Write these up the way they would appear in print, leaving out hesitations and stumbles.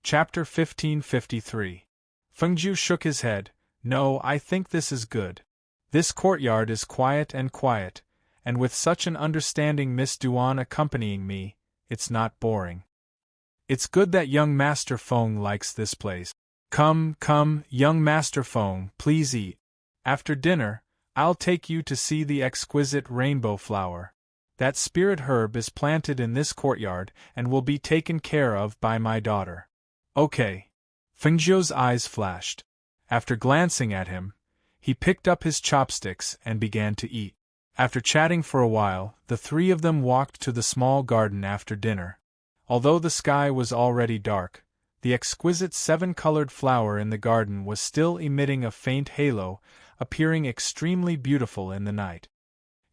Chapter 1553. Fengjiu shook his head. No, I think this is good. This courtyard is quiet, and with such an understanding Miss Duan accompanying me, it's not boring. It's good that young Master Feng likes this place. Come, young Master Feng, please eat. After dinner, I'll take you to see the exquisite rainbow flower. That spirit herb is planted in this courtyard and will be taken care of by my daughter. Okay. Fengjiu's eyes flashed. After glancing at him, he picked up his chopsticks and began to eat. After chatting for a while, the three of them walked to the small garden after dinner. Although the sky was already dark, the exquisite seven-colored flower in the garden was still emitting a faint halo, appearing extremely beautiful in the night.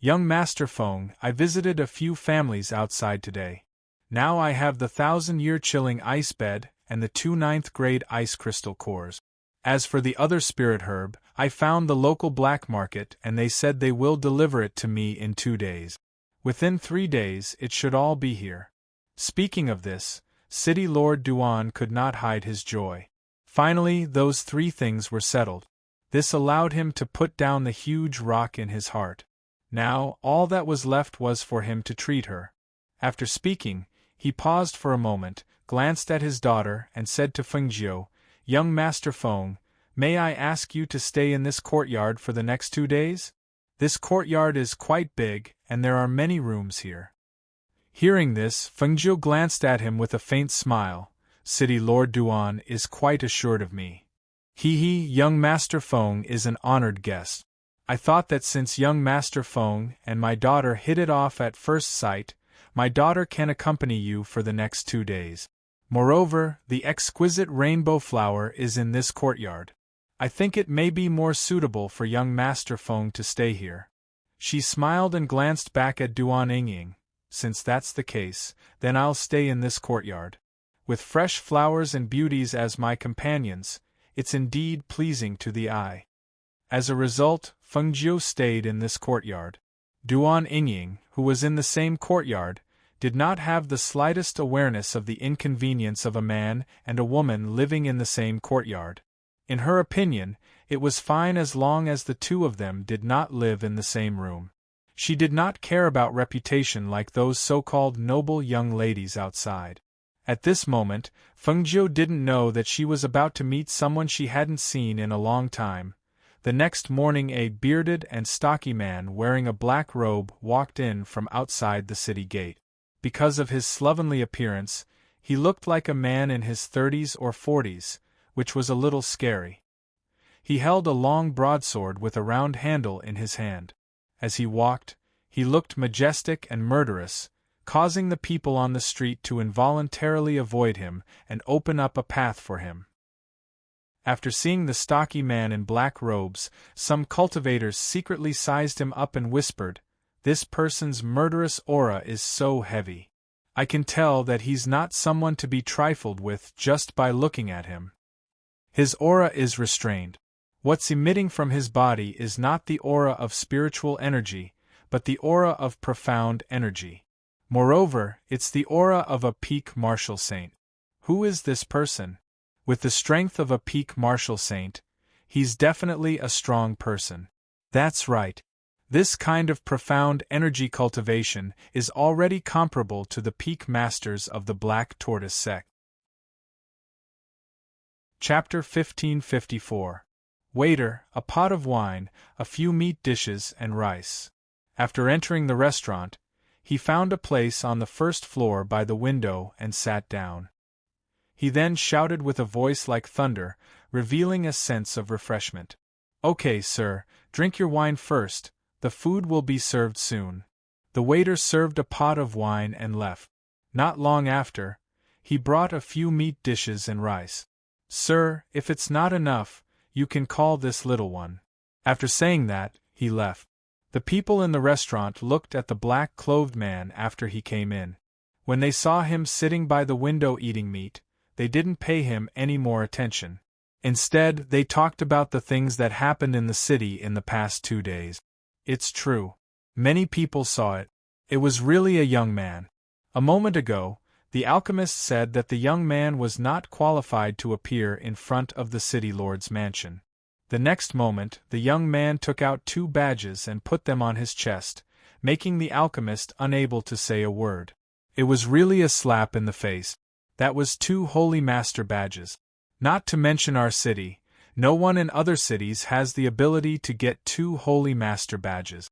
Young Master Feng, I visited a few families outside today. Now I have the 1,000-year chilling ice bed and the 2 9th-grade ice crystal cores. As for the other spirit herb, I found the local black market and they said they will deliver it to me in 2 days. Within 3 days it should all be here. Speaking of this, City Lord Duan could not hide his joy. Finally, those 3 things were settled. This allowed him to put down the huge rock in his heart. Now, all that was left was for him to treat her. After speaking, he paused for a moment, glanced at his daughter, and said to Fengjiu, Young Master Feng, may I ask you to stay in this courtyard for the next 2 days? This courtyard is quite big, and there are many rooms here. Hearing this, Fengjiu glanced at him with a faint smile. City Lord Duan is quite assured of me. Young Master Feng is an honored guest. I thought that since young Master Feng and my daughter hit it off at first sight, my daughter can accompany you for the next 2 days. Moreover, the exquisite rainbow flower is in this courtyard. I think it may be more suitable for young Master Feng to stay here. She smiled and glanced back at Duan Yingying. Since that's the case, then I'll stay in this courtyard. With fresh flowers and beauties as my companions, it's indeed pleasing to the eye. As a result, Fengjiu stayed in this courtyard. Duan Yingying, who was in the same courtyard, did not have the slightest awareness of the inconvenience of a man and a woman living in the same courtyard. In her opinion, it was fine as long as the 2 of them did not live in the same room. She did not care about reputation like those so-called noble young ladies outside. At this moment, Fengjiu didn't know that she was about to meet someone she hadn't seen in a long time. The next morning a bearded and stocky man wearing a black robe walked in from outside the city gate. Because of his slovenly appearance, he looked like a man in his 30s or 40s, which was a little scary. He held a long broadsword with a round handle in his hand. As he walked, he looked majestic and murderous, causing the people on the street to involuntarily avoid him and open up a path for him. After seeing the stocky man in black robes, some cultivators secretly sized him up and whispered, "This person's murderous aura is so heavy. I can tell that he's not someone to be trifled with just by looking at him. His aura is restrained. What's emitting from his body is not the aura of spiritual energy, but the aura of profound energy. Moreover, it's the aura of a peak martial saint. Who is this person? With the strength of a peak martial saint, he's definitely a strong person. That's right. This kind of profound energy cultivation is already comparable to the peak masters of the Black Tortoise sect." Chapter 1554. Waiter, a pot of wine, a few meat dishes and rice. After entering the restaurant, he found a place on the first floor by the window and sat down. He then shouted with a voice like thunder, revealing a sense of refreshment. "Okay, sir, drink your wine first. The food will be served soon." The waiter served a pot of wine and left. Not long after, he brought a few meat dishes and rice. "Sir, if it's not enough, you can call this little one." After saying that, he left. The people in the restaurant looked at the black-clothed man after he came in. When they saw him sitting by the window eating meat, they didn't pay him any more attention. Instead, they talked about the things that happened in the city in the past 2 days. It's true. Many people saw it. It was really a young man. A moment ago, The alchemist said that the young man was not qualified to appear in front of the city lord's mansion. The next moment, the young man took out 2 badges and put them on his chest, making the alchemist unable to say a word. It was really a slap in the face. That was 2 Holy Master badges. Not to mention our city, no one in other cities has the ability to get 2 Holy Master badges.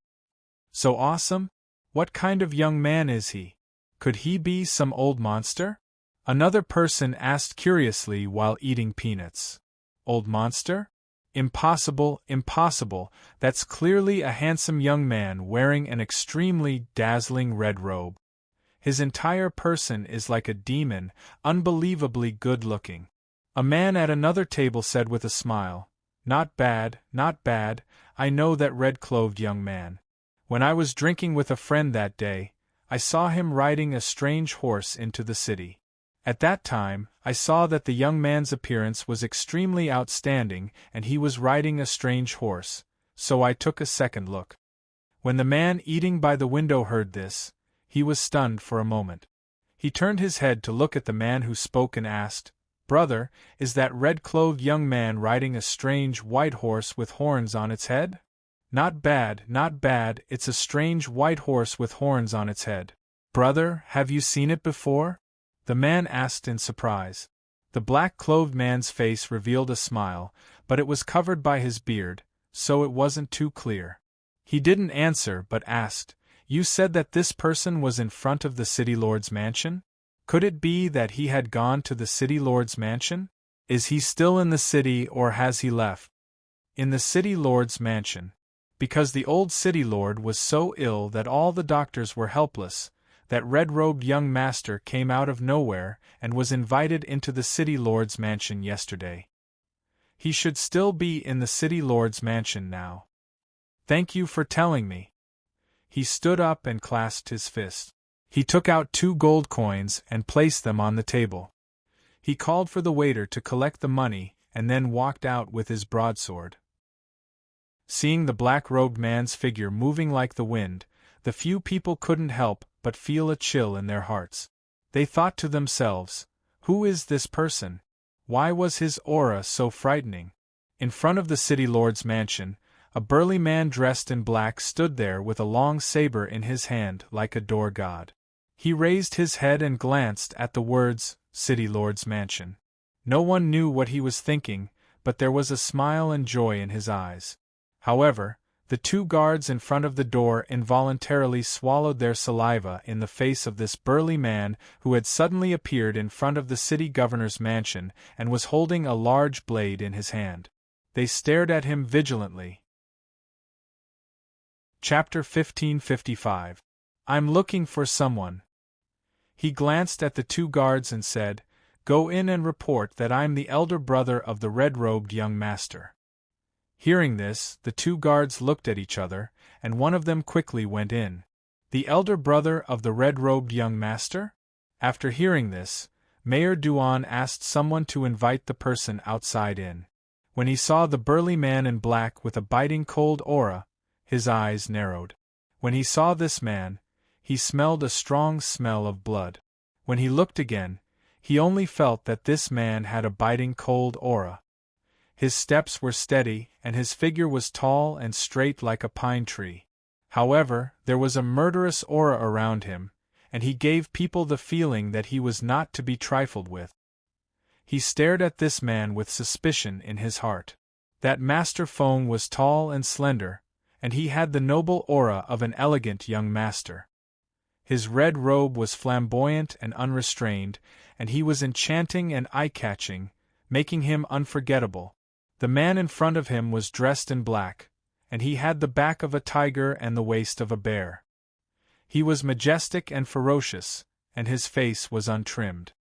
So awesome? What kind of young man is he? Could he be some old monster? Another person asked curiously while eating peanuts. Old monster? Impossible, impossible, that's clearly a handsome young man wearing an extremely dazzling red robe. His entire person is like a demon, unbelievably good-looking. A man at another table said with a smile, "Not bad, not bad, I know that red-clothed young man. When I was drinking with a friend that day, I saw him riding a strange horse into the city. At that time, I saw that the young man's appearance was extremely outstanding and he was riding a strange horse, so I took a second look." When the man eating by the window heard this, he was stunned for a moment. He turned his head to look at the man who spoke and asked, "Brother, is that red-clothed young man riding a strange white horse with horns on its head?" "Not bad, not bad, it's a strange white horse with horns on its head." "Brother, have you seen it before?" the man asked in surprise. The black-clothed man's face revealed a smile, but it was covered by his beard, so it wasn't too clear. He didn't answer but asked, "You said that this person was in front of the city lord's mansion? Could it be that he had gone to the city lord's mansion? Is he still in the city or has he left?" "In the city lord's mansion. Because the old city lord was so ill that all the doctors were helpless, that red-robed young master came out of nowhere and was invited into the city lord's mansion yesterday. He should still be in the city lord's mansion now. Thank you for telling me." He stood up and clasped his fist. He took out 2 gold coins and placed them on the table. He called for the waiter to collect the money and then walked out with his broadsword. Seeing the black-robed man's figure moving like the wind, the few people couldn't help but feel a chill in their hearts. They thought to themselves, "Who is this person? Why was his aura so frightening?" In front of the city lord's mansion, a burly man dressed in black stood there with a long saber in his hand like a door god. He raised his head and glanced at the words, "City Lord's Mansion." No one knew what he was thinking, but there was a smile and joy in his eyes. However, the 2 guards in front of the door involuntarily swallowed their saliva in the face of this burly man who had suddenly appeared in front of the city governor's mansion and was holding a large blade in his hand. They stared at him vigilantly. Chapter 1555. I'm looking for someone. He glanced at the 2 guards and said, "Go in and report that I'm the elder brother of the red-robed young master." Hearing this, the 2 guards looked at each other, and one of them quickly went in. The elder brother of the red-robed young master? After hearing this, Mayor Duan asked someone to invite the person outside in. When he saw the burly man in black with a biting cold aura, his eyes narrowed. When he saw this man, he smelled a strong smell of blood. When he looked again, he only felt that this man had a biting cold aura. His steps were steady, and his figure was tall and straight like a pine tree. However, there was a murderous aura around him, and he gave people the feeling that he was not to be trifled with. He stared at this man with suspicion in his heart. That Master Feng was tall and slender, and he had the noble aura of an elegant young master. His red robe was flamboyant and unrestrained, and he was enchanting and eye-catching, making him unforgettable. The man in front of him was dressed in black, and he had the back of a tiger and the waist of a bear. He was majestic and ferocious, and his face was untrimmed.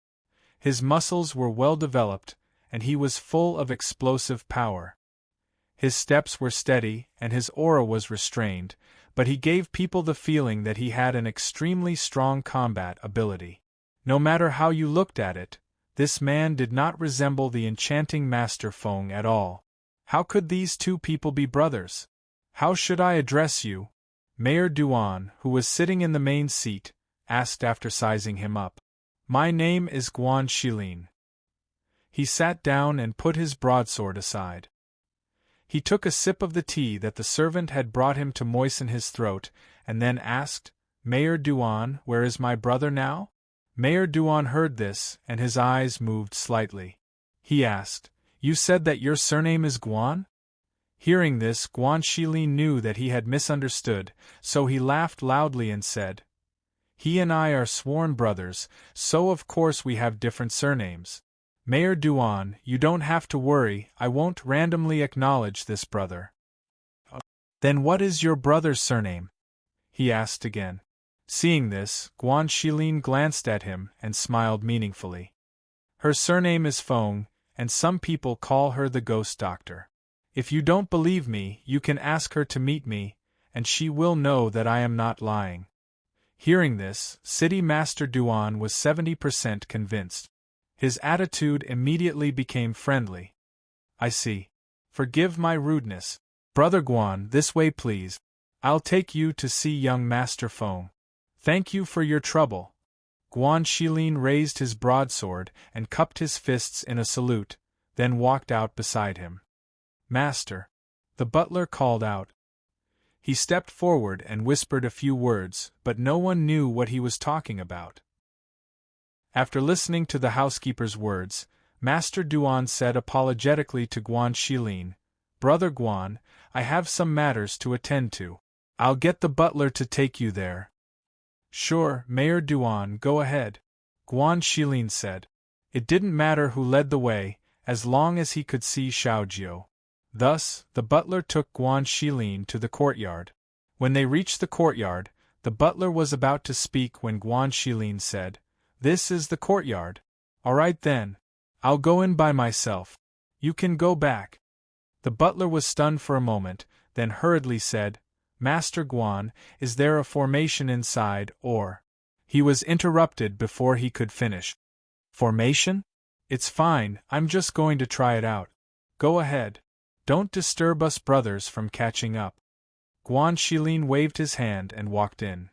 His muscles were well developed, and he was full of explosive power. His steps were steady, and his aura was restrained, but he gave people the feeling that he had an extremely strong combat ability. No matter how you looked at it, this man did not resemble the enchanting Master Feng at all. How could these 2 people be brothers? "How should I address you?" Mayor Duan, who was sitting in the main seat, asked after sizing him up. My name is Guan Shilin. He sat down and put his broadsword aside. He took a sip of the tea that the servant had brought him to moisten his throat, and then asked, Mayor Duan, where is my brother now? Mayor Duan heard this, and his eyes moved slightly. He asked, You said that your surname is Guan? Hearing this, Guan Shilin knew that he had misunderstood, so he laughed loudly and said, He and I are sworn brothers, so of course we have different surnames. Mayor Duan, you don't have to worry, I won't randomly acknowledge this brother. Then what is your brother's surname? He asked again. Seeing this, Guan Shilin glanced at him and smiled meaningfully. Her surname is Feng, and some people call her the Ghost Doctor. If you don't believe me, you can ask her to meet me, and she will know that I am not lying. Hearing this, City Master Duan was 70% convinced. His attitude immediately became friendly. I see. Forgive my rudeness. Brother Guan, this way please. I'll take you to see young Master Feng. Thank you for your trouble. Guan Shilin raised his broadsword and cupped his fists in a salute, then walked out beside him. Master, the butler called out. He stepped forward and whispered a few words, but no one knew what he was talking about. After listening to the housekeeper's words, Master Duan said apologetically to Guan Shilin, Brother Guan, I have some matters to attend to. I'll get the butler to take you there. Sure, Mayor Duan, go ahead, Guan Shilin said. It didn't matter who led the way, as long as he could see Xiaojiu. Thus, the butler took Guan Shilin to the courtyard. When they reached the courtyard, the butler was about to speak when Guan Shilin said, This is the courtyard. All right then. I'll go in by myself. You can go back. The butler was stunned for a moment, then hurriedly said, Master Guan, is there a formation inside, or… He was interrupted before he could finish. Formation? It's fine, I'm just going to try it out. Go ahead. Don't disturb us brothers from catching up. Guan Shilin waved his hand and walked in.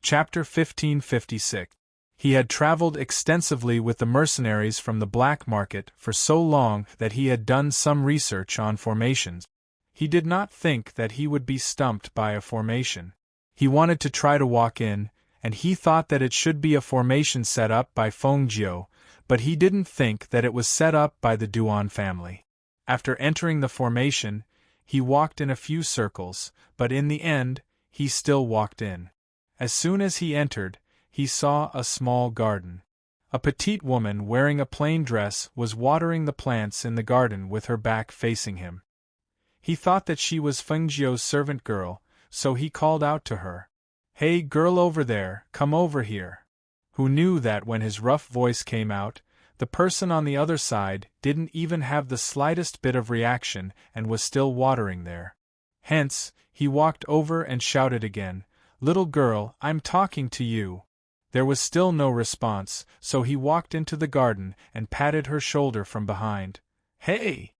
Chapter 1556. He had traveled extensively with the mercenaries from the black market for so long that he had done some research on formations. He did not think that he would be stumped by a formation. He wanted to try to walk in, and he thought that it should be a formation set up by Feng Jiu, but he didn't think that it was set up by the Duan family. After entering the formation, he walked in a few circles, but in the end, he still walked in. As soon as he entered, he saw a small garden. A petite woman wearing a plain dress was watering the plants in the garden with her back facing him. He thought that she was Feng Jiu's servant girl, so he called out to her, Hey girl over there, come over here. Who knew that when his rough voice came out, the person on the other side didn't even have the slightest bit of reaction and was still watering there. Hence, he walked over and shouted again, Little girl, I'm talking to you. There was still no response, so he walked into the garden and patted her shoulder from behind. Hey!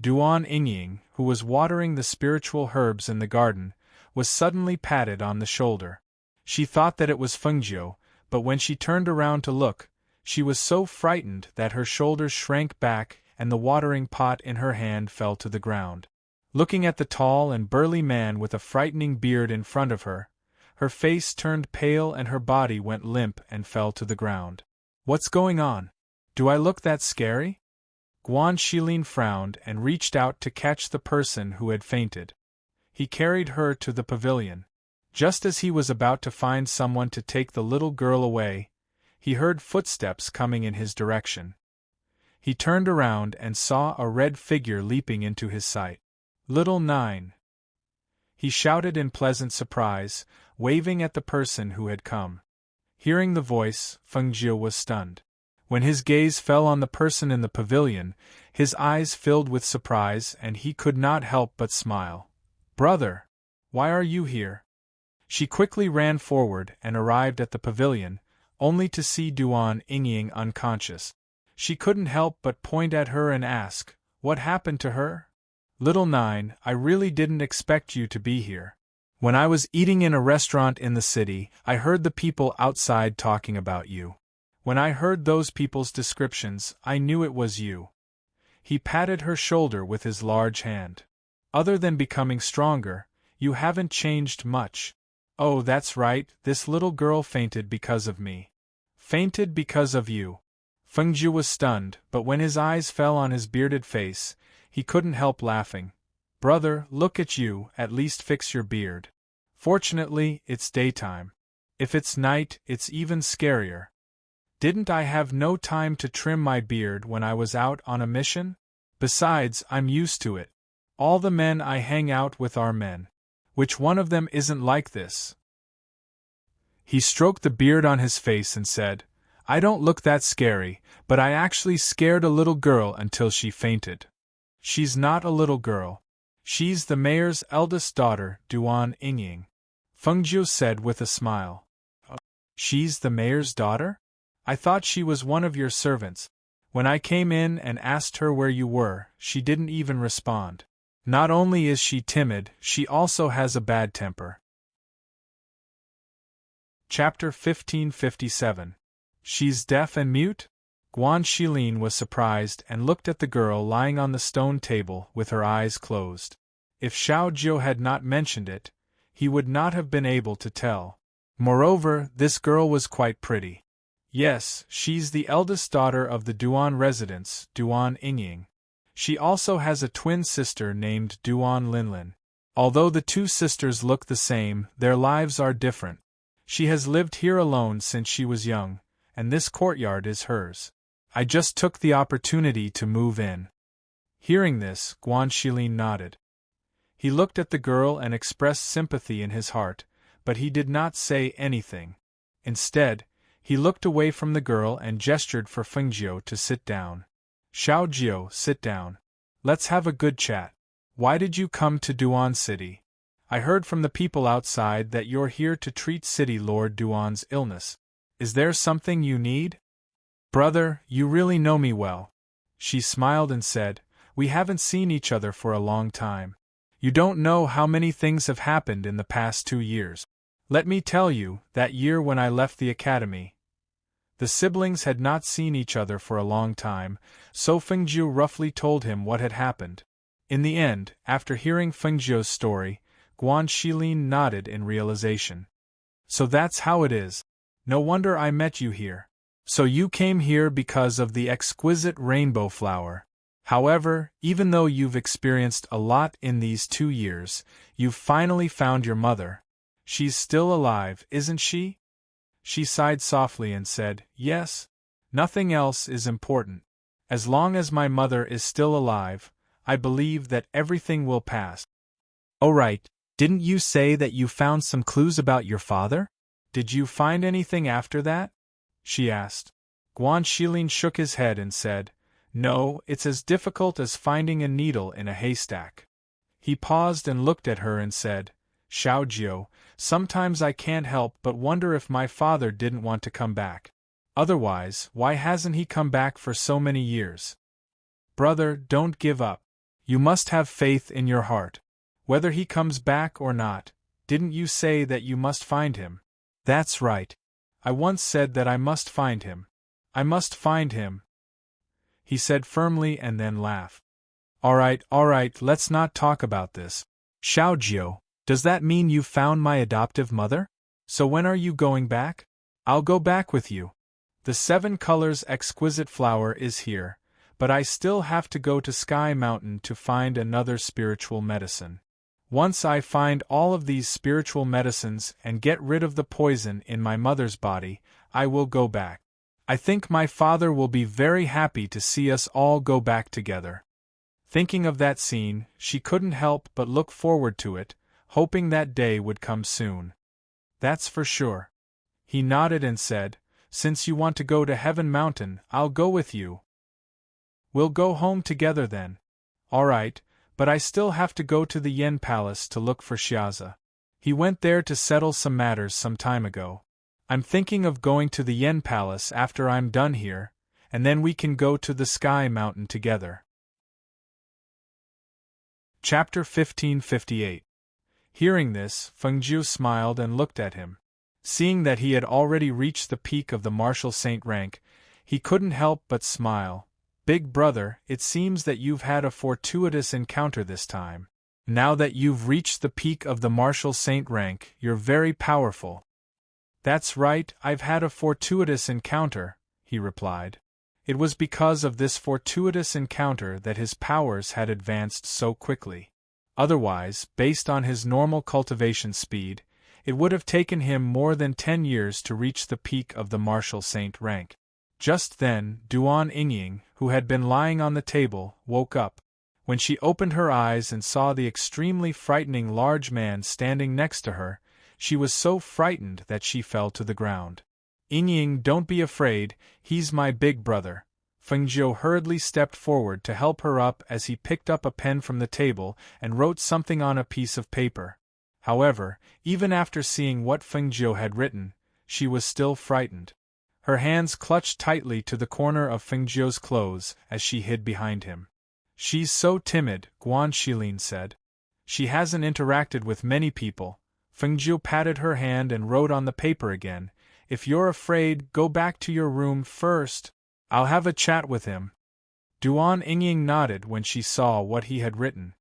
Duan Yingying, who was watering the spiritual herbs in the garden, was suddenly patted on the shoulder. She thought that it was Feng Jiu, but when she turned around to look, she was so frightened that her shoulders shrank back and the watering pot in her hand fell to the ground. Looking at the tall and burly man with a frightening beard in front of her, her face turned pale and her body went limp and fell to the ground. What's going on? Do I look that scary? Guan Shilin frowned and reached out to catch the person who had fainted. He carried her to the pavilion. Just as he was about to find someone to take the little girl away, he heard footsteps coming in his direction. He turned around and saw a red figure leaping into his sight. Little Nine! He shouted in pleasant surprise, waving at the person who had come. Hearing the voice, Feng Jiu was stunned. When his gaze fell on the person in the pavilion, his eyes filled with surprise and he could not help but smile. Brother! Why are you here? She quickly ran forward and arrived at the pavilion, only to see Duan Yingying unconscious. She couldn't help but point at her and ask, What happened to her? Little Nine, I really didn't expect you to be here. When I was eating in a restaurant in the city, I heard the people outside talking about you. When I heard those people's descriptions, I knew it was you." He patted her shoulder with his large hand. "Other than becoming stronger, you haven't changed much." "Oh, that's right, this little girl fainted because of me." "Fainted because of you?" Fengju was stunned, but when his eyes fell on his bearded face, he couldn't help laughing. "Brother, look at you, at least fix your beard. Fortunately, it's daytime. If it's night, it's even scarier. Didn't I have no time to trim my beard when I was out on a mission? Besides, I'm used to it. All the men I hang out with are men. Which one of them isn't like this?" He stroked the beard on his face and said, "I don't look that scary, but I actually scared a little girl until she fainted." "She's not a little girl. She's the mayor's eldest daughter, Duan Yingying," Fengjiu said with a smile. "She's the mayor's daughter? I thought she was one of your servants. When I came in and asked her where you were, she didn't even respond. Not only is she timid, she also has a bad temper." Chapter 1557. She's deaf and mute? Guan Shilin was surprised and looked at the girl lying on the stone table with her eyes closed. If Xiao Jiu had not mentioned it, he would not have been able to tell. Moreover, this girl was quite pretty. Yes, she's the eldest daughter of the Duan residents, Duan Yingying. She also has a twin sister named Duan Linlin. Although the two sisters look the same, their lives are different. She has lived here alone since she was young, and this courtyard is hers. I just took the opportunity to move in." Hearing this, Guan Shilin nodded. He looked at the girl and expressed sympathy in his heart, but he did not say anything. Instead, he looked away from the girl and gestured for Fengjiu to sit down. "Xiao Jiu, sit down. Let's have a good chat. Why did you come to Duan City? I heard from the people outside that you're here to treat City Lord Duan's illness. Is there something you need?" "Brother, you really know me well." She smiled and said, "We haven't seen each other for a long time. You don't know how many things have happened in the past 2 years. Let me tell you, that year when I left the academy." The siblings had not seen each other for a long time, so Fengjiu roughly told him what had happened. In the end, after hearing Fengjiu's story, Guan Shilin nodded in realization. "So that's how it is. No wonder I met you here. So you came here because of the exquisite rainbow flower. However, even though you've experienced a lot in these 2 years, you've finally found your mother. She's still alive, isn't she?" She sighed softly and said, "Yes. Nothing else is important. As long as my mother is still alive, I believe that everything will pass." "Oh right, didn't you say that you found some clues about your father? Did you find anything after that?" she asked. Guan Shilin shook his head and said, "No, it's as difficult as finding a needle in a haystack." He paused and looked at her and said, "Xiao Jiu, sometimes I can't help but wonder if my father didn't want to come back. Otherwise, why hasn't he come back for so many years? Brother, don't give up. You must have faith in your heart. Whether he comes back or not, didn't you say that you must find him?" "That's right. I once said that I must find him. I must find him," he said firmly and then laughed. All right, let's not talk about this. Xiao Jiu, does that mean you've found my adoptive mother? So when are you going back?" "I'll go back with you. The 7 colors exquisite flower is here, but I still have to go to Sky Mountain to find another spiritual medicine. Once I find all of these spiritual medicines and get rid of the poison in my mother's body, I will go back. I think my father will be very happy to see us all go back together." Thinking of that scene, she couldn't help but look forward to it, hoping that day would come soon. "That's for sure." He nodded and said, "Since you want to go to Heaven Mountain, I'll go with you. We'll go home together then." "All right, but I still have to go to the Yen Palace to look for Xiaza. He went there to settle some matters some time ago. I'm thinking of going to the Yen Palace after I'm done here, and then we can go to the Sky Mountain together." Chapter 1558. Hearing this, Fengjiu smiled and looked at him. Seeing that he had already reached the peak of the martial saint rank, he couldn't help but smile. Big brother, it seems that you've had a fortuitous encounter this time. Now that you've reached the peak of the martial saint rank, you're very powerful. That's right, I've had a fortuitous encounter, he replied. It was because of this fortuitous encounter that his powers had advanced so quickly. Otherwise, based on his normal cultivation speed, it would have taken him more than 10 years to reach the peak of the martial saint rank. Just then, Duan Yingying, who had been lying on the table, woke up. When she opened her eyes and saw the extremely frightening large man standing next to her, she was so frightened that she fell to the ground. Yingying, don't be afraid, he's my big brother. Fengjiu hurriedly stepped forward to help her up as he picked up a pen from the table and wrote something on a piece of paper. However, even after seeing what Fengjiu had written, she was still frightened. Her hands clutched tightly to the corner of Fengjiu's clothes as she hid behind him. She's so timid, Guan Shilin said. She hasn't interacted with many people. Fengjiu patted her hand and wrote on the paper again, if you're afraid, go back to your room first. I'll have a chat with him. Duan Yingying nodded when she saw what he had written.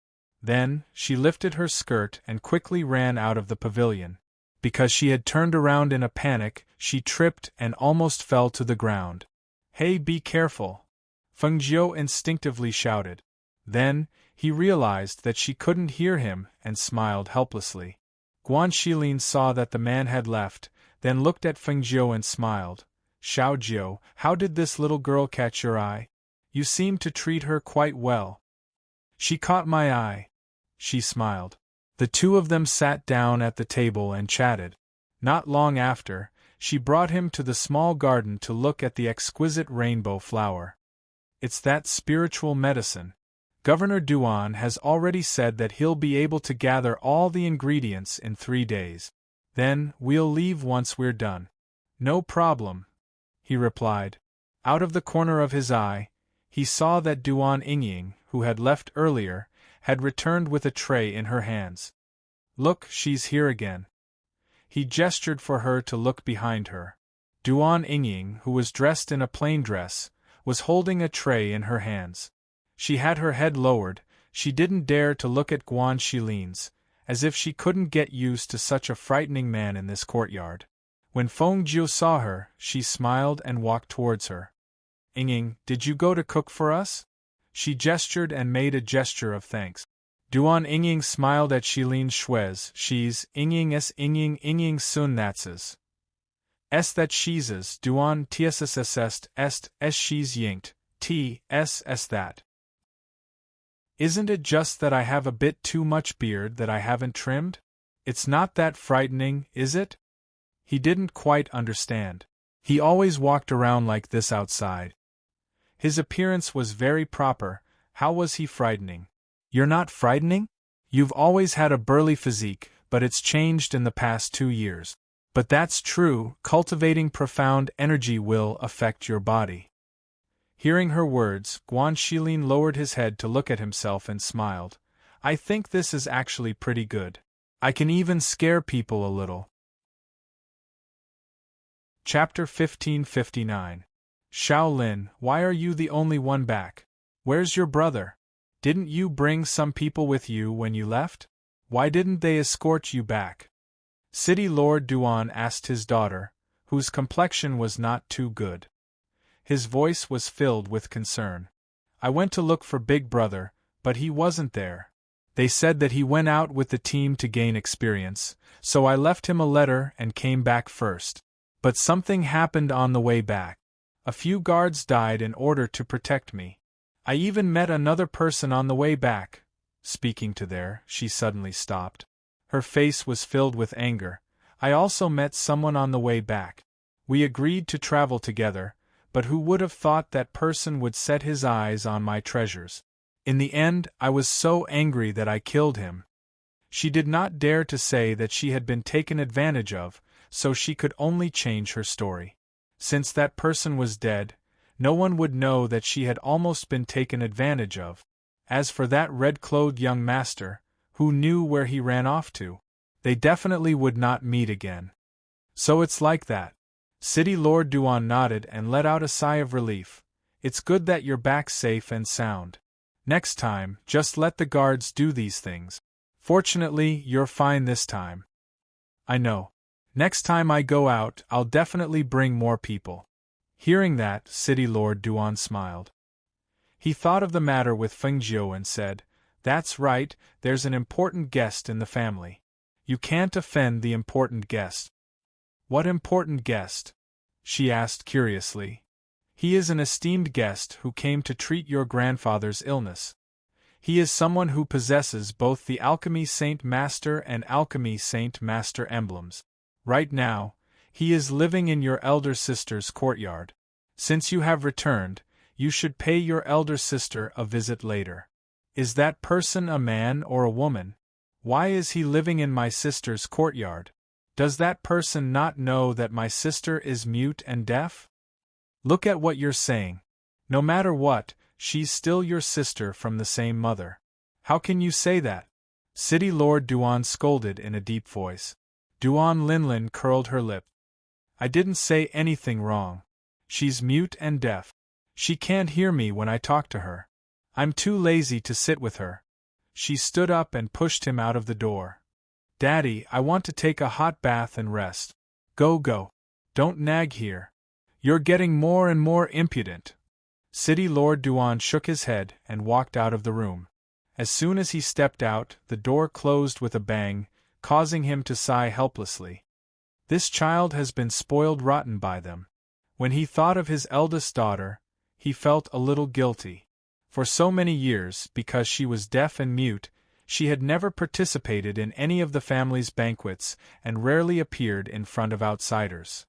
Then, she lifted her skirt and quickly ran out of the pavilion. Because she had turned around in a panic, she tripped and almost fell to the ground. Hey, be careful! Fengjiu instinctively shouted. Then, he realized that she couldn't hear him and smiled helplessly. Guan Shilin saw that the man had left, then looked at Fengjiu and smiled. Xiaojiu, how did this little girl catch your eye? You seem to treat her quite well. She caught my eye. She smiled. The two of them sat down at the table and chatted. Not long after, she brought him to the small garden to look at the exquisite rainbow flower. It's that spiritual medicine. Governor Duan has already said that he'll be able to gather all the ingredients in 3 days. Then, we'll leave once we're done. No problem, he replied. Out of the corner of his eye, he saw that Duan Yingying, who had left earlier, had returned with a tray in her hands. Look, she's here again. He gestured for her to look behind her. Duan Yingying, who was dressed in a plain dress, was holding a tray in her hands. She had her head lowered, she didn't dare to look at Guan Shilin's, as if she couldn't get used to such a frightening man in this courtyard. When Fengjiu saw her, she smiled and walked towards her. Yingying, did you go to cook for us? She gestured and made a gesture of thanks. Duan Yingying smiled at Shilin Shuez. She's Yingying s Yingying sun that's s that she's Duan tss est s she's yingt t s that. Isn't it just that I have a bit too much beard that I haven't trimmed? It's not that frightening, is it? He didn't quite understand. He always walked around like this outside. His appearance was very proper, how was he frightening? You're not frightening? You've always had a burly physique, but it's changed in the past 2 years. But that's true, cultivating profound energy will affect your body. Hearing her words, Guan Shilin lowered his head to look at himself and smiled. I think this is actually pretty good. I can even scare people a little. Chapter 1559. Shaolin, why are you the only one back? Where's your brother? Didn't you bring some people with you when you left? Why didn't they escort you back? City Lord Duan asked his daughter, whose complexion was not too good. His voice was filled with concern. I went to look for Big Brother, but he wasn't there. They said that he went out with the team to gain experience, so I left him a letter and came back first. But something happened on the way back. A few guards died in order to protect me. I even met another person on the way back. Speaking to there, she suddenly stopped. Her face was filled with anger. I also met someone on the way back. We agreed to travel together, but who would have thought that person would set his eyes on my treasures? In the end, I was so angry that I killed him. She did not dare to say that she had been taken advantage of, so she could only change her story. Since that person was dead, no one would know that she had almost been taken advantage of. As for that red-clothed young master, who knew where he ran off to? They definitely would not meet again. So it's like that. City Lord Duan nodded and let out a sigh of relief. It's good that you're back safe and sound. Next time, just let the guards do these things. Fortunately, you're fine this time. I know. Next time I go out, I'll definitely bring more people. Hearing that, City Lord Duan smiled. He thought of the matter with Fengjiu and said, "That's right, there's an important guest in the family. You can't offend the important guest." "What important guest?" she asked curiously. "He is an esteemed guest who came to treat your grandfather's illness. He is someone who possesses both the Alchemy Saint Master and Alchemy Saint Master emblems. Right now, he is living in your elder sister's courtyard. Since you have returned, you should pay your elder sister a visit later. Is that person a man or a woman? Why is he living in my sister's courtyard? Does that person not know that my sister is mute and deaf? Look at what you're saying. No matter what, she's still your sister from the same mother. How can you say that?" City Lord Duan scolded in a deep voice. Duan Linlin curled her lip. "I didn't say anything wrong. She's mute and deaf. She can't hear me when I talk to her. I'm too lazy to sit with her." She stood up and pushed him out of the door. "Daddy, I want to take a hot bath and rest. Go. Don't nag here. You're getting more and more impudent." City Lord Duan shook his head and walked out of the room. As soon as he stepped out, the door closed with a bang, causing him to sigh helplessly. This child has been spoiled rotten by them. When he thought of his eldest daughter, he felt a little guilty. For so many years, because she was deaf and mute, she had never participated in any of the family's banquets and rarely appeared in front of outsiders.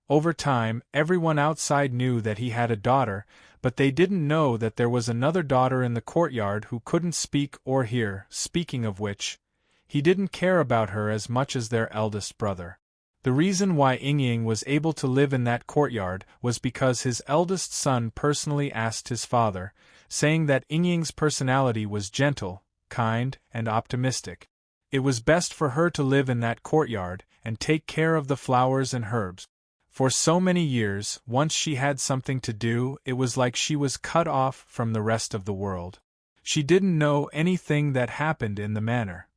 Over time, everyone outside knew that he had a daughter, but they didn't know that there was another daughter in the courtyard who couldn't speak or hear. Speaking of which, he didn't care about her as much as their eldest brother. The reason why Yingying was able to live in that courtyard was because his eldest son personally asked his father, saying that Yingying's personality was gentle, kind, and optimistic. It was best for her to live in that courtyard and take care of the flowers and herbs. For so many years, once she had something to do, it was like she was cut off from the rest of the world. She didn't know anything that happened in the manor.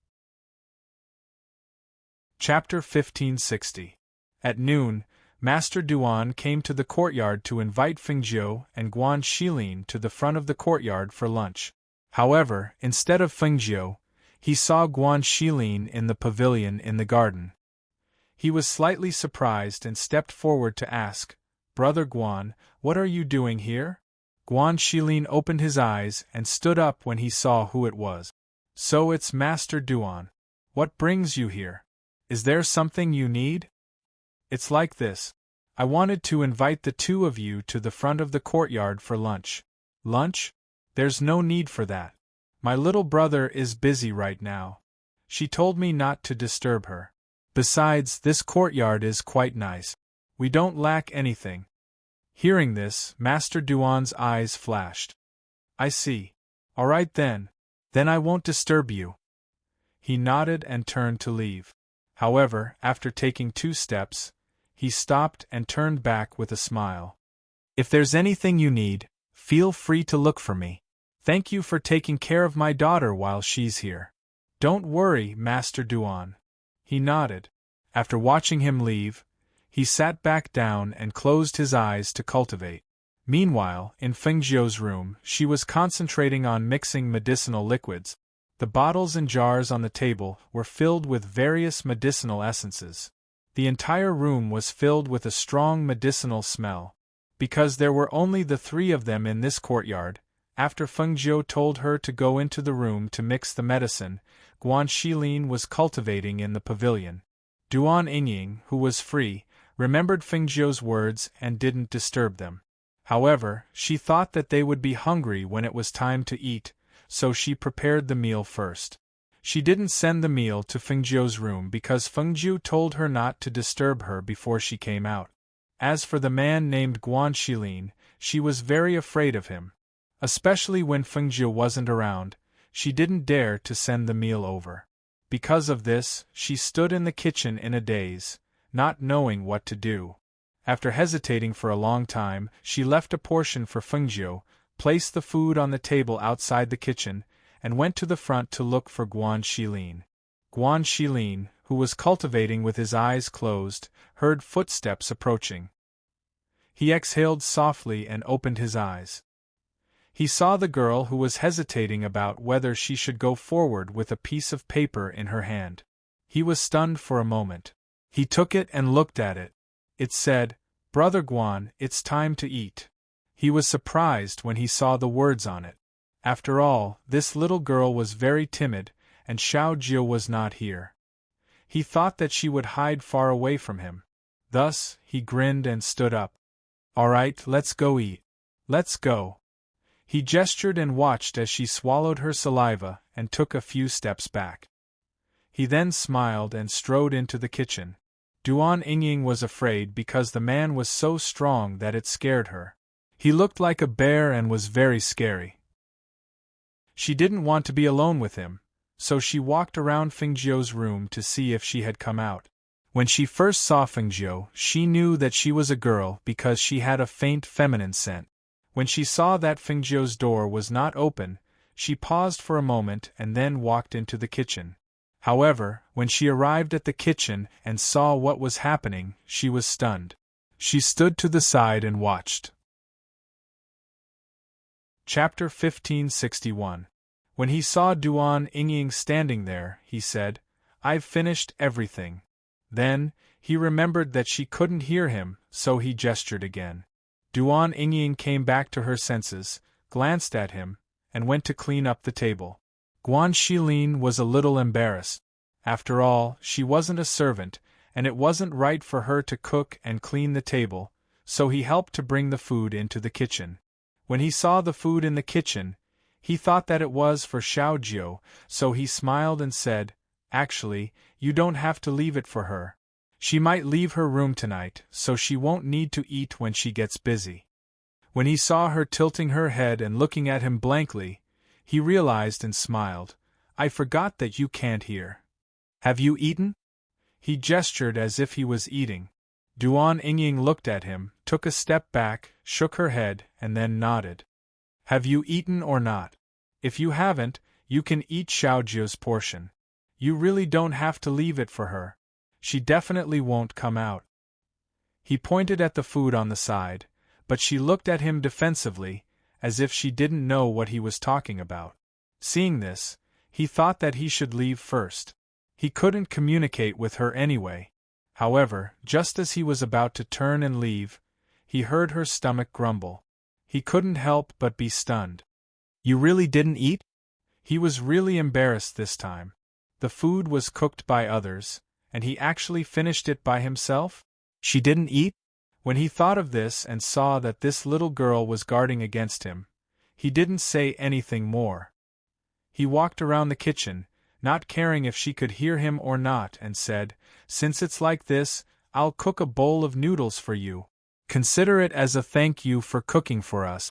Chapter 1560. At noon, Master Duan came to the courtyard to invite Fengjiu and Guan Shilin to the front of the courtyard for lunch. However, instead of Fengjiu, he saw Guan Shilin in the pavilion in the garden. He was slightly surprised and stepped forward to ask, "Brother Guan, what are you doing here?" Guan Shilin opened his eyes and stood up when he saw who it was. "So it's Master Duan. What brings you here? Is there something you need?" "It's like this. I wanted to invite the two of you to the front of the courtyard for lunch." "Lunch? There's no need for that. My little brother is busy right now. She told me not to disturb her. Besides, this courtyard is quite nice. We don't lack anything." Hearing this, Master Duan's eyes flashed. "I see. All right then. Then I won't disturb you." He nodded and turned to leave. However, after taking 2 steps, he stopped and turned back with a smile. "If there's anything you need, feel free to look for me. Thank you for taking care of my daughter while she's here." "Don't worry, Master Duan." He nodded. After watching him leave, he sat back down and closed his eyes to cultivate. Meanwhile, in Fengjiu's room, she was concentrating on mixing medicinal liquids. The bottles and jars on the table were filled with various medicinal essences. The entire room was filled with a strong medicinal smell. Because there were only the 3 of them in this courtyard, after Fengjiu told her to go into the room to mix the medicine, Guan Shilin was cultivating in the pavilion. Duan Yingying, who was free, remembered Fengjiu's words and didn't disturb them. However, she thought that they would be hungry when it was time to eat, so she prepared the meal first. She didn't send the meal to Fengjiu's room because Fengjiu told her not to disturb her before she came out. As for the man named Guan Shilin, she was very afraid of him. Especially when Fengjiu wasn't around, she didn't dare to send the meal over. Because of this, she stood in the kitchen in a daze, not knowing what to do. After hesitating for a long time, she left a portion for Fengjiu, placed the food on the table outside the kitchen, and went to the front to look for Guan Xilin. Guan Xilin, who was cultivating with his eyes closed, heard footsteps approaching. He exhaled softly and opened his eyes. He saw the girl who was hesitating about whether she should go forward with a piece of paper in her hand. He was stunned for a moment. He took it and looked at it. It said, "Brother Guan, it's time to eat." He was surprised when he saw the words on it. After all, this little girl was very timid, and Xiao Jiu was not here. He thought that she would hide far away from him. Thus, he grinned and stood up. "All right, let's go eat. Let's go." He gestured and watched as she swallowed her saliva and took a few steps back. He then smiled and strode into the kitchen. Duan Yingying was afraid because the man was so strong that it scared her. He looked like a bear and was very scary. She didn't want to be alone with him, so she walked around Fengjiu's room to see if she had come out. When she first saw Fengjiu, she knew that she was a girl because she had a faint feminine scent. When she saw that Fengjiu's door was not open, she paused for a moment and then walked into the kitchen. However, when she arrived at the kitchen and saw what was happening, she was stunned. She stood to the side and watched. Chapter 1561. When he saw Duan Yingying standing there, he said, "I've finished everything." Then, he remembered that she couldn't hear him, so he gestured again. Duan Yingying came back to her senses, glanced at him, and went to clean up the table. Guan Xilin was a little embarrassed. After all, she wasn't a servant, and it wasn't right for her to cook and clean the table, so he helped to bring the food into the kitchen. When he saw the food in the kitchen, he thought that it was for Xiao Jiu, so he smiled and said, "Actually, you don't have to leave it for her. She might leave her room tonight, so she won't need to eat when she gets busy." When he saw her tilting her head and looking at him blankly, he realized and smiled, "I forgot that you can't hear. Have you eaten?" He gestured as if he was eating. Duan Yingying looked at him, took a step back, shook her head, and then nodded. "Have you eaten or not? If you haven't, you can eat Xiao Jiu's portion. You really don't have to leave it for her. She definitely won't come out." He pointed at the food on the side, but she looked at him defensively, as if she didn't know what he was talking about. Seeing this, he thought that he should leave first. He couldn't communicate with her anyway. However, just as he was about to turn and leave, he heard her stomach grumble. He couldn't help but be stunned. "You really didn't eat?" He was really embarrassed this time. The food was cooked by others, and he actually finished it by himself? She didn't eat? When he thought of this and saw that this little girl was guarding against him, he didn't say anything more. He walked around the kitchen, not caring if she could hear him or not, and said, "Since it's like this, I'll cook a bowl of noodles for you. Consider it as a thank you for cooking for us."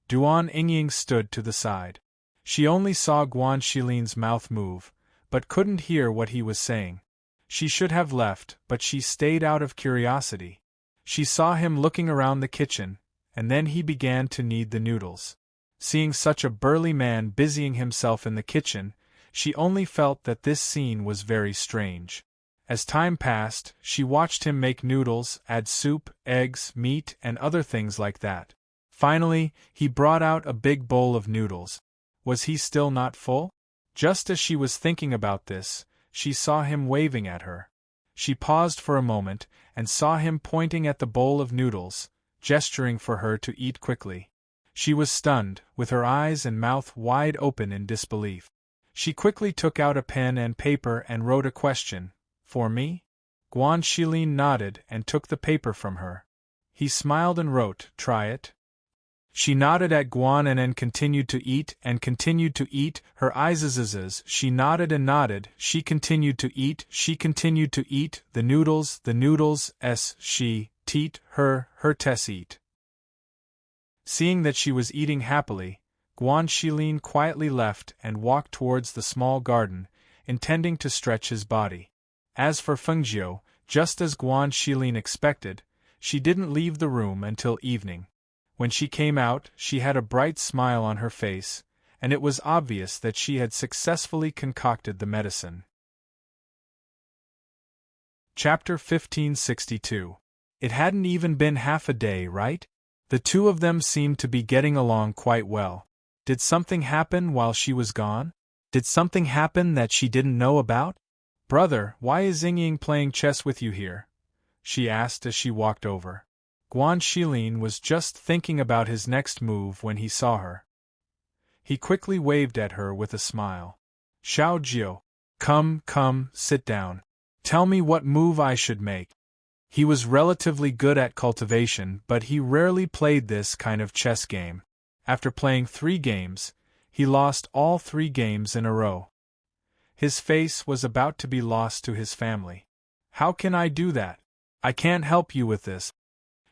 Duan Yingying stood to the side. She only saw Guan Xilin's mouth move, but couldn't hear what he was saying. She should have left, but she stayed out of curiosity. She saw him looking around the kitchen, and then he began to knead the noodles. Seeing such a burly man busying himself in the kitchen, she only felt that this scene was very strange. As time passed, she watched him make noodles, add soup, eggs, meat, and other things like that. Finally, he brought out a big bowl of noodles. Was he still not full? Just as she was thinking about this, she saw him waving at her. She paused for a moment, and saw him pointing at the bowl of noodles, gesturing for her to eat quickly. She was stunned, with her eyes and mouth wide open in disbelief. She quickly took out a pen and paper and wrote a question. "For me?" Guan Xilin nodded and took the paper from her. He smiled and wrote, "Try it." She nodded at Guan and then continued to eat and continued to eat, her eyes zzzz. She nodded and nodded, she continued to eat, the noodles, she, teat, her tes eat. Seeing that she was eating happily, Guan Xilin quietly left and walked towards the small garden, intending to stretch his body. As for Fengjiu, just as Guan Shilin expected, she didn't leave the room until evening. When she came out, she had a bright smile on her face, and it was obvious that she had successfully concocted the medicine. Chapter 1562. It hadn't even been half a day, right? The two of them seemed to be getting along quite well. Did something happen while she was gone? Did something happen that she didn't know about? "Brother, why is Yingying playing chess with you here?" she asked as she walked over. Guan Shilin was just thinking about his next move when he saw her. He quickly waved at her with a smile. "Xiao Jiu, come, sit down. Tell me what move I should make." He was relatively good at cultivation, but he rarely played this kind of chess game. After playing 3 games, he lost all 3 games in a row. His face was about to be lost to his family. "How can I do that? I can't help you with this."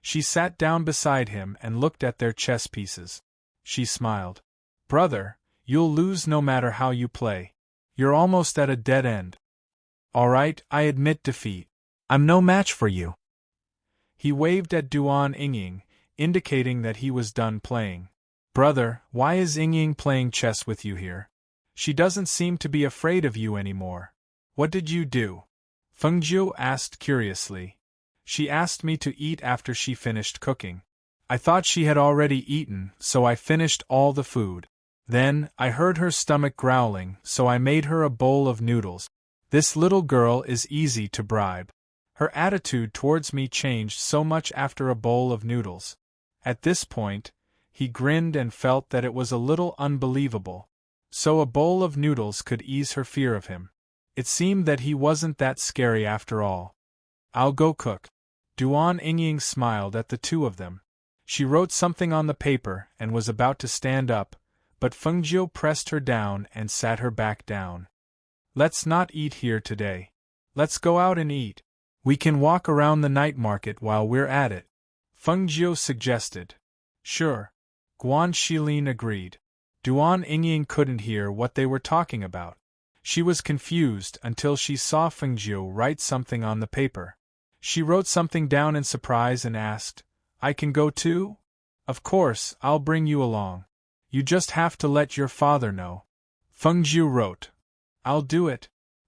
She sat down beside him and looked at their chess pieces. She smiled. "Brother, you'll lose no matter how you play. You're almost at a dead end." "All right, I admit defeat. I'm no match for you." He waved at Duan Yingying, indicating that he was done playing. "Brother, why is Yingying playing chess with you here? She doesn't seem to be afraid of you anymore. What did you do?" Fengjiu asked curiously. "She asked me to eat after she finished cooking. I thought she had already eaten, so I finished all the food. Then, I heard her stomach growling, so I made her a bowl of noodles. This little girl is easy to bribe. Her attitude towards me changed so much after a bowl of noodles." At this point, he grinned and felt that it was a little unbelievable. So a bowl of noodles could ease her fear of him. It seemed that he wasn't that scary after all. "I'll go cook." Duan Yingying smiled at the two of them. She wrote something on the paper and was about to stand up, but Fengjiu pressed her down and sat her back down. "Let's not eat here today. Let's go out and eat. We can walk around the night market while we're at it," Fengjiu suggested. "Sure." Guan Shilin agreed. Duan Yingying couldn't hear what they were talking about. She was confused until she saw Fengjiu write something on the paper. She wrote something down in surprise and asked, "I can go too?" "Of course, I'll bring you along. You just have to let your father know." Fengjiu wrote, "I'll do it."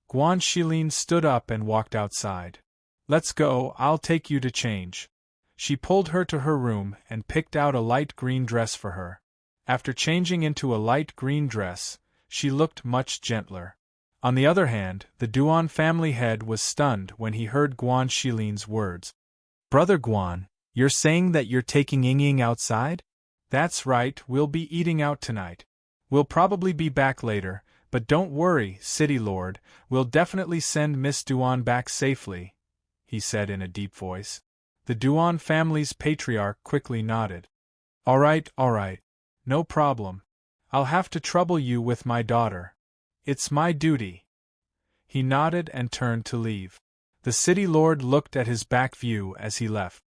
Guan Shilin stood up and walked outside. "Let's go, I'll take you to change." She pulled her to her room and picked out a light green dress for her. After changing into a light green dress, she looked much gentler. On the other hand, the Duan family head was stunned when he heard Guan Shilin's words. "Brother Guan, you're saying that you're taking Yingying outside?" "That's right, we'll be eating out tonight. We'll probably be back later, but don't worry, City Lord, we'll definitely send Miss Duan back safely," he said in a deep voice. The Duan family's patriarch quickly nodded. All right, no problem. I'll have to trouble you with my daughter. It's my duty." He nodded and turned to leave. The city lord looked at his back view as he left.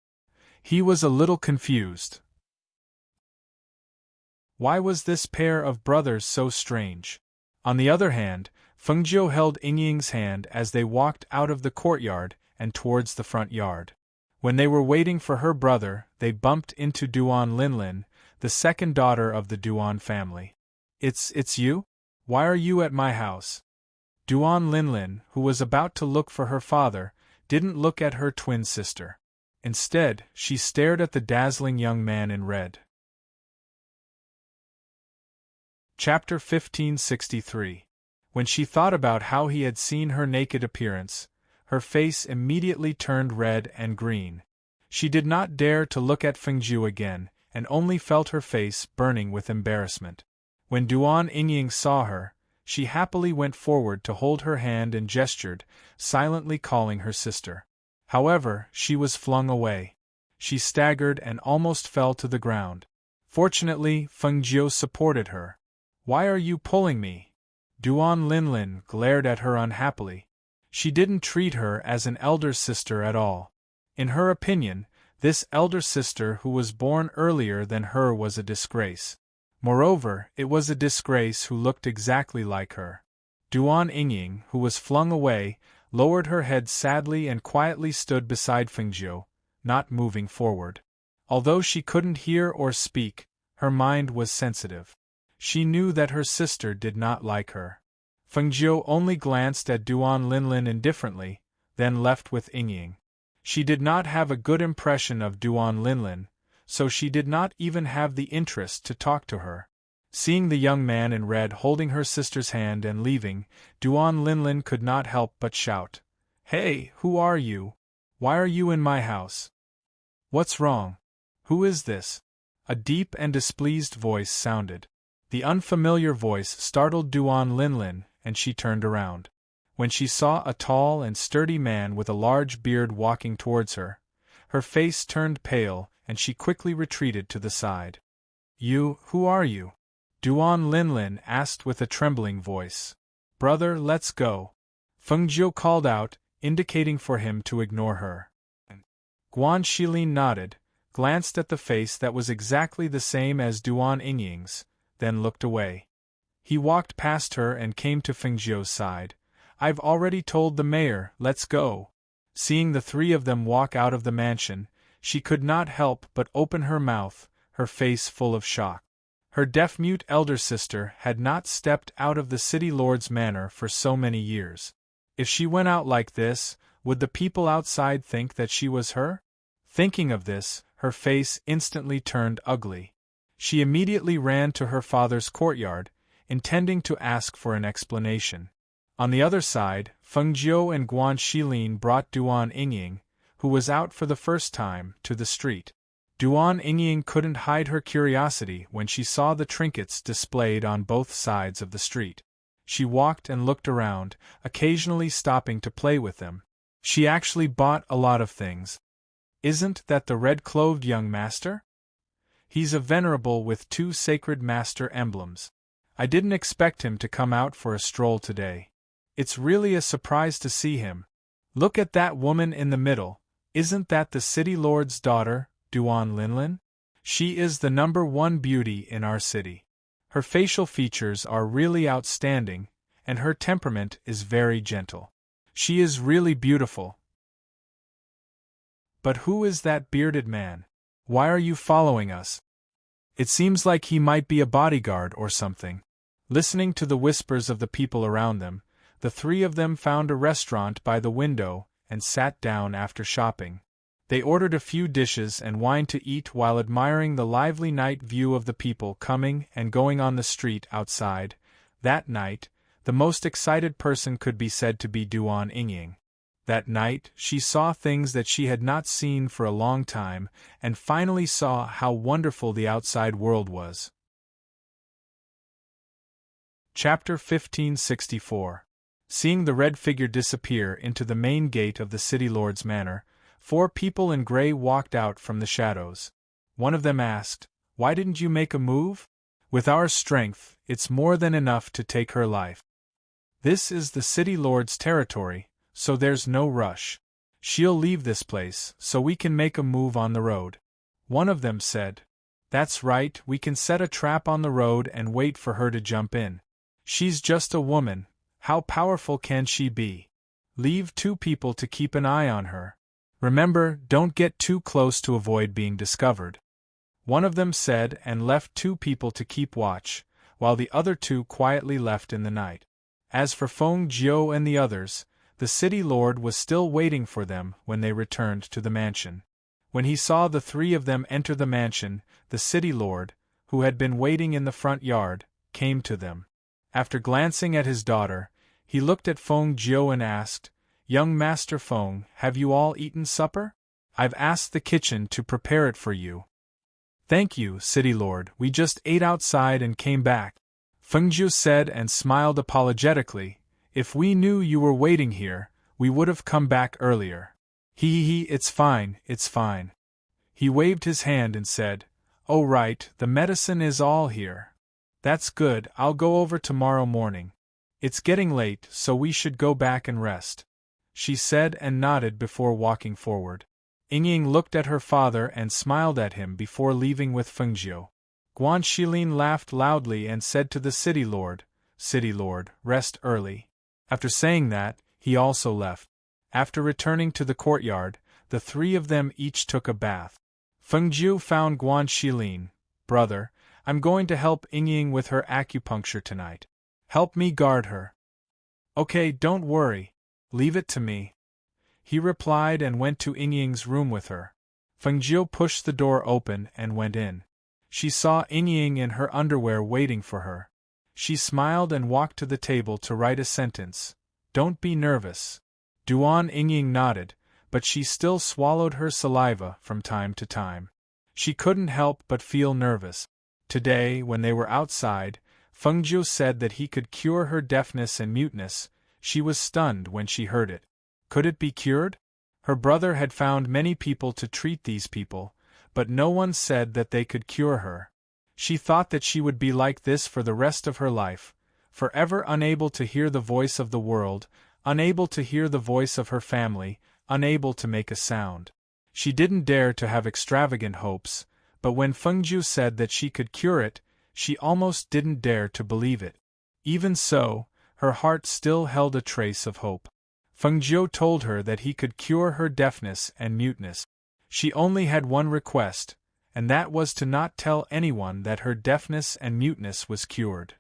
He was a little confused. Why was this pair of brothers so strange? On the other hand, Fengjiu held Yingying's hand as they walked out of the courtyard and towards the front yard. When they were waiting for her brother, they bumped into Duan Linlin, the second daughter of the Duan family. It's you? Why are you at my house?" Duan Linlin, who was about to look for her father, didn't look at her twin sister. Instead, she stared at the dazzling young man in red. Chapter 1563. When she thought about how he had seen her naked appearance, her face immediately turned red and green. She did not dare to look at Fengjiu again, and only felt her face burning with embarrassment. When Duan Yingying saw her, she happily went forward to hold her hand and gestured, silently calling her sister. However, she was flung away. She staggered and almost fell to the ground. Fortunately, Fengjiu supported her. "Why are you pulling me?" Duan Linlin glared at her unhappily. She didn't treat her as an elder sister at all. In her opinion, this elder sister who was born earlier than her was a disgrace. Moreover, it was a disgrace who looked exactly like her. Duan Yingying, who was flung away, lowered her head sadly and quietly stood beside Fengjiu, not moving forward. Although she couldn't hear or speak, her mind was sensitive. She knew that her sister did not like her. Fengjiu only glanced at Duan Linlin indifferently, then left with Yingying. She did not have a good impression of Duan Linlin, so she did not even have the interest to talk to her. Seeing the young man in red holding her sister's hand and leaving, Duan Linlin could not help but shout, "Hey, who are you? Why are you in my house? What's wrong? Who is this?" A deep and displeased voice sounded. The unfamiliar voice startled Duan Linlin, and she turned around. When she saw a tall and sturdy man with a large beard walking towards her, her face turned pale, and she quickly retreated to the side. Who are you?" Duan Linlin asked with a trembling voice. "Brother, let's go," Fengjiu called out, indicating for him to ignore her. Guan Shilin nodded, glanced at the face that was exactly the same as Duan Yingying's, then looked away. He walked past her and came to Fengjiu's side. "I've already told the mayor, let's go." Seeing the three of them walk out of the mansion, she could not help but open her mouth, her face full of shock. Her deaf-mute elder sister had not stepped out of the city lord's manor for so many years. If she went out like this, would the people outside think that she was her? Thinking of this, her face instantly turned ugly. She immediately ran to her father's courtyard, intending to ask for an explanation. On the other side, Fengjiu and Guan Shilin brought Duan Yingying, who was out for the first time, to the street. Duan Yingying couldn't hide her curiosity when she saw the trinkets displayed on both sides of the street. She walked and looked around, occasionally stopping to play with them. She actually bought a lot of things. "Isn't that the red-clothed young master? He's a venerable with 2 sacred master emblems. I didn't expect him to come out for a stroll today. It's really a surprise to see him. Look at that woman in the middle, isn't that the city lord's daughter, Duan Linlin? She is the #1 beauty in our city. Her facial features are really outstanding, and her temperament is very gentle. She is really beautiful. But who is that bearded man? Why are you following us? It seems like he might be a bodyguard or something." Listening to the whispers of the people around them, the three of them found a restaurant by the window and sat down after shopping. They ordered a few dishes and wine to eat while admiring the lively night view of the people coming and going on the street outside. That night, the most excited person could be said to be Duan Yingying. That night, she saw things that she had not seen for a long time, and finally saw how wonderful the outside world was. Chapter 1564. Seeing the red figure disappear into the main gate of the city lord's manor, 4 people in gray walked out from the shadows. One of them asked, "Why didn't you make a move? With our strength, it's more than enough to take her life. This is the city lord's territory, so there's no rush. She'll leave this place, so we can make a move on the road." One of them said, "That's right, we can set a trap on the road and wait for her to jump in. She's just a woman, how powerful can she be? Leave 2 people to keep an eye on her. Remember, don't get too close to avoid being discovered." One of them said and left 2 people to keep watch, while the other 2 quietly left in the night. As for Feng Jiu and the others, the city lord was still waiting for them when they returned to the mansion. When he saw the 3 of them enter the mansion, the city lord, who had been waiting in the front yard, came to them. After glancing at his daughter, he looked at Feng Jiu and asked, "Young Master Feng, have you all eaten supper? I've asked the kitchen to prepare it for you." "Thank you, City Lord, we just ate outside and came back," Feng Jiu said and smiled apologetically. "If we knew you were waiting here, we would have come back earlier." It's fine, it's fine." He waved his hand and said, "Oh right, the medicine is all here. That's good, I'll go over tomorrow morning. It's getting late, so we should go back and rest," she said and nodded before walking forward. Yingying looked at her father and smiled at him before leaving with Fengjiu. Guan Shilin laughed loudly and said to the city lord, city lord, rest early." After saying that, he also left. After returning to the courtyard, the three of them each took a bath. Fengjiu found Guan Shilin. "Brother, I'm going to help Yingying with her acupuncture tonight. Help me guard her." "Okay, don't worry. Leave it to me," he replied and went to Yingying's room with her. Fengjiu pushed the door open and went in. She saw Yingying in her underwear waiting for her. She smiled and walked to the table to write a sentence. "Don't be nervous." Duan Yingying nodded, but she still swallowed her saliva from time to time. She couldn't help but feel nervous. Today, when they were outside, Fengjiu said that he could cure her deafness and muteness. She was stunned when she heard it. Could it be cured? Her brother had found many people to treat these people, but no one said that they could cure her. She thought that she would be like this for the rest of her life, forever unable to hear the voice of the world, unable to hear the voice of her family, unable to make a sound. She didn't dare to have extravagant hopes, but when Fengjiu said that she could cure it, she almost didn't dare to believe it. Even so, her heart still held a trace of hope. Fengjiu told her that he could cure her deafness and muteness. She only had one request, and that was to not tell anyone that her deafness and muteness was cured.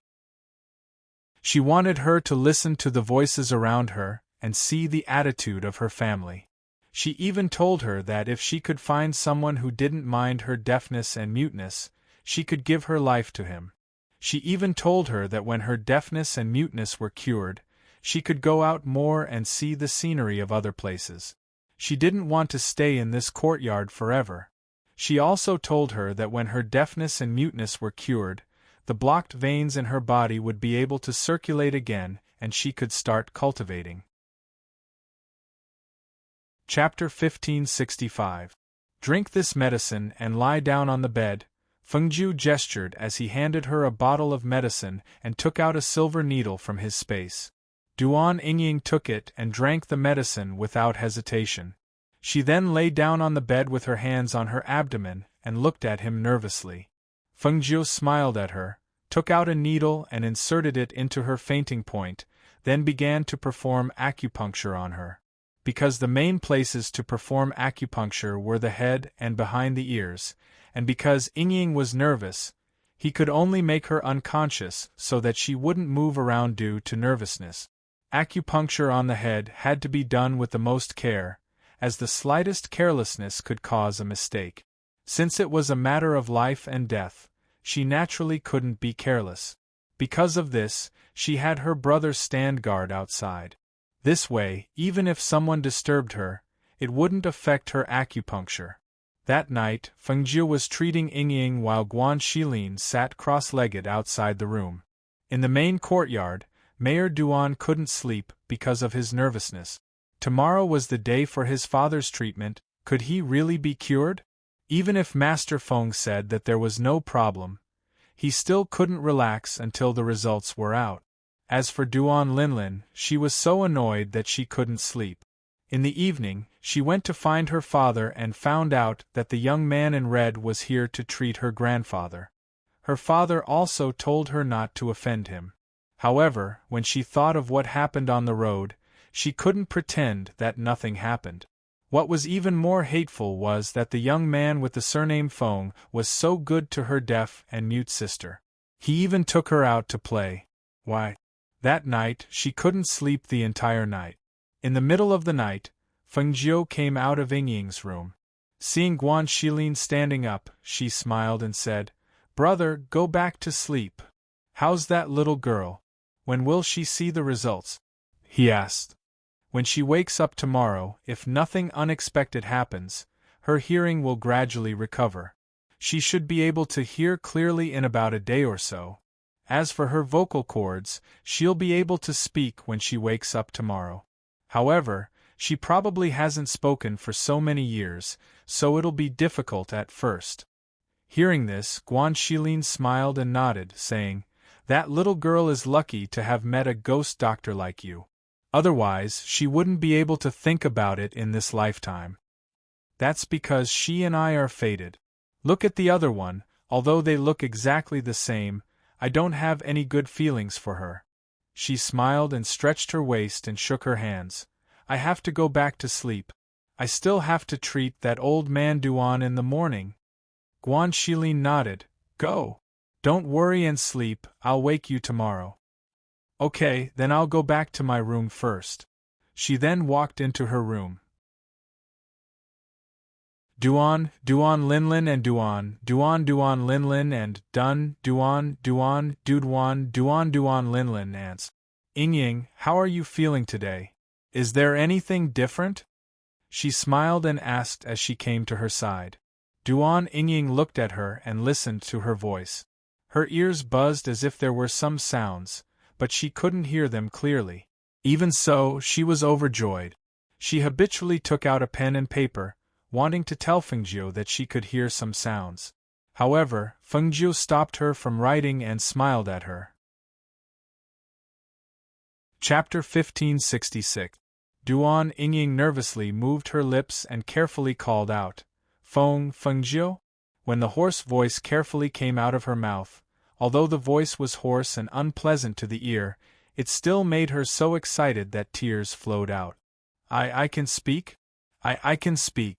She wanted her to listen to the voices around her and see the attitude of her family. She even told her that if she could find someone who didn't mind her deafness and muteness, she could give her life to him. She even told her that when her deafness and muteness were cured, she could go out more and see the scenery of other places. She didn't want to stay in this courtyard forever. She also told her that when her deafness and muteness were cured, the blocked veins in her body would be able to circulate again and she could start cultivating. Chapter 1565. Drink this medicine and lie down on the bed. Fengjiu gestured as he handed her a bottle of medicine and took out a silver needle from his space. Duan Yingying took it and drank the medicine without hesitation. She then lay down on the bed with her hands on her abdomen and looked at him nervously. Fengjiu smiled at her, took out a needle and inserted it into her fainting point, then began to perform acupuncture on her. Because the main places to perform acupuncture were the head and behind the ears, and because Yingying was nervous, he could only make her unconscious so that she wouldn't move around due to nervousness. Acupuncture on the head had to be done with the most care, as the slightest carelessness could cause a mistake. Since it was a matter of life and death, she naturally couldn't be careless. Because of this, she had her brother stand guard outside. This way, even if someone disturbed her, it wouldn't affect her acupuncture. That night, Fengjiu was treating Yingying while Guan Shilin sat cross-legged outside the room. In the main courtyard, Mayor Duan couldn't sleep because of his nervousness. Tomorrow was the day for his father's treatment. Could he really be cured? Even if Master Feng said that there was no problem, he still couldn't relax until the results were out. As for Duan Linlin, she was so annoyed that she couldn't sleep. In the evening, she went to find her father and found out that the young man in red was here to treat her grandfather. Her father also told her not to offend him. However, when she thought of what happened on the road, she couldn't pretend that nothing happened. What was even more hateful was that the young man with the surname Feng was so good to her deaf and mute sister. He even took her out to play. Why? That night, she couldn't sleep the entire night. In the middle of the night, Fengjiu came out of Yingying's room. Seeing Guan Shilin standing up, she smiled and said, "Brother, go back to sleep. How's that little girl? When will she see the results?" he asked. "When she wakes up tomorrow, if nothing unexpected happens, her hearing will gradually recover. She should be able to hear clearly in about a day or so. As for her vocal cords, she'll be able to speak when she wakes up tomorrow. However, she probably hasn't spoken for so many years, so it'll be difficult at first." Hearing this, Guan Shilin smiled and nodded, saying, "That little girl is lucky to have met a ghost doctor like you. Otherwise, she wouldn't be able to think about it in this lifetime. That's because she and I are fated. Look at the other one, although they look exactly the same, I don't have any good feelings for her. She smiled and stretched her waist and shook her hands. I have to go back to sleep. I still have to treat that old man Duan in the morning. Guanxilin nodded. Go. Don't worry and sleep, I'll wake you tomorrow. Okay, then I'll go back to my room first. She then walked into her room. Duan, Duan Linlin and Duan, Duan Duan Linlin and Dun, Duan, Duan, Duduan, Duan Duan Linlin ants. Ying, how are you feeling today? Is there anything different? She smiled and asked as she came to her side. Duan Ying looked at her and listened to her voice. Her ears buzzed as if there were some sounds, but she couldn't hear them clearly. Even so, she was overjoyed. She habitually took out a pen and paper, wanting to tell Fengjiu that she could hear some sounds. However, Fengjiu stopped her from writing and smiled at her. Chapter 1566. Duan Ying nervously moved her lips and carefully called out, Fengjiu? When the hoarse voice carefully came out of her mouth, although the voice was hoarse and unpleasant to the ear, it still made her so excited that tears flowed out. I can speak? I can speak.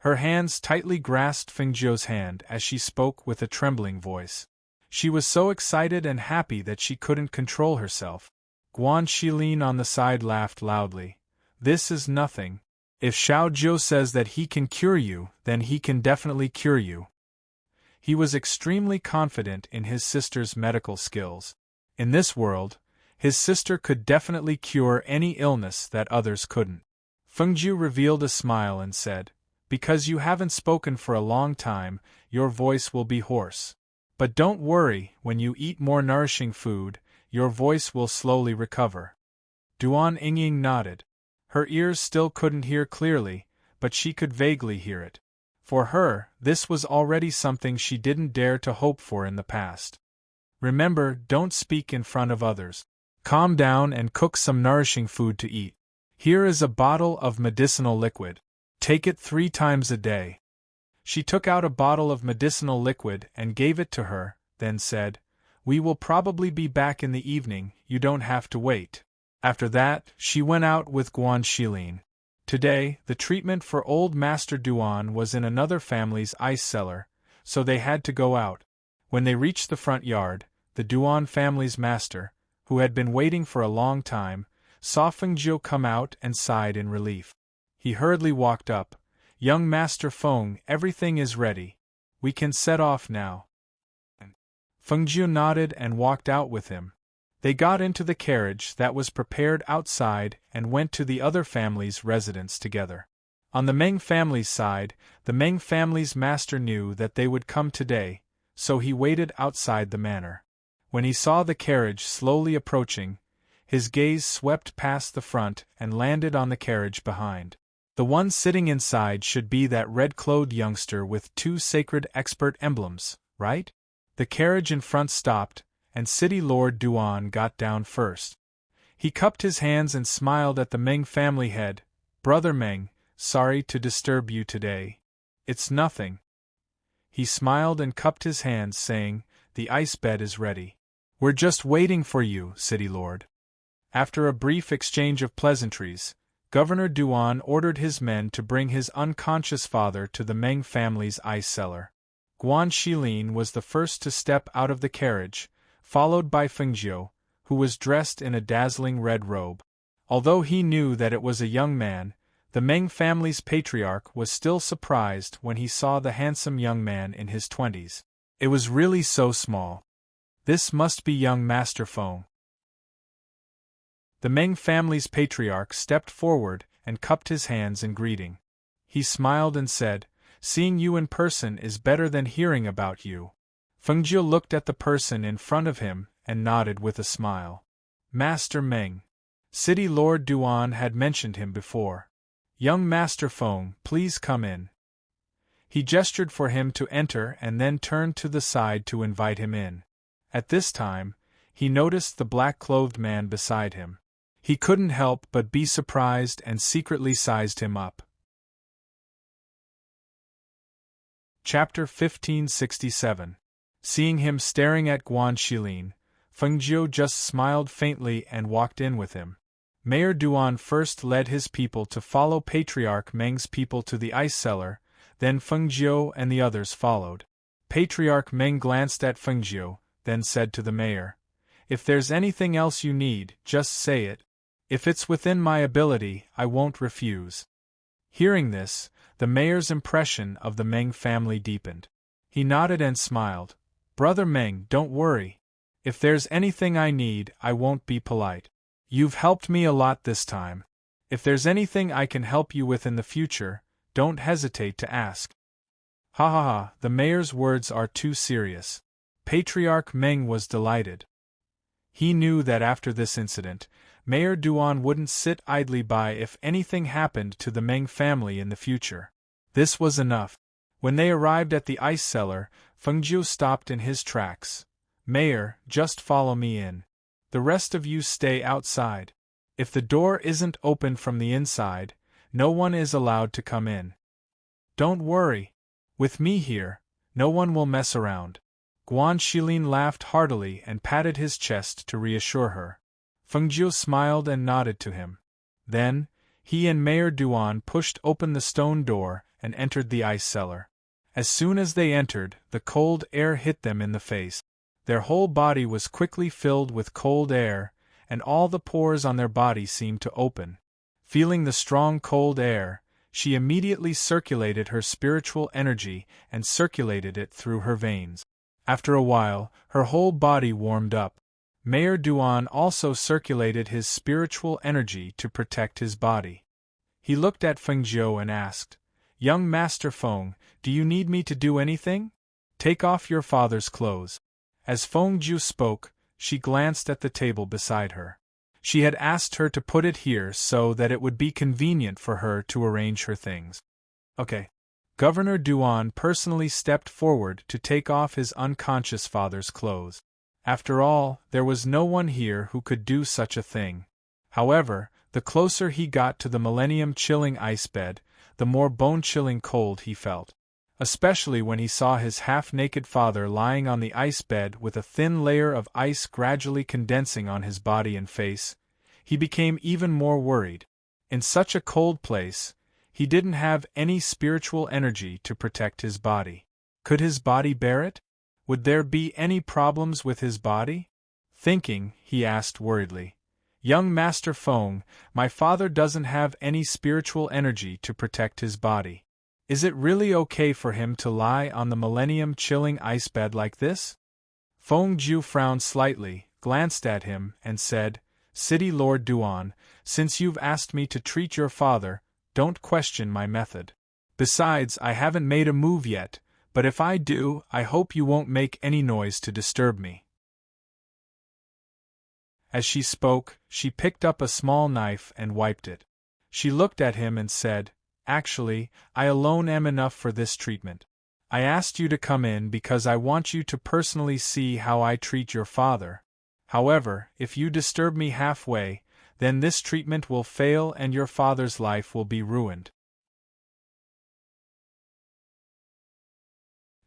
Her hands tightly grasped Fengjiu's hand as she spoke with a trembling voice. She was so excited and happy that she couldn't control herself. Guanxilin on the side laughed loudly. This is nothing. If Xiao Zhou says that he can cure you, then he can definitely cure you. He was extremely confident in his sister's medical skills. In this world, his sister could definitely cure any illness that others couldn't. Fengjiu revealed a smile and said, Because you haven't spoken for a long time, your voice will be hoarse. But don't worry, when you eat more nourishing food, your voice will slowly recover. Duan Ying nodded. Her ears still couldn't hear clearly, but she could vaguely hear it. For her, this was already something she didn't dare to hope for in the past. Remember, don't speak in front of others. Calm down and cook some nourishing food to eat. Here is a bottle of medicinal liquid. Take it 3 times a day. She took out a bottle of medicinal liquid and gave it to her, then said, We will probably be back in the evening, you don't have to wait. After that, she went out with Guanxilin. Today, the treatment for old Master Duan was in another family's ice cellar, so they had to go out. When they reached the front yard, the Duan family's master, who had been waiting for a long time, saw Fengjiu come out and sighed in relief. He hurriedly walked up. Young Master Feng, everything is ready. We can set off now. Fengjiu nodded and walked out with him. They got into the carriage that was prepared outside and went to the other family's residence together. On the Meng family's side, the Meng family's master knew that they would come today, so he waited outside the manor. When he saw the carriage slowly approaching, his gaze swept past the front and landed on the carriage behind. The one sitting inside should be that red-clothed youngster with 2 sacred expert emblems, right? The carriage in front stopped, and City Lord Duan got down first. He cupped his hands and smiled at the Meng family head. Brother Meng, sorry to disturb you today. It's nothing. He smiled and cupped his hands, saying, The ice bed is ready. We're just waiting for you, City Lord. After a brief exchange of pleasantries, Governor Duan ordered his men to bring his unconscious father to the Meng family's ice cellar. Guanxilin was the first to step out of the carriage, followed by Fengjiu, who was dressed in a dazzling red robe. Although he knew that it was a young man, the Meng family's patriarch was still surprised when he saw the handsome young man in his 20s. It was really so small. This must be young Master Feng. The Meng family's patriarch stepped forward and cupped his hands in greeting. He smiled and said, Seeing you in person is better than hearing about you. Fengjiu looked at the person in front of him and nodded with a smile. Master Meng. City Lord Duan had mentioned him before. Young Master Feng, please come in. He gestured for him to enter and then turned to the side to invite him in. At this time, he noticed the black-clothed man beside him. He couldn't help but be surprised and secretly sized him up. Chapter 1567. Seeing him staring at Guanxilin, Feng Jiu just smiled faintly and walked in with him. Mayor Duan first led his people to follow Patriarch Meng's people to the ice cellar, then Feng Jiu and the others followed. Patriarch Meng glanced at Feng Jiu, then said to the mayor, "If there's anything else you need, just say it. If it's within my ability, I won't refuse." Hearing this, the mayor's impression of the Meng family deepened. He nodded and smiled. "Brother Meng, don't worry. If there's anything I need, I won't be polite. You've helped me a lot this time. If there's anything I can help you with in the future, don't hesitate to ask." Ha ha ha, the mayor's words are too serious. Patriarch Meng was delighted. He knew that after this incident, Mayor Duan wouldn't sit idly by if anything happened to the Meng family in the future. This was enough. When they arrived at the ice cellar, Feng Jiu stopped in his tracks. "Mayor, just follow me in. The rest of you stay outside. If the door isn't opened from the inside, no one is allowed to come in. Don't worry. With me here, no one will mess around." Guan Shilin laughed heartily and patted his chest to reassure her. Feng Jiu smiled and nodded to him. Then, he and Mayor Duan pushed open the stone door and entered the ice cellar. As soon as they entered, the cold air hit them in the face. Their whole body was quickly filled with cold air, and all the pores on their body seemed to open. Feeling the strong cold air, she immediately circulated her spiritual energy and circulated it through her veins. After a while, her whole body warmed up. Mayor Duan also circulated his spiritual energy to protect his body. He looked at Feng Jiu and asked, "Young Master Feng, do you need me to do anything? Take off your father's clothes." As Feng Jiu spoke, she glanced at the table beside her. She had asked her to put it here so that it would be convenient for her to arrange her things. Okay. Governor Duan personally stepped forward to take off his unconscious father's clothes. After all, there was no one here who could do such a thing. However, the closer he got to the millennium-chilling ice bed, the more bone-chilling cold he felt. Especially when he saw his half-naked father lying on the ice bed with a thin layer of ice gradually condensing on his body and face, he became even more worried. In such a cold place, he didn't have any spiritual energy to protect his body. Could his body bear it? Would there be any problems with his body? Thinking, he asked worriedly, "Young Master Feng, my father doesn't have any spiritual energy to protect his body. Is it really okay for him to lie on the millennium-chilling ice bed like this?" Feng Jiu frowned slightly, glanced at him, and said, "City Lord Duan, since you've asked me to treat your father, don't question my method. Besides, I haven't made a move yet, but if I do, I hope you won't make any noise to disturb me." As she spoke, she picked up a small knife and wiped it. She looked at him and said, "Actually, I alone am enough for this treatment. I asked you to come in because I want you to personally see how I treat your father. However, if you disturb me halfway, then this treatment will fail and your father's life will be ruined."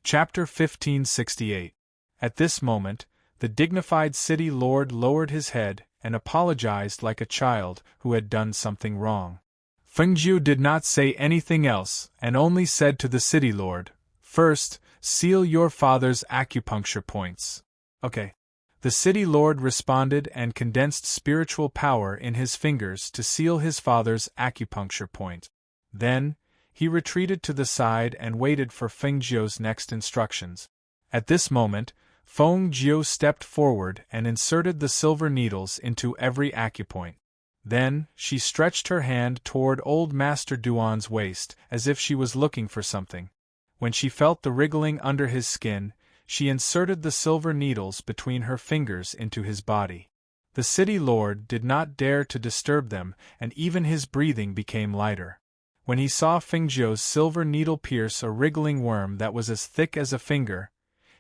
Chapter 1568. At this moment, the dignified city lord lowered his head and apologized like a child who had done something wrong. Feng Jiu did not say anything else and only said to the city lord, "First, seal your father's acupuncture points." Okay. The city lord responded and condensed spiritual power in his fingers to seal his father's acupuncture point. Then, he retreated to the side and waited for Feng Jiu's next instructions. At this moment, Feng Jiu stepped forward and inserted the silver needles into every acupoint. Then, she stretched her hand toward old Master Duan's waist as if she was looking for something. When she felt the wriggling under his skin, she inserted the silver needles between her fingers into his body. The city lord did not dare to disturb them, and even his breathing became lighter. When he saw Feng Jiu's silver needle pierce a wriggling worm that was as thick as a finger,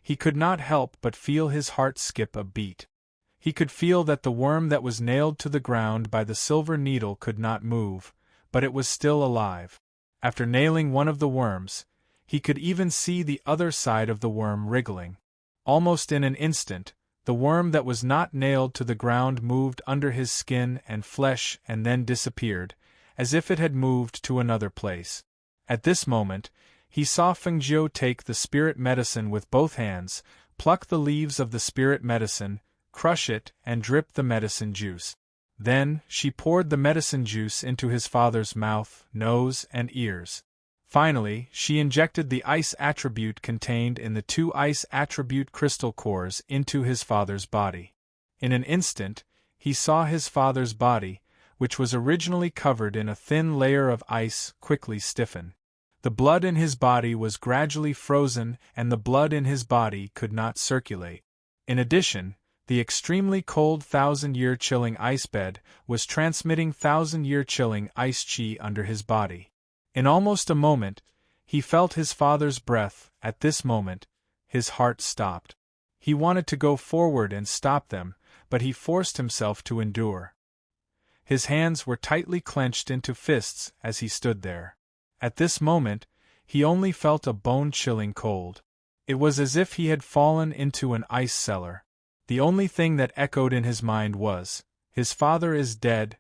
he could not help but feel his heart skip a beat. He could feel that the worm that was nailed to the ground by the silver needle could not move, but it was still alive. After nailing one of the worms, he could even see the other side of the worm wriggling. Almost in an instant, The worm that was not nailed to the ground moved under his skin and flesh and then disappeared, as if it had moved to another place. At this moment, he saw Fengjiu take the spirit medicine with both hands, pluck the leaves of the spirit medicine, crush it, and drip the medicine juice. Then, she poured the medicine juice into his father's mouth, nose, and ears. Finally, she injected the ice attribute contained in the 2 ice attribute crystal cores into his father's body. In an instant, he saw his father's body, which was originally covered in a thin layer of ice, quickly stiffen. The blood in his body was gradually frozen, and the blood in his body could not circulate. In addition, the extremely cold 1,000-year chilling ice bed was transmitting 1,000-year chilling ice chi under his body. In almost a moment, he felt his father's breath. At this moment, his heart stopped. He wanted to go forward and stop them, but he forced himself to endure. His hands were tightly clenched into fists as he stood there. At this moment, he only felt a bone-chilling cold. It was as if he had fallen into an ice cellar. The only thing that echoed in his mind was, "His father is dead."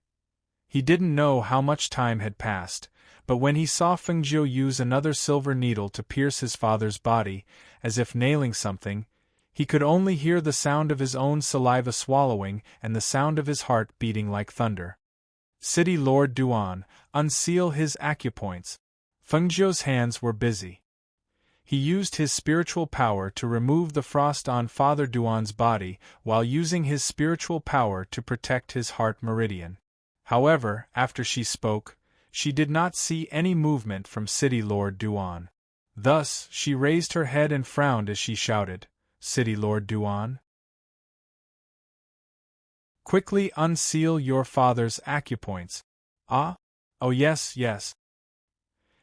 He didn't know how much time had passed, but when he saw Fengjiu use another silver needle to pierce his father's body, as if nailing something, he could only hear the sound of his own saliva swallowing and the sound of his heart beating like thunder. City Lord Duan, unseal his acupoints. Fengjiu's hands were busy. He used his spiritual power to remove the frost on Father Duan's body while using his spiritual power to protect his heart meridian. However, after she spoke, she did not see any movement from City Lord Duan. Thus, she raised her head and frowned as she shouted, "City Lord Duan? Quickly unseal your father's acupoints." "Ah? Oh yes, yes."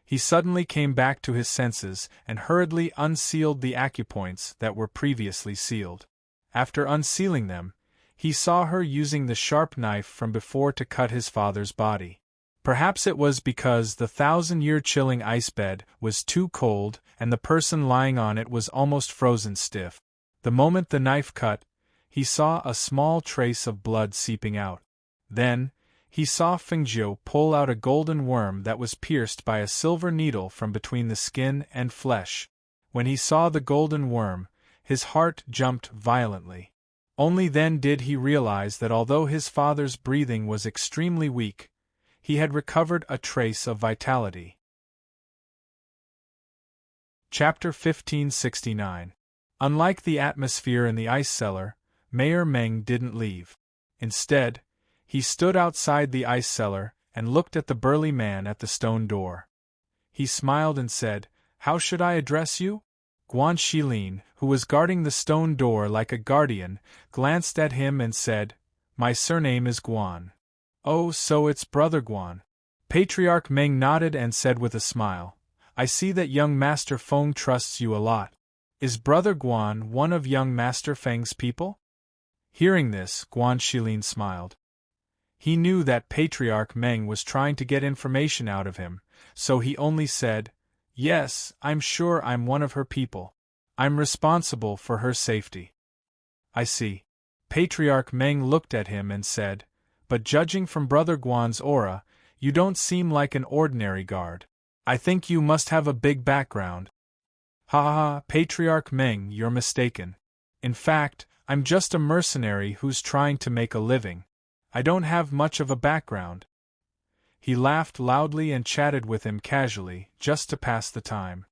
He suddenly came back to his senses and hurriedly unsealed the acupoints that were previously sealed. After unsealing them, he saw her using the sharp knife from before to cut his father's body. Perhaps it was because the 1,000-year chilling ice bed was too cold and the person lying on it was almost frozen stiff. The moment the knife cut, he saw a small trace of blood seeping out. Then, he saw Fengjiu pull out a golden worm that was pierced by a silver needle from between the skin and flesh. When he saw the golden worm, his heart jumped violently. Only then did he realize that although his father's breathing was extremely weak, he had recovered a trace of vitality. Chapter 1569. Unlike the atmosphere in the ice cellar, Mayor Meng didn't leave. Instead, he stood outside the ice cellar and looked at the burly man at the stone door. He smiled and said, "How should I address you?" Guan Shilin, who was guarding the stone door like a guardian, glanced at him and said, "My surname is Guan." "Oh, so it's Brother Guan." Patriarch Meng nodded and said with a smile, "I see that young Master Feng trusts you a lot. Is Brother Guan one of young Master Feng's people?" Hearing this, Guan Shilin smiled. He knew that Patriarch Meng was trying to get information out of him, so he only said, "Yes, I'm sure I'm one of her people. I'm responsible for her safety." "I see." Patriarch Meng looked at him and said, "But judging from Brother Guan's aura, you don't seem like an ordinary guard. I think you must have a big background." "Ha ha ha, Patriarch Meng, you're mistaken. In fact, I'm just a mercenary who's trying to make a living. I don't have much of a background." He laughed loudly and chatted with him casually, just to pass the time.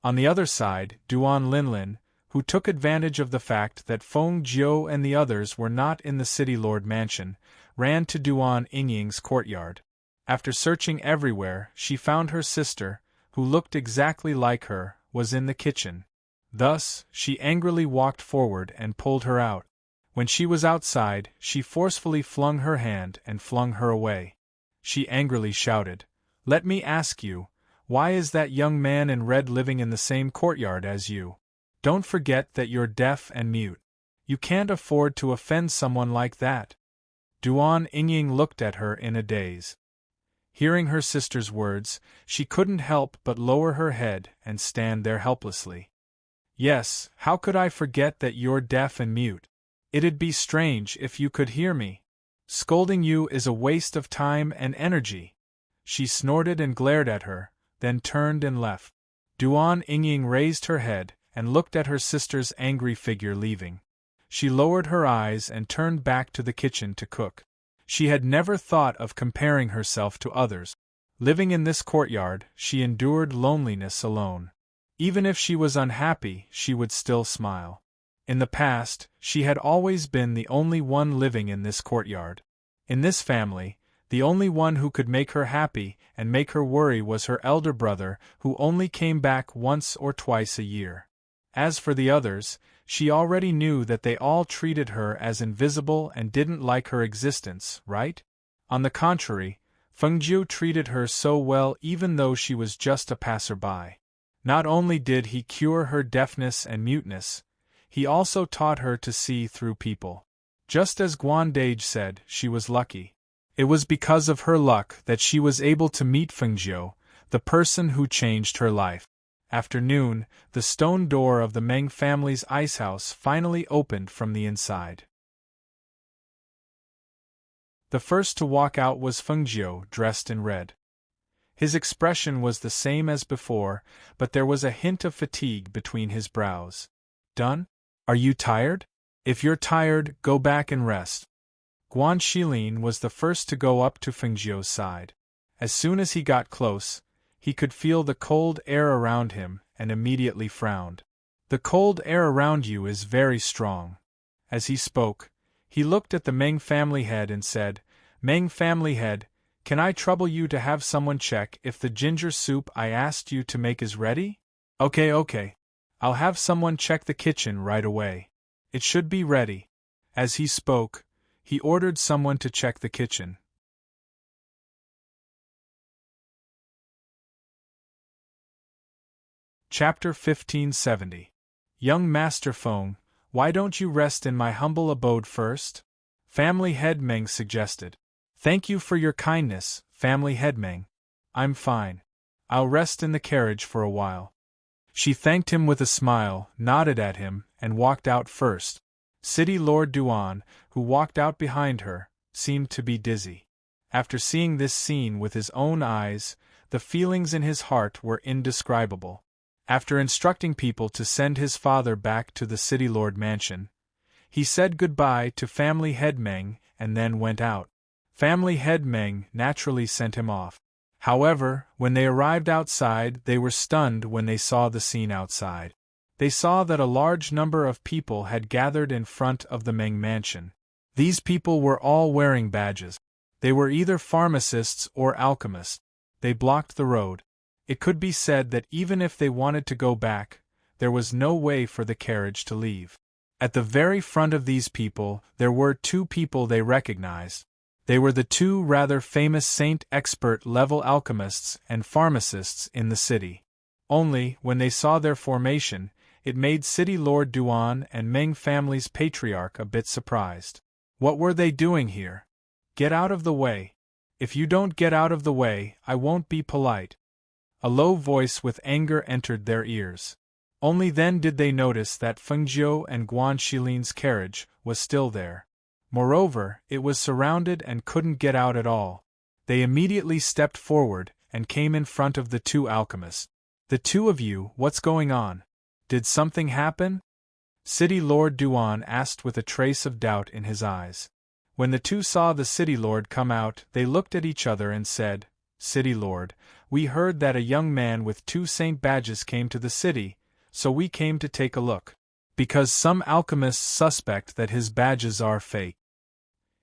On the other side, Duan Linlin, who took advantage of the fact that Feng Jiu and the others were not in the City Lord mansion, ran to Duan Yingying's courtyard. After searching everywhere, she found her sister, who looked exactly like her, was in the kitchen. Thus, she angrily walked forward and pulled her out. When she was outside, she forcefully flung her hand and flung her away. She angrily shouted, "Let me ask you, why is that young man in red living in the same courtyard as you? Don't forget that you're deaf and mute. You can't afford to offend someone like that." Duan Yingying looked at her in a daze. Hearing her sister's words, she couldn't help but lower her head and stand there helplessly. "Yes, how could I forget that you're deaf and mute? It'd be strange if you could hear me. Scolding you is a waste of time and energy. She snorted and glared at her, then turned and left. Duan Yingying raised her head and looked at her sister's angry figure leaving. She lowered her eyes and turned back to the kitchen to cook. She had never thought of comparing herself to others. Living in this courtyard, she endured loneliness alone. Even if she was unhappy, she would still smile. In the past, she had always been the only one living in this courtyard. In this family, the only one who could make her happy and make her worry was her elder brother, who only came back once or twice a year. As for the others, she already knew that they all treated her as invisible and didn't like her existence, right? On the contrary, Fengjiu treated her so well even though she was just a passerby. Not only did he cure her deafness and muteness, he also taught her to see through people. Just as Guandage said, she was lucky. It was because of her luck that she was able to meet Fengjiu, the person who changed her life. After noon, the stone door of the Meng family's ice house finally opened from the inside. The first to walk out was Fengjiu, dressed in red. His expression was the same as before, but there was a hint of fatigue between his brows. Done? Are you tired? If you're tired, go back and rest. Guan Shilin was the first to go up to Fengjiu's side. As soon as he got close, he could feel the cold air around him and immediately frowned. The cold air around you is very strong. As he spoke, he looked at the Meng family head and said, Meng family head, can I trouble you to have someone check if the ginger soup I asked you to make is ready? Okay. I'll have someone check the kitchen right away. It should be ready. As he spoke, he ordered someone to check the kitchen. Chapter 1570. Young Master Feng, why don't you rest in my humble abode first? Family Head Meng suggested. Thank you for your kindness, Family Head Meng. I'm fine. I'll rest in the carriage for a while. She thanked him with a smile, nodded at him, and walked out first. City Lord Duan, who walked out behind her, seemed to be dizzy. After seeing this scene with his own eyes, the feelings in his heart were indescribable. After instructing people to send his father back to the City Lord mansion, he said goodbye to Family Head Meng and then went out. Family Head Meng naturally sent him off. However, when they arrived outside, they were stunned when they saw the scene outside. They saw that a large number of people had gathered in front of the Meng mansion. These people were all wearing badges. They were either pharmacists or alchemists. They blocked the road. It could be said that even if they wanted to go back, there was no way for the carriage to leave. At the very front of these people, there were two people they recognized. They were the two rather famous Saint expert-level alchemists and pharmacists in the city. Only, when they saw their formation, it made City Lord Duan and Meng family's patriarch a bit surprised. What were they doing here? Get out of the way. If you don't get out of the way, I won't be polite. A low voice with anger entered their ears. Only then did they notice that Fengjiu and Guan Shilin's carriage was still there. Moreover, it was surrounded and couldn't get out at all. They immediately stepped forward and came in front of the two alchemists. The two of you, what's going on? Did something happen? City Lord Duan asked with a trace of doubt in his eyes. When the two saw the City Lord come out, they looked at each other and said, City Lord, we heard that a young man with 2 saint badges came to the city, so we came to take a look. Because some alchemists suspect that his badges are fake.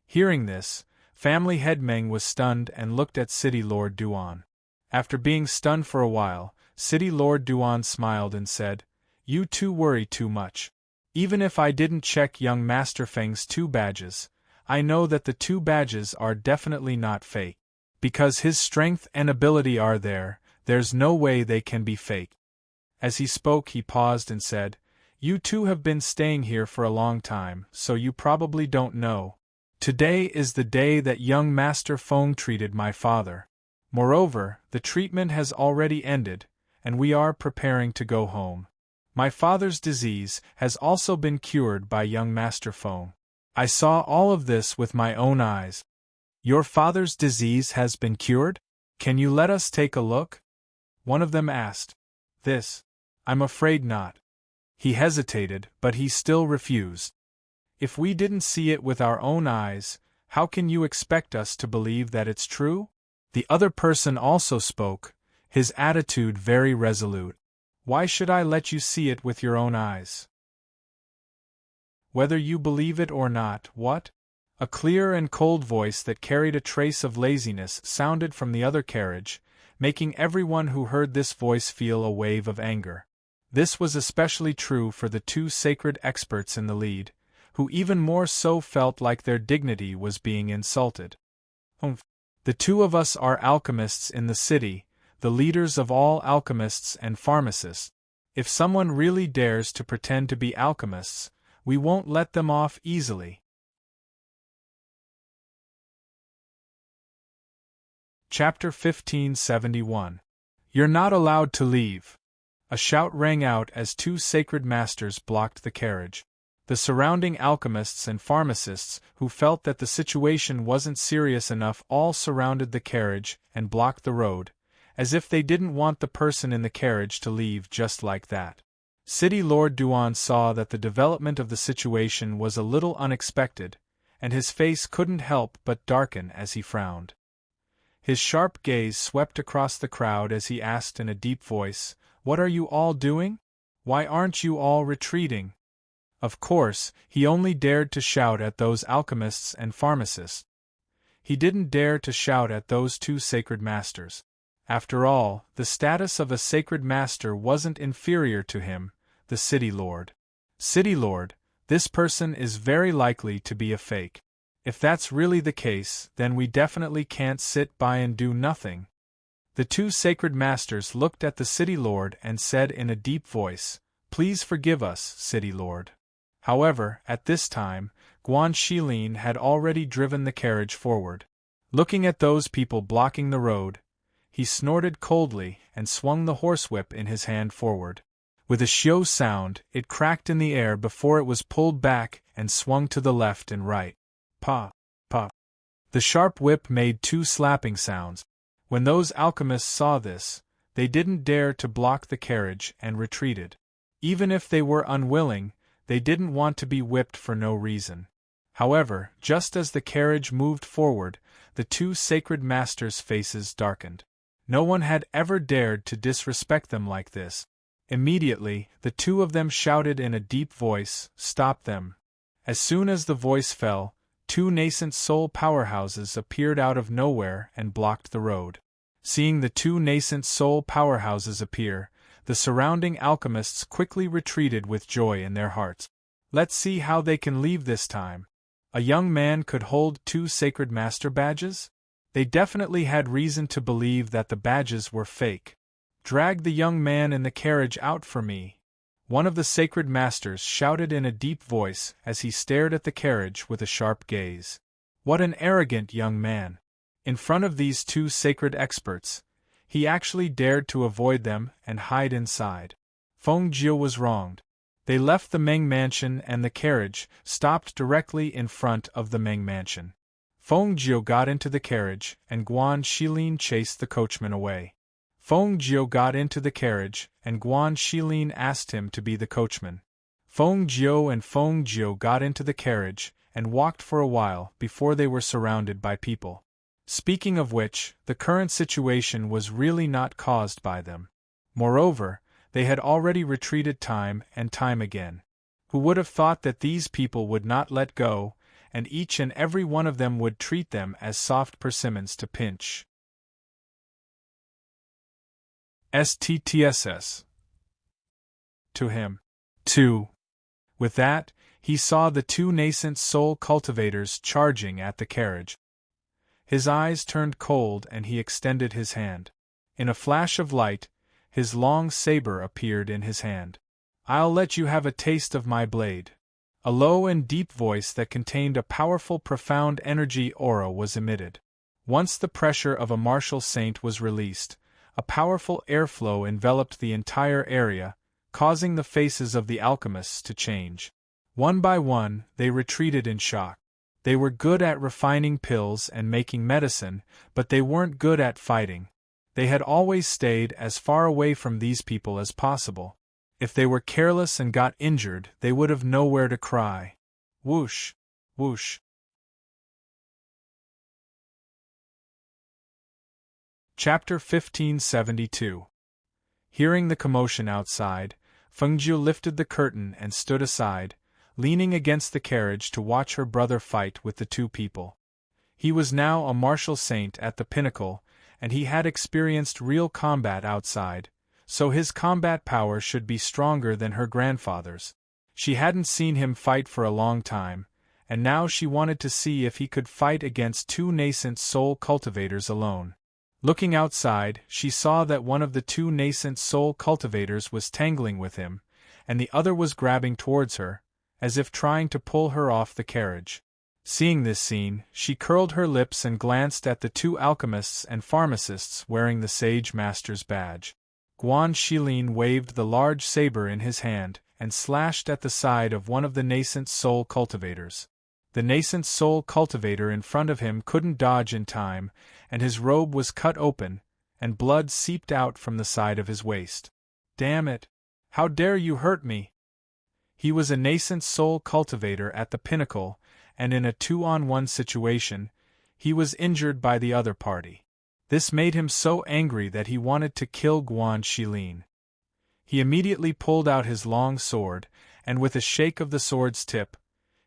Hearing this, Family Head Meng was stunned and looked at City Lord Duan. After being stunned for a while, City Lord Duan smiled and said, You two worry too much. Even if I didn't check young Master Feng's 2 badges, I know that the 2 badges are definitely not fake. Because his strength and ability are there, there's no way they can be fake. As he spoke, he paused and said, You two have been staying here for a long time, so you probably don't know. Today is the day that young Master Feng treated my father. Moreover, the treatment has already ended, and we are preparing to go home. My father's disease has also been cured by young Master Feng. I saw all of this with my own eyes. Your father's disease has been cured? Can you let us take a look? One of them asked. This? I'm afraid not. He hesitated, but he still refused. If we didn't see it with our own eyes, how can you expect us to believe that it's true? The other person also spoke, his attitude very resolute. Why should I let you see it with your own eyes? Whether you believe it or not, what? A clear and cold voice that carried a trace of laziness sounded from the other carriage, making everyone who heard this voice feel a wave of anger. This was especially true for the two sacred experts in the lead, who even more so felt like their dignity was being insulted. The two of us are alchemists in the city, the leaders of all alchemists and pharmacists. If someone really dares to pretend to be alchemists, we won't let them off easily. Chapter 1571. You're not allowed to leave. A shout rang out as two sacred masters blocked the carriage. The surrounding alchemists and pharmacists, who felt that the situation wasn't serious enough, all surrounded the carriage and blocked the road, as if they didn't want the person in the carriage to leave just like that. City Lord Duan saw that the development of the situation was a little unexpected, and his face couldn't help but darken as he frowned. His sharp gaze swept across the crowd as he asked in a deep voice, "What are you all doing? Why aren't you all retreating?" Of course, he only dared to shout at those alchemists and pharmacists. He didn't dare to shout at those two sacred masters. After all, the status of a sacred master wasn't inferior to him, the city lord. City lord, this person is very likely to be a fake. If that's really the case, then we definitely can't sit by and do nothing. The two sacred masters looked at the city lord and said in a deep voice, "Please forgive us, city lord." However, at this time, Guan Shilin had already driven the carriage forward. Looking at those people blocking the road, he snorted coldly and swung the horsewhip in his hand forward. With a shio sound, it cracked in the air before it was pulled back and swung to the left and right. Pa, pa. The sharp whip made two slapping sounds. When those alchemists saw this, they didn't dare to block the carriage and retreated. Even if they were unwilling, they didn't want to be whipped for no reason. However, just as the carriage moved forward, the two sacred masters' faces darkened. No one had ever dared to disrespect them like this. Immediately, the two of them shouted in a deep voice, "Stop them!" As soon as the voice fell, two nascent soul powerhouses appeared out of nowhere and blocked the road. Seeing the two nascent soul powerhouses appear, the surrounding alchemists quickly retreated with joy in their hearts. Let's see how they can leave this time. A young man could hold two sacred master badges? They definitely had reason to believe that the badges were fake. Drag the young man in the carriage out for me. One of the sacred masters shouted in a deep voice as he stared at the carriage with a sharp gaze. What an arrogant young man! In front of these two sacred experts, he actually dared to avoid them and hide inside. Feng Jiu was wronged. They left the Meng mansion and the carriage stopped directly in front of the Meng mansion. Feng Jiu got into the carriage and Guan Shilin chased the coachman away. Feng Jiu got into the carriage and Guan Shilin asked him to be the coachman. Feng Jiu got into the carriage and walked for a while before they were surrounded by people. Speaking of which, the current situation was really not caused by them. Moreover, they had already retreated time and time again. Who would have thought that these people would not let go, and each and every one of them would treat them as soft persimmons to pinch? STTSS. To him, too. With that, he saw the two nascent soul cultivators charging at the carriage. His eyes turned cold and he extended his hand. In a flash of light, his long saber appeared in his hand. "I'll let you have a taste of my blade." A low and deep voice that contained a powerful profound energy aura was emitted. Once the pressure of a martial saint was released, a powerful airflow enveloped the entire area, causing the faces of the alchemists to change. One by one, they retreated in shock. They were good at refining pills and making medicine, but they weren't good at fighting. They had always stayed as far away from these people as possible. If they were careless and got injured, they would have nowhere to cry. Whoosh! Whoosh! Chapter 1572. Hearing the commotion outside, Fengjiu lifted the curtain and stood aside, leaning against the carriage to watch her brother fight with the two people. He was now a martial saint at the pinnacle, and he had experienced real combat outside, so his combat power should be stronger than her grandfather's. She hadn't seen him fight for a long time, and now she wanted to see if he could fight against two nascent soul cultivators alone. Looking outside, she saw that one of the two nascent soul cultivators was tangling with him, and the other was grabbing towards her, as if trying to pull her off the carriage. Seeing this scene, she curled her lips and glanced at the two alchemists and pharmacists wearing the Sage Master's badge. Guan Shilin waved the large saber in his hand, and slashed at the side of one of the nascent soul cultivators. The nascent soul cultivator in front of him couldn't dodge in time, and his robe was cut open, and blood seeped out from the side of his waist. "Damn it! How dare you hurt me!" He was a nascent soul cultivator at the pinnacle, and in a 2-on-1 situation, he was injured by the other party. This made him so angry that he wanted to kill Guan Shilin. He immediately pulled out his long sword, and with a shake of the sword's tip,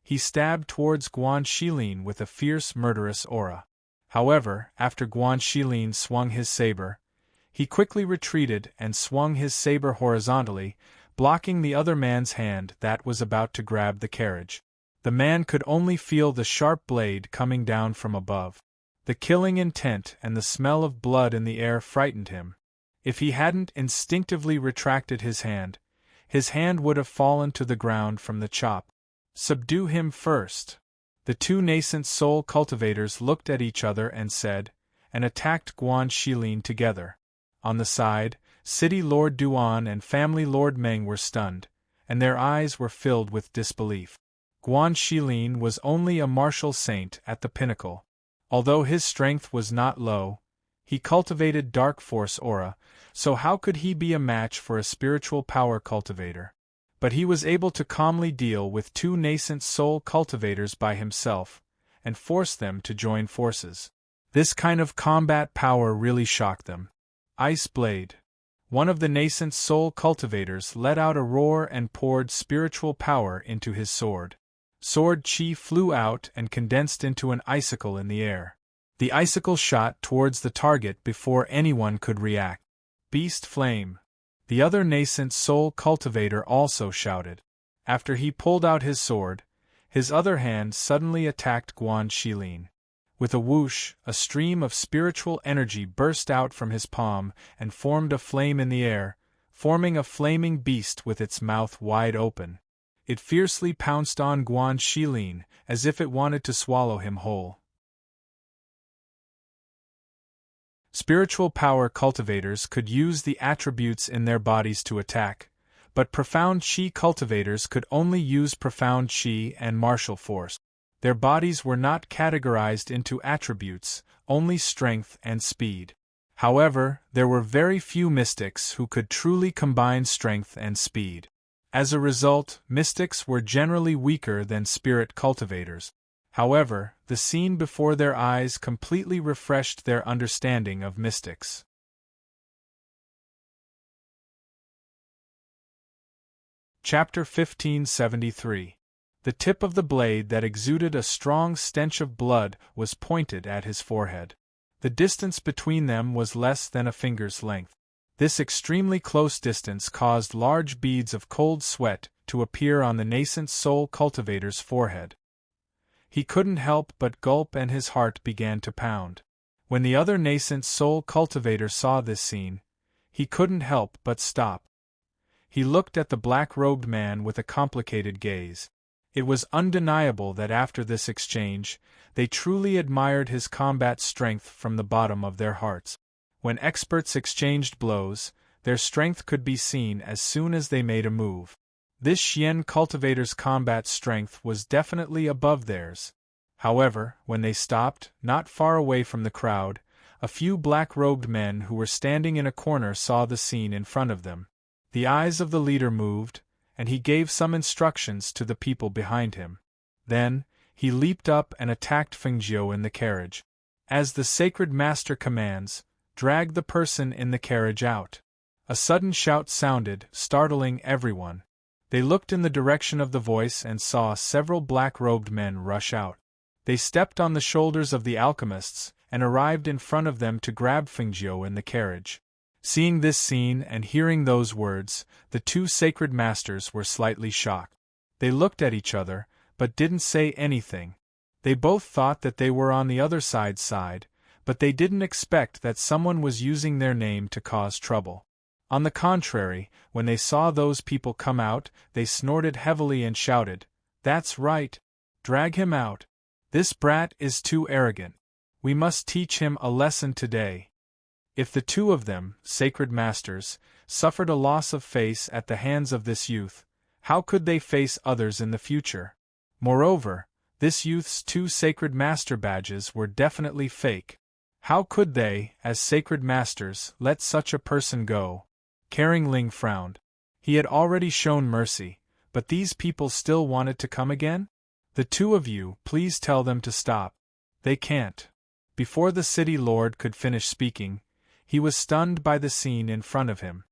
he stabbed towards Guan Shilin with a fierce murderous aura. However, after Guan Shilin swung his saber, he quickly retreated and swung his saber horizontally, blocking the other man's hand that was about to grab the carriage. The man could only feel the sharp blade coming down from above. The killing intent and the smell of blood in the air frightened him. If he hadn't instinctively retracted his hand would have fallen to the ground from the chop. "Subdue him first." The two nascent soul cultivators looked at each other and attacked Guan Shilin together. On the side, City Lord Duan and Family Lord Meng were stunned, and their eyes were filled with disbelief. Guan Shilin was only a martial saint at the pinnacle. Although his strength was not low, he cultivated dark force aura, so how could he be a match for a spiritual power cultivator? But he was able to calmly deal with two nascent soul cultivators by himself, and force them to join forces. This kind of combat power really shocked them. Ice Blade. One of the nascent soul cultivators let out a roar and poured spiritual power into his sword. Sword chi flew out and condensed into an icicle in the air. The icicle shot towards the target before anyone could react. Beast Flame. The other nascent soul cultivator also shouted. After he pulled out his sword, his other hand suddenly attacked Guan Shilin. With a whoosh, a stream of spiritual energy burst out from his palm and formed a flame in the air, forming a flaming beast with its mouth wide open. It fiercely pounced on Guan Shilin, as if it wanted to swallow him whole. Spiritual power cultivators could use the attributes in their bodies to attack, but profound chi cultivators could only use profound chi and martial force. Their bodies were not categorized into attributes, only strength and speed. However, there were very few mystics who could truly combine strength and speed. As a result, mystics were generally weaker than spirit cultivators. However, the scene before their eyes completely refreshed their understanding of mystics. Chapter 1573. The tip of the blade that exuded a strong stench of blood was pointed at his forehead. The distance between them was less than a finger's length. This extremely close distance caused large beads of cold sweat to appear on the nascent soul cultivator's forehead. He couldn't help but gulp and his heart began to pound. When the other nascent soul cultivator saw this scene, he couldn't help but stop. He looked at the black-robed man with a complicated gaze. It was undeniable that after this exchange, they truly admired his combat strength from the bottom of their hearts. When experts exchanged blows, Their strength could be seen as soon as they made a move. This Xian cultivator's combat strength was definitely above theirs. However, when they stopped, not far away from the crowd, a few black-robed men who were standing in a corner saw the scene in front of them. The eyes of the leader moved, and he gave some instructions to the people behind him. Then, he leaped up and attacked Fengjiu in the carriage. As the sacred master commands, drag the person in the carriage out. A sudden shout sounded, startling everyone. They looked in the direction of the voice and saw several black-robed men rush out. They stepped on the shoulders of the alchemists and arrived in front of them to grab Fengjiu in the carriage. Seeing this scene and hearing those words, the two sacred masters were slightly shocked. They looked at each other, but didn't say anything. They both thought that they were on the other side's side, but they didn't expect that someone was using their name to cause trouble. On the contrary, when they saw those people come out, they snorted heavily and shouted, "That's right! Drag him out! This brat is too arrogant. We must teach him a lesson today." If the two of them, sacred masters, suffered a loss of face at the hands of this youth, how could they face others in the future? Moreover, this youth's two sacred master badges were definitely fake. How could they, as sacred masters, let such a person go? Caring Ling frowned. He had already shown mercy, but these people still wanted to come again? "The two of you, please tell them to stop." "They can't." Before the city lord could finish speaking, he was stunned by the scene in front of him.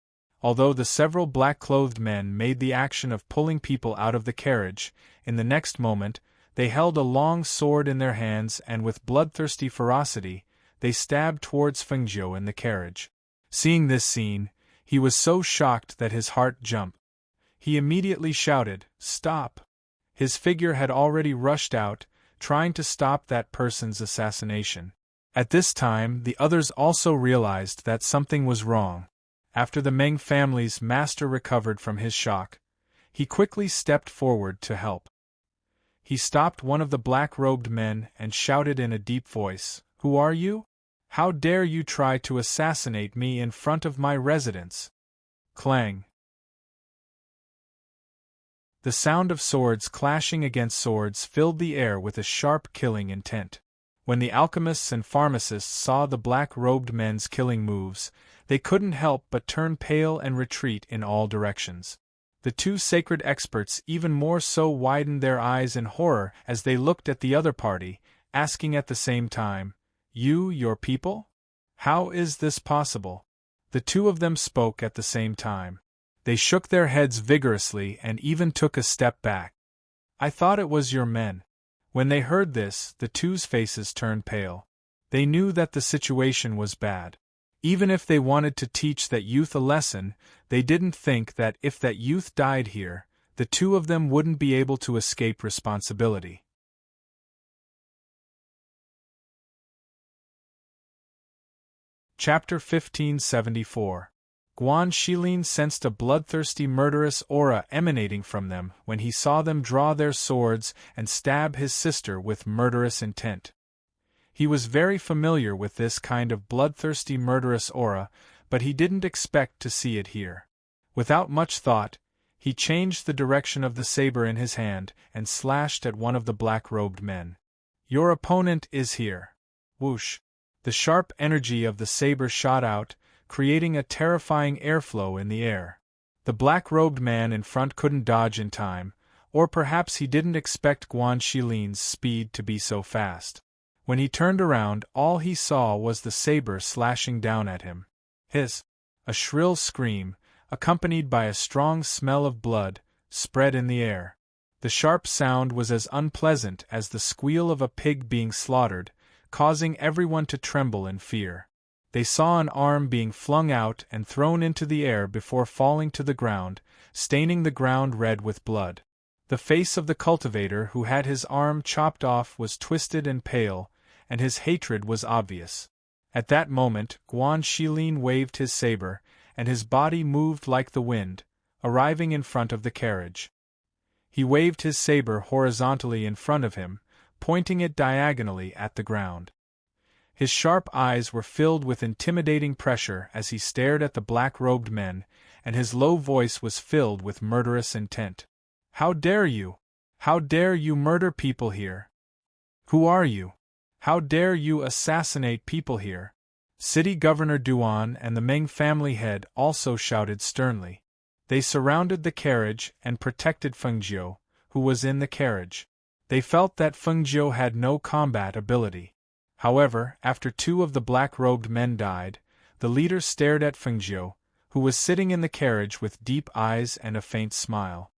Although the several black-clothed men made the action of pulling people out of the carriage, in the next moment, they held a long sword in their hands and with bloodthirsty ferocity, they stabbed towards Fengjiu in the carriage. Seeing this scene, he was so shocked that his heart jumped. He immediately shouted, "Stop!" His figure had already rushed out, trying to stop that person's assassination. At this time, the others also realized that something was wrong. After the Meng family's master recovered from his shock, he quickly stepped forward to help. He stopped one of the black-robed men and shouted in a deep voice, "Who are you? How dare you try to assassinate me in front of my residence?" Clang! The sound of swords clashing against swords filled the air with a sharp killing intent. When the alchemists and pharmacists saw the black-robed men's killing moves, they couldn't help but turn pale and retreat in all directions. The two sacred experts even more so widened their eyes in horror as they looked at the other party, asking at the same time, Your people? How is this possible?" The two of them spoke at the same time. They shook their heads vigorously and even took a step back. "I thought it was your men." When they heard this, the two's faces turned pale. They knew that the situation was bad. Even if they wanted to teach that youth a lesson, they didn't think that if that youth died here, the two of them wouldn't be able to escape responsibility. Chapter 1574. Guan Shilin sensed a bloodthirsty murderous aura emanating from them when he saw them draw their swords and stab his sister with murderous intent. He was very familiar with this kind of bloodthirsty murderous aura, but he didn't expect to see it here. Without much thought, he changed the direction of the saber in his hand and slashed at one of the black-robed men. "Your opponent is here." Whoosh! The sharp energy of the saber shot out, creating a terrifying airflow in the air. The black-robed man in front couldn't dodge in time, or perhaps he didn't expect Guan Shilin's speed to be so fast. When he turned around, all he saw was the saber slashing down at him. Hiss! A shrill scream, accompanied by a strong smell of blood, spread in the air. The sharp sound was as unpleasant as the squeal of a pig being slaughtered, causing everyone to tremble in fear. They saw an arm being flung out and thrown into the air before falling to the ground, staining the ground red with blood. The face of the cultivator who had his arm chopped off was twisted and pale, and his hatred was obvious. At that moment, Guan Shilin waved his saber, and his body moved like the wind, arriving in front of the carriage. He waved his saber horizontally in front of him, pointing it diagonally at the ground. His sharp eyes were filled with intimidating pressure as he stared at the black-robed men, and his low voice was filled with murderous intent. "How dare you? How dare you murder people here? Who are you? How dare you assassinate people here?" City Governor Duan and the Meng family head also shouted sternly. They surrounded the carriage and protected Fengjiu, who was in the carriage. They felt that Fengjiu had no combat ability. However, after 2 of the black-robed men died, the leader stared at Fengjiu, who was sitting in the carriage with deep eyes and a faint smile.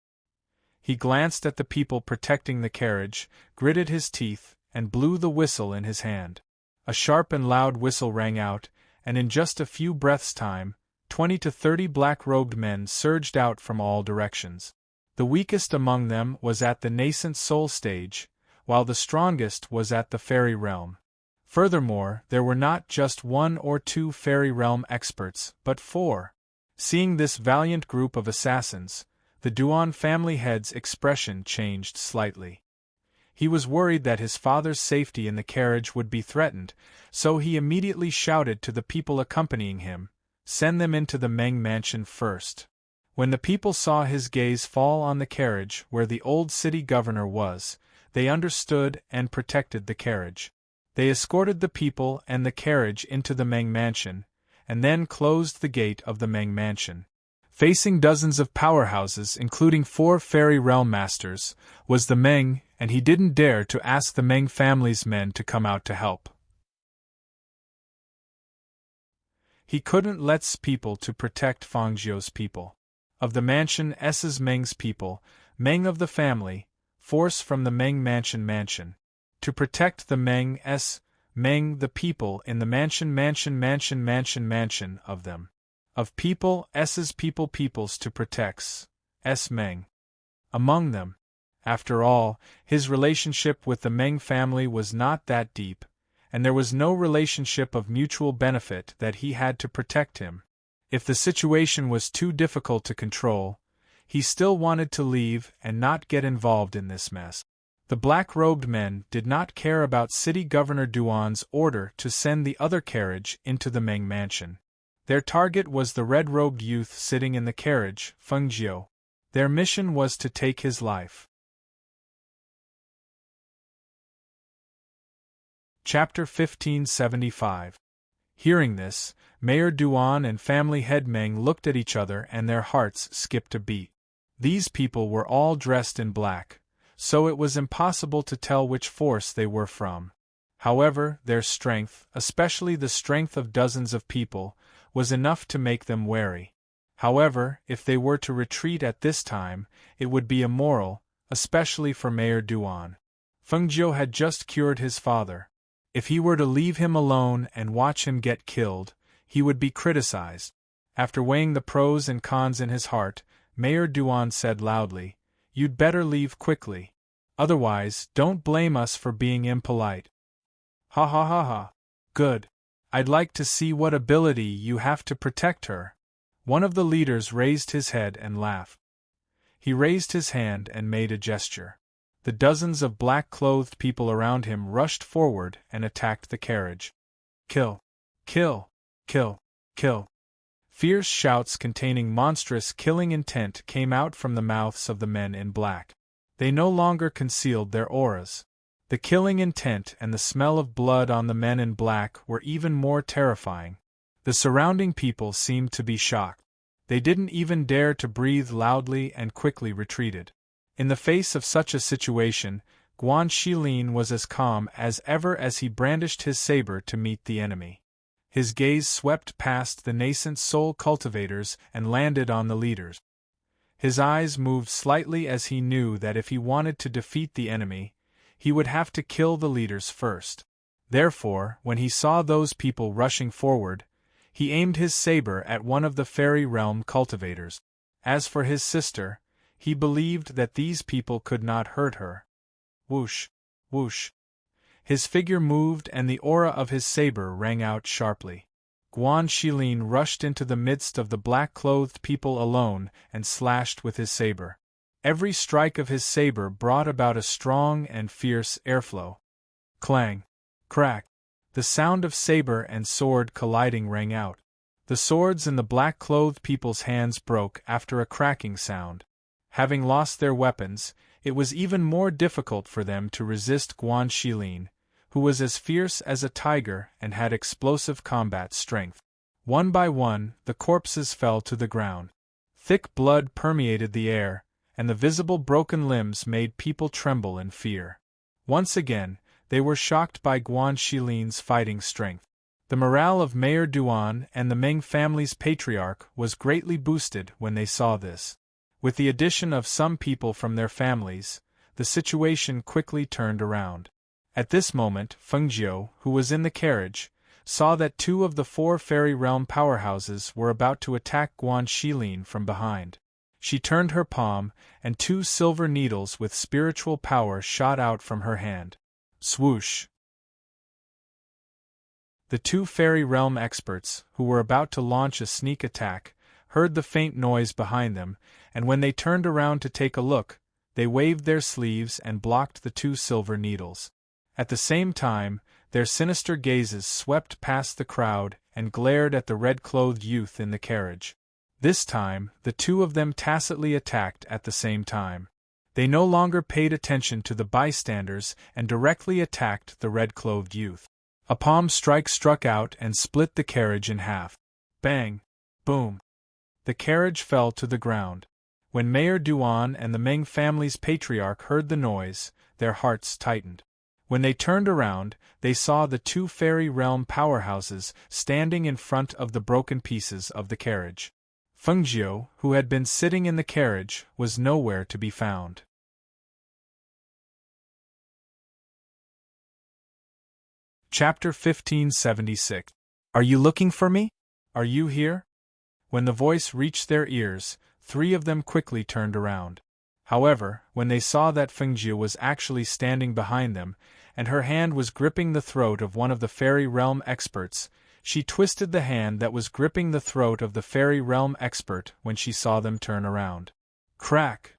He glanced at the people protecting the carriage, gritted his teeth, and blew the whistle in his hand. A sharp and loud whistle rang out, and in just a few breaths' time, 20 to 30 black-robed men surged out from all directions. The weakest among them was at the nascent soul stage, while the strongest was at the fairy realm. Furthermore, there were not just 1 or 2 fairy realm experts, but 4. Seeing this valiant group of assassins, the Duan family head's expression changed slightly. He was worried that his father's safety in the carriage would be threatened, so he immediately shouted to the people accompanying him, "Send them into the Meng mansion first." When the people saw his gaze fall on the carriage where the old city governor was, they understood and protected the carriage. They escorted the people and the carriage into the Meng mansion, and then closed the gate of the Meng mansion. Facing dozens of powerhouses, including 4 fairy realm masters, was the Meng, and he didn't dare to ask the Meng family's men to come out to help. He couldn't let people to protect Fengjiu's people. Of the mansion S's Meng's people, Meng of the family, force from the Meng mansion. To protect the Meng the people in the mansion of them. Of people S's peoples to protects S Meng. Among them. After all, his relationship with the Meng family was not that deep, and there was no relationship of mutual benefit that he had to protect him. If the situation was too difficult to control, he still wanted to leave and not get involved in this mess. The black-robed men did not care about City Governor Duan's order to send the other carriage into the Meng mansion. Their target was the red-robed youth sitting in the carriage, Fengjiu. Their mission was to take his life. Chapter 1575. Hearing this, Mayor Duan and family head Meng looked at each other and their hearts skipped a beat. These people were all dressed in black, so it was impossible to tell which force they were from. However, their strength, especially the strength of dozens of people, was enough to make them wary. However, if they were to retreat at this time, it would be immoral, especially for Mayor Duan. Fengjiu had just cured his father. If he were to leave him alone and watch him get killed, he would be criticized. After weighing the pros and cons in his heart, Mayor Duan said loudly, "You'd better leave quickly. Otherwise, don't blame us for being impolite." "Ha ha ha ha. Good. I'd like to see what ability you have to protect her." One of the leaders raised his head and laughed. He raised his hand and made a gesture. The dozens of black-clothed people around him rushed forward and attacked the carriage. "Kill! Kill! Kill! Kill!" Fierce shouts containing monstrous killing intent came out from the mouths of the men in black. They no longer concealed their auras. The killing intent and the smell of blood on the men in black were even more terrifying. The surrounding people seemed to be shocked. They didn't even dare to breathe loudly and quickly retreated. In the face of such a situation, Guan Shilin was as calm as ever as he brandished his saber to meet the enemy. His gaze swept past the nascent soul cultivators and landed on the leaders. His eyes moved slightly as he knew that if he wanted to defeat the enemy, he would have to kill the leaders first. Therefore, when he saw those people rushing forward, he aimed his saber at one of the fairy realm cultivators. As for his sister, he believed that these people could not hurt her. Whoosh! Whoosh! His figure moved and the aura of his saber rang out sharply. Guan Shilin rushed into the midst of the black-clothed people alone and slashed with his saber. Every strike of his saber brought about a strong and fierce airflow. Clang! Crack! The sound of saber and sword colliding rang out. The swords in the black-clothed people's hands broke after a cracking sound. Having lost their weapons, it was even more difficult for them to resist Guan Xilin, who was as fierce as a tiger and had explosive combat strength. One by one, the corpses fell to the ground. Thick blood permeated the air, and the visible broken limbs made people tremble in fear. Once again, they were shocked by Guan Xilin's fighting strength. The morale of Mayor Duan and the Meng family's patriarch was greatly boosted when they saw this. With the addition of some people from their families, the situation quickly turned around. At this moment, Fengjiu, who was in the carriage, saw that 2 of the 4 fairy realm powerhouses were about to attack Guan Xilin from behind. She turned her palm, and 2 silver needles with spiritual power shot out from her hand. Swoosh! The 2 fairy realm experts, who were about to launch a sneak attack, heard the faint noise behind them, and when they turned around to take a look, they waved their sleeves and blocked the 2 silver needles. At the same time, their sinister gazes swept past the crowd and glared at the red-clothed youth in the carriage. This time, the 2 of them tacitly attacked at the same time. They no longer paid attention to the bystanders and directly attacked the red-clothed youth. A palm strike struck out and split the carriage in half. Bang! Boom! The carriage fell to the ground. When Mayor Duan and the Meng family's patriarch heard the noise, their hearts tightened. When they turned around, they saw the 2 fairy realm powerhouses standing in front of the broken pieces of the carriage. Fengjiu, who had been sitting in the carriage, was nowhere to be found. Chapter 1576. Are you looking for me? Are you here? When the voice reached their ears, 3 of them quickly turned around. However, when they saw that Fengjiu was actually standing behind them, and her hand was gripping the throat of one of the fairy realm experts, she twisted the hand that was gripping the throat of the fairy realm expert when she saw them turn around. Crack!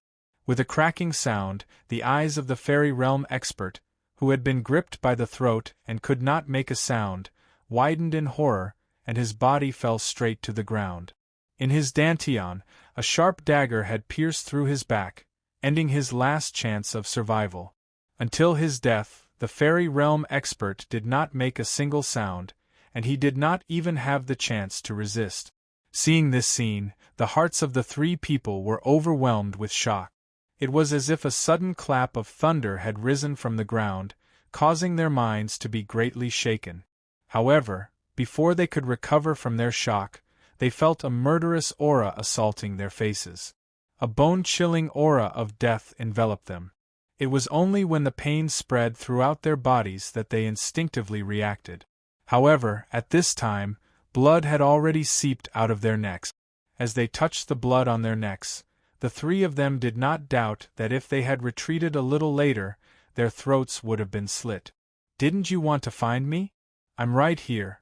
With a cracking sound, the eyes of the fairy realm expert, who had been gripped by the throat and could not make a sound, widened in horror, and his body fell straight to the ground. In his dantian, a sharp dagger had pierced through his back, ending his last chance of survival. Until his death, the fairy realm expert did not make a single sound, and he did not even have the chance to resist. Seeing this scene, the hearts of the 3 people were overwhelmed with shock. It was as if a sudden clap of thunder had risen from the ground, causing their minds to be greatly shaken. However, before they could recover from their shock, they felt a murderous aura assaulting their faces. A bone-chilling aura of death enveloped them. It was only when the pain spread throughout their bodies that they instinctively reacted. However, at this time, blood had already seeped out of their necks. As they touched the blood on their necks, the 3 of them did not doubt that if they had retreated a little later, their throats would have been slit. Didn't you want to find me? I'm right here.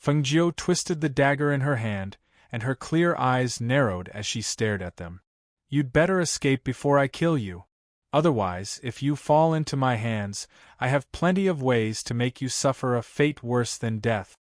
Fengjiu twisted the dagger in her hand, and her clear eyes narrowed as she stared at them. You'd better escape before I kill you. Otherwise, if you fall into my hands, I have plenty of ways to make you suffer a fate worse than death.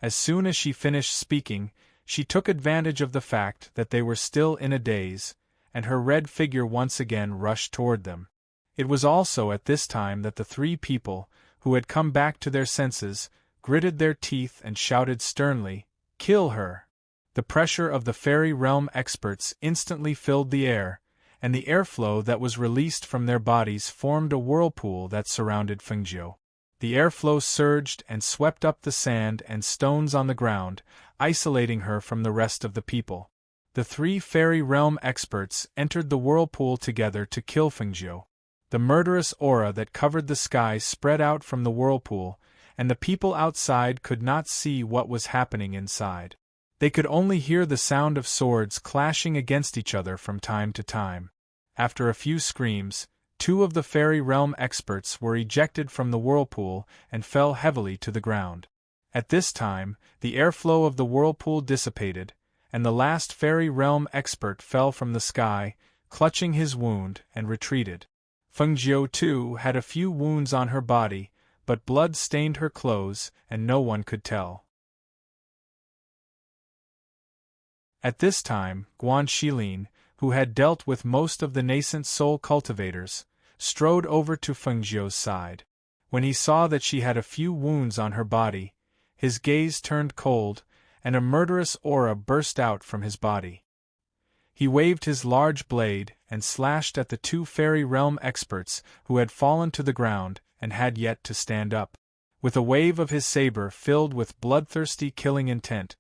As soon as she finished speaking, she took advantage of the fact that they were still in a daze, and her red figure once again rushed toward them. It was also at this time that the 3 people, who had come back to their senses, gritted their teeth and shouted sternly, "Kill her!" The pressure of the fairy realm experts instantly filled the air, and the airflow that was released from their bodies formed a whirlpool that surrounded Fengjiu. The airflow surged and swept up the sand and stones on the ground, isolating her from the rest of the people. The 3 fairy realm experts entered the whirlpool together to kill Fengjiu. The murderous aura that covered the sky spread out from the whirlpool, and the people outside could not see what was happening inside. They could only hear the sound of swords clashing against each other from time to time. After a few screams, 2 of the fairy realm experts were ejected from the whirlpool and fell heavily to the ground. At this time, the airflow of the whirlpool dissipated, and the last fairy realm expert fell from the sky, clutching his wound, and retreated. Fengjiu too had a few wounds on her body, but blood stained her clothes, and no one could tell. At this time, Guan Shilin, who had dealt with most of the nascent soul cultivators, strode over to Fengjiu's side. When he saw that she had a few wounds on her body, his gaze turned cold, and a murderous aura burst out from his body. He waved his large blade and slashed at the two fairy realm experts who had fallen to the ground and had yet to stand up. With a wave of his saber filled with bloodthirsty killing intent,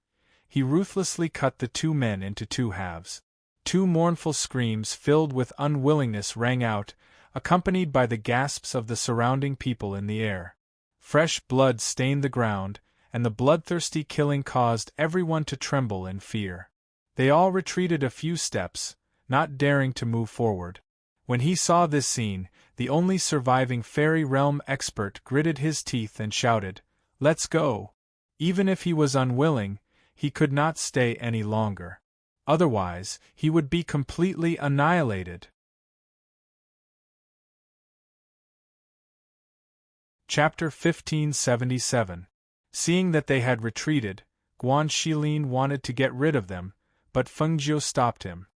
he ruthlessly cut the two men into two halves. Two mournful screams filled with unwillingness rang out, accompanied by the gasps of the surrounding people in the air. Fresh blood stained the ground, and the bloodthirsty killing caused everyone to tremble in fear. They all retreated a few steps, not daring to move forward. When he saw this scene, the only surviving fairy realm expert gritted his teeth and shouted, "Let's go!" Even if he was unwilling, he could not stay any longer. Otherwise, he would be completely annihilated. Chapter 1577. Seeing that they had retreated, Guan Shilin wanted to get rid of them, but Fengjiu stopped him.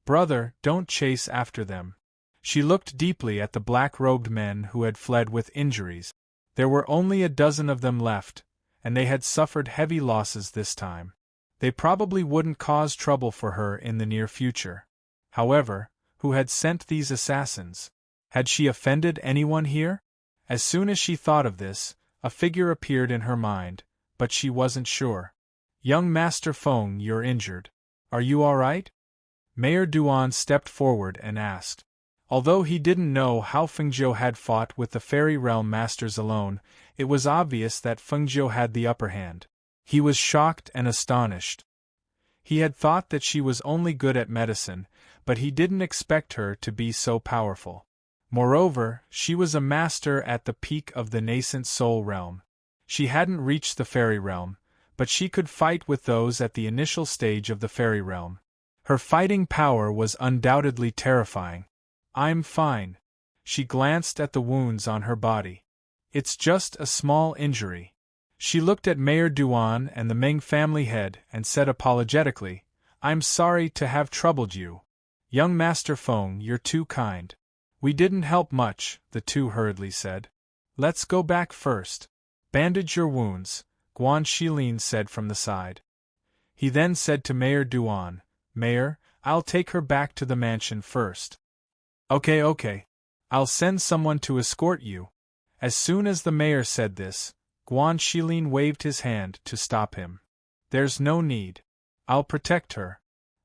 "Brother, don't chase after them." She looked deeply at the black-robed men who had fled with injuries. There were only a dozen of them left, and they had suffered heavy losses this time. They probably wouldn't cause trouble for her in the near future. However, who had sent these assassins? Had she offended anyone here? As soon as she thought of this, a figure appeared in her mind, but she wasn't sure. "Young Master Feng, you're injured. Are you all right?" Mayor Duan stepped forward and asked. Although he didn't know how Fengjiu had fought with the Fairy Realm Masters alone, it was obvious that Fengjiu had the upper hand. He was shocked and astonished. He had thought that she was only good at medicine, but he didn't expect her to be so powerful. Moreover, she was a master at the peak of the nascent soul realm. She hadn't reached the fairy realm, but she could fight with those at the initial stage of the fairy realm. Her fighting power was undoubtedly terrifying. "I'm fine." She glanced at the wounds on her body. "It's just a small injury." She looked at Mayor Duan and the Meng family head and said apologetically, "I'm sorry to have troubled you. Young Master Feng, you're too kind." "We didn't help much," the two hurriedly said. "Let's go back first. Bandage your wounds," Guan Shilin said from the side. He then said to Mayor Duan, "Mayor, I'll take her back to the mansion first." Okay. I'll send someone to escort you." As soon as the mayor said this, Guan Shilin waved his hand to stop him. "There's no need. I'll protect her."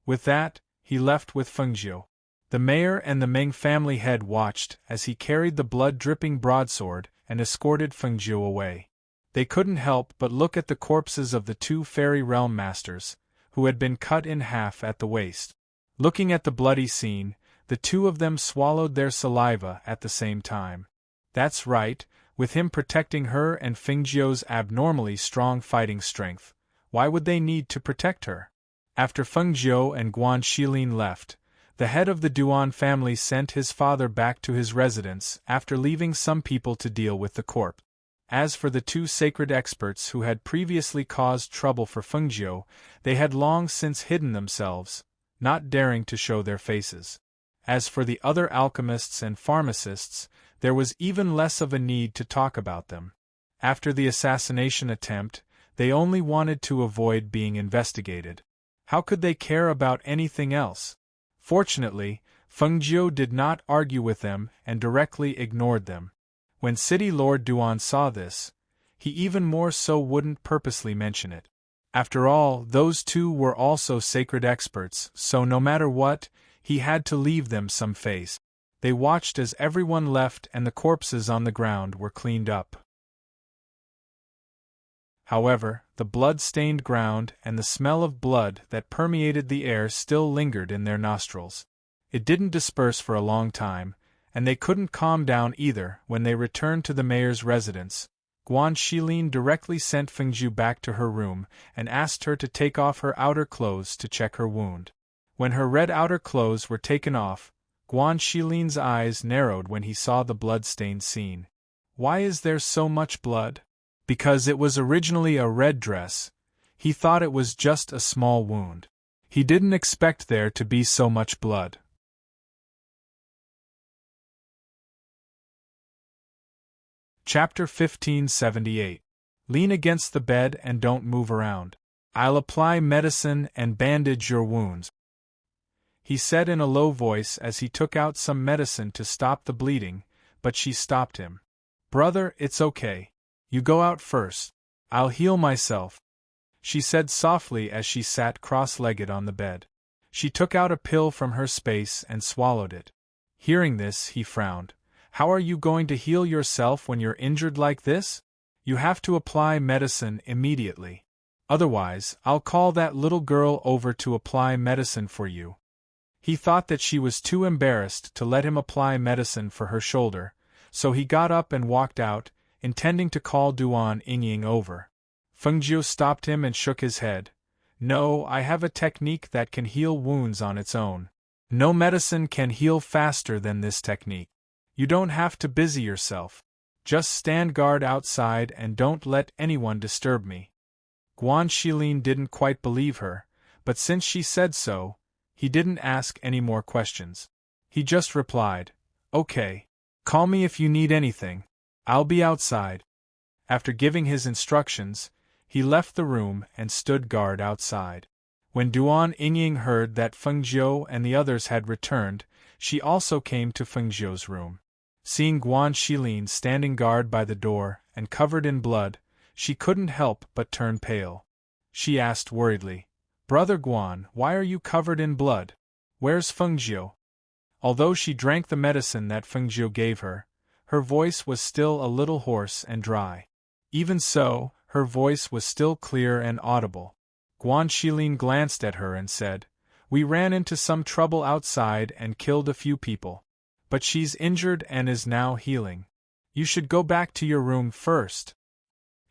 With that, he left with Fengjiu. The mayor and the Meng family head watched as he carried the blood-dripping broadsword and escorted Fengjiu away. They couldn't help but look at the corpses of the two fairy realm masters, who had been cut in half at the waist. Looking at the bloody scene, the two of them swallowed their saliva at the same time. That's right, with him protecting her and Fengjiu's abnormally strong fighting strength, why would they need to protect her? After Fengjiu and Guan Shilin left, the head of the Duan family sent his father back to his residence after leaving some people to deal with the corpse. As for the two sacred experts who had previously caused trouble for Fengjiu, they had long since hidden themselves, not daring to show their faces. As for the other alchemists and pharmacists, there was even less of a need to talk about them. After the assassination attempt, they only wanted to avoid being investigated. How could they care about anything else? Fortunately, Fengjiu did not argue with them and directly ignored them. When City Lord Duan saw this, he even more so wouldn't purposely mention it. After all, those two were also sacred experts, so no matter what, he had to leave them some face. They watched as everyone left and the corpses on the ground were cleaned up. However, the blood-stained ground and the smell of blood that permeated the air still lingered in their nostrils. It didn't disperse for a long time, and they couldn't calm down either. When they returned to the mayor's residence, Guan Shilin directly sent Fengjiu back to her room and asked her to take off her outer clothes to check her wound. When her red outer clothes were taken off, Guan Shilin's eyes narrowed when he saw the blood-stained scene. Why is there so much blood? Because it was originally a red dress. He thought it was just a small wound. He didn't expect there to be so much blood. Chapter 1578. Lean against the bed and don't move around. I'll apply medicine and bandage your wounds, he said in a low voice as he took out some medicine to stop the bleeding, but she stopped him. Brother, it's okay. You go out first. I'll heal myself, she said softly as she sat cross-legged on the bed. She took out a pill from her space and swallowed it. Hearing this, he frowned. How are you going to heal yourself when you're injured like this? You have to apply medicine immediately. Otherwise, I'll call that little girl over to apply medicine for you. He thought that she was too embarrassed to let him apply medicine for her shoulder, so he got up and walked out, intending to call Duan Yingying over. Fengjiu stopped him and shook his head. No, I have a technique that can heal wounds on its own. No medicine can heal faster than this technique. You don't have to busy yourself. Just stand guard outside and don't let anyone disturb me. Guan Shilin didn't quite believe her, but since she said so, he didn't ask any more questions. He just replied, Okay. Call me if you need anything. I'll be outside. After giving his instructions, he left the room and stood guard outside. When Duan Yingying heard that Fengjiu and the others had returned, she also came to Fengjiu's room. Seeing Guan Shilin standing guard by the door and covered in blood, she couldn't help but turn pale. She asked worriedly, Brother Guan, why are you covered in blood? Where's Fengjiu? Although she drank the medicine that Fengjiu gave her, her voice was still a little hoarse and dry. Even so, her voice was still clear and audible. Guan Shilin glanced at her and said, We ran into some trouble outside and killed a few people. But she's injured and is now healing. You should go back to your room first.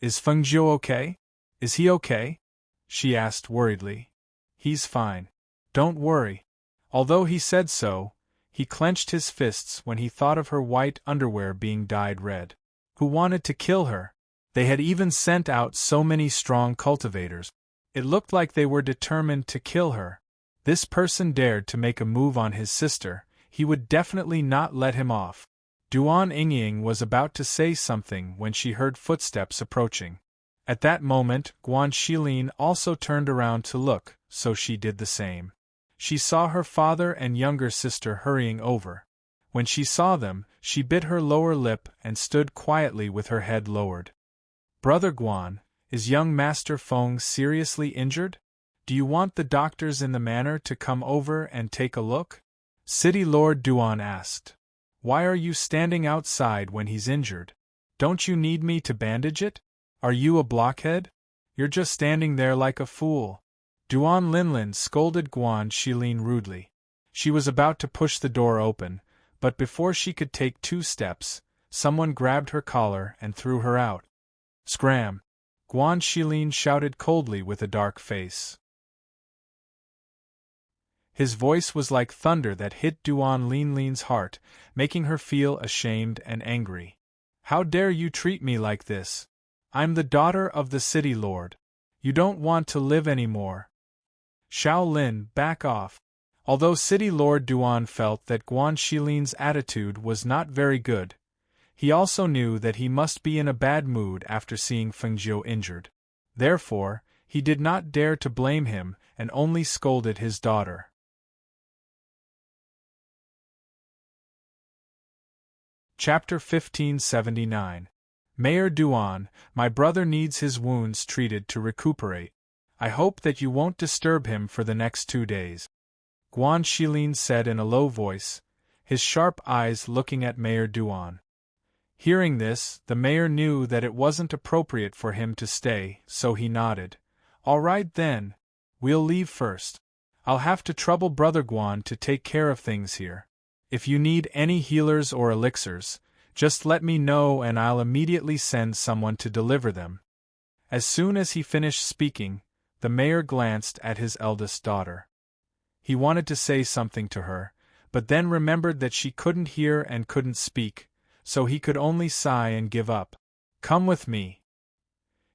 Is Fengjiu okay? Is he okay? She asked worriedly. He's fine. Don't worry. Although he said so, he clenched his fists when he thought of her white underwear being dyed red. Who wanted to kill her? They had even sent out so many strong cultivators. It looked like they were determined to kill her. This person dared to make a move on his sister. He would definitely not let him off. Duan Yingying was about to say something when she heard footsteps approaching. At that moment, Guan Shilin also turned around to look, so she did the same. She saw her father and younger sister hurrying over. When she saw them, she bit her lower lip and stood quietly with her head lowered. Brother Guan, is young Master Feng seriously injured? Do you want the doctors in the manor to come over and take a look? City Lord Duan asked. Why are you standing outside when he's injured? Don't you need me to bandage it? Are you a blockhead? You're just standing there like a fool. Duan Linlin scolded Guan Shilin rudely. She was about to push the door open, but before she could take 2 steps, someone grabbed her collar and threw her out. Scram! Guan Shilin shouted coldly with a dark face. His voice was like thunder that hit Duan Linlin's heart, making her feel ashamed and angry. How dare you treat me like this? I'm the daughter of the city lord. You don't want to live anymore. Xiao Lin, back off. Although City Lord Duan felt that Guan Shilin's attitude was not very good, he also knew that he must be in a bad mood after seeing Fengjiu injured. Therefore, he did not dare to blame him and only scolded his daughter. Chapter 1579. Mayor Duan, my brother needs his wounds treated to recuperate. I hope that you won't disturb him for the next 2 days. Guan Shilin said in a low voice, his sharp eyes looking at Mayor Duan. Hearing this, the mayor knew that it wasn't appropriate for him to stay, so he nodded. All right then. We'll leave first. I'll have to trouble Brother Guan to take care of things here. If you need any healers or elixirs, just let me know and I'll immediately send someone to deliver them. As soon as he finished speaking, the mayor glanced at his eldest daughter. He wanted to say something to her, but then remembered that she couldn't hear and couldn't speak, so he could only sigh and give up. "Come with me."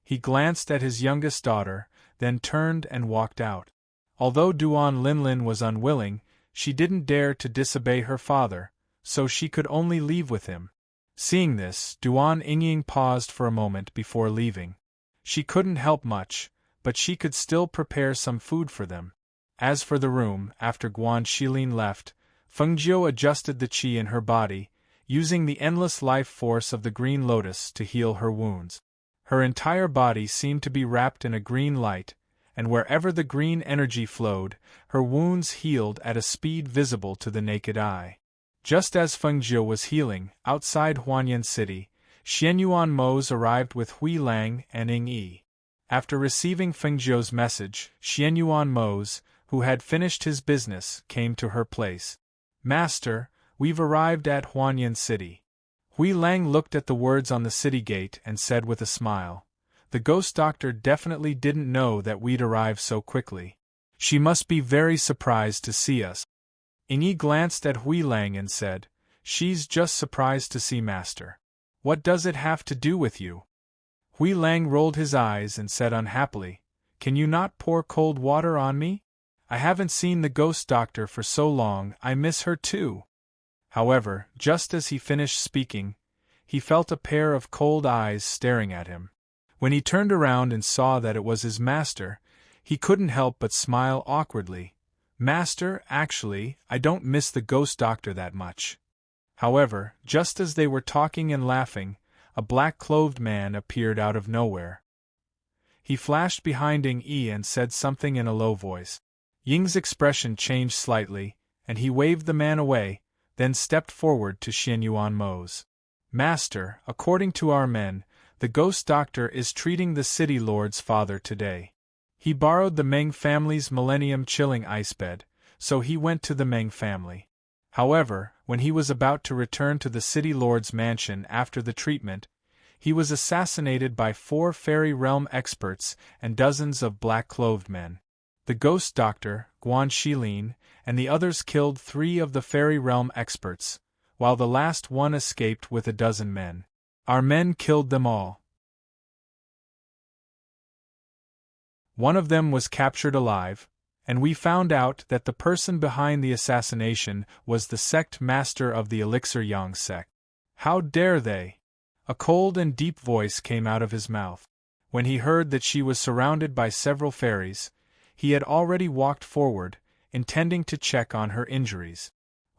He glanced at his youngest daughter, then turned and walked out. Although Duan Linlin was unwilling, she didn't dare to disobey her father, so she could only leave with him. Seeing this, Duan Yingying paused for a moment before leaving. She couldn't help much, but she could still prepare some food for them. As for the room, after Guan Shilin left, Fengjiu adjusted the qi in her body, using the endless life force of the green lotus to heal her wounds. Her entire body seemed to be wrapped in a green light, and wherever the green energy flowed, her wounds healed at a speed visible to the naked eye. Just as Fengjiu was healing, outside Huanyan City, Xianyuan Mose arrived with Hui Lang and Ying Yi. After receiving Fengjiu's message, Xianyuan Mose, who had finished his business, came to her place. "Master, we've arrived at Huanyan City." Hui Lang looked at the words on the city gate and said with a smile, "The ghost doctor definitely didn't know that we'd arrive so quickly. She must be very surprised to see us." Ying Yi glanced at Hui Lang and said, "She's just surprised to see Master. What does it have to do with you?" Hui Lang rolled his eyes and said unhappily, "Can you not pour cold water on me? I haven't seen the ghost doctor for so long, I miss her too." However, just as he finished speaking, he felt a pair of cold eyes staring at him. When he turned around and saw that it was his master, he couldn't help but smile awkwardly. "Master, actually, I don't miss the ghost doctor that much." However, just as they were talking and laughing, a black-clothed man appeared out of nowhere. He flashed behind Ying Yi and said something in a low voice. Ying's expression changed slightly, and he waved the man away, then stepped forward to Xianyuan Mose. "Master, according to our men, the ghost doctor is treating the city lord's father today. He borrowed the Meng family's Millennium Chilling ice bed, so he went to the Meng family. However, when he was about to return to the city lord's mansion after the treatment, he was assassinated by 4 fairy realm experts and dozens of black-clothed men. The ghost doctor, Guan Shilin, and the others killed 3 of the fairy realm experts, while the last one escaped with a dozen men. Our men killed them all. One of them was captured alive, and we found out that the person behind the assassination was the sect master of the Elixir Yang sect. How dare they?" A cold and deep voice came out of his mouth. When he heard that she was surrounded by several fairies, he had already walked forward, intending to check on her injuries.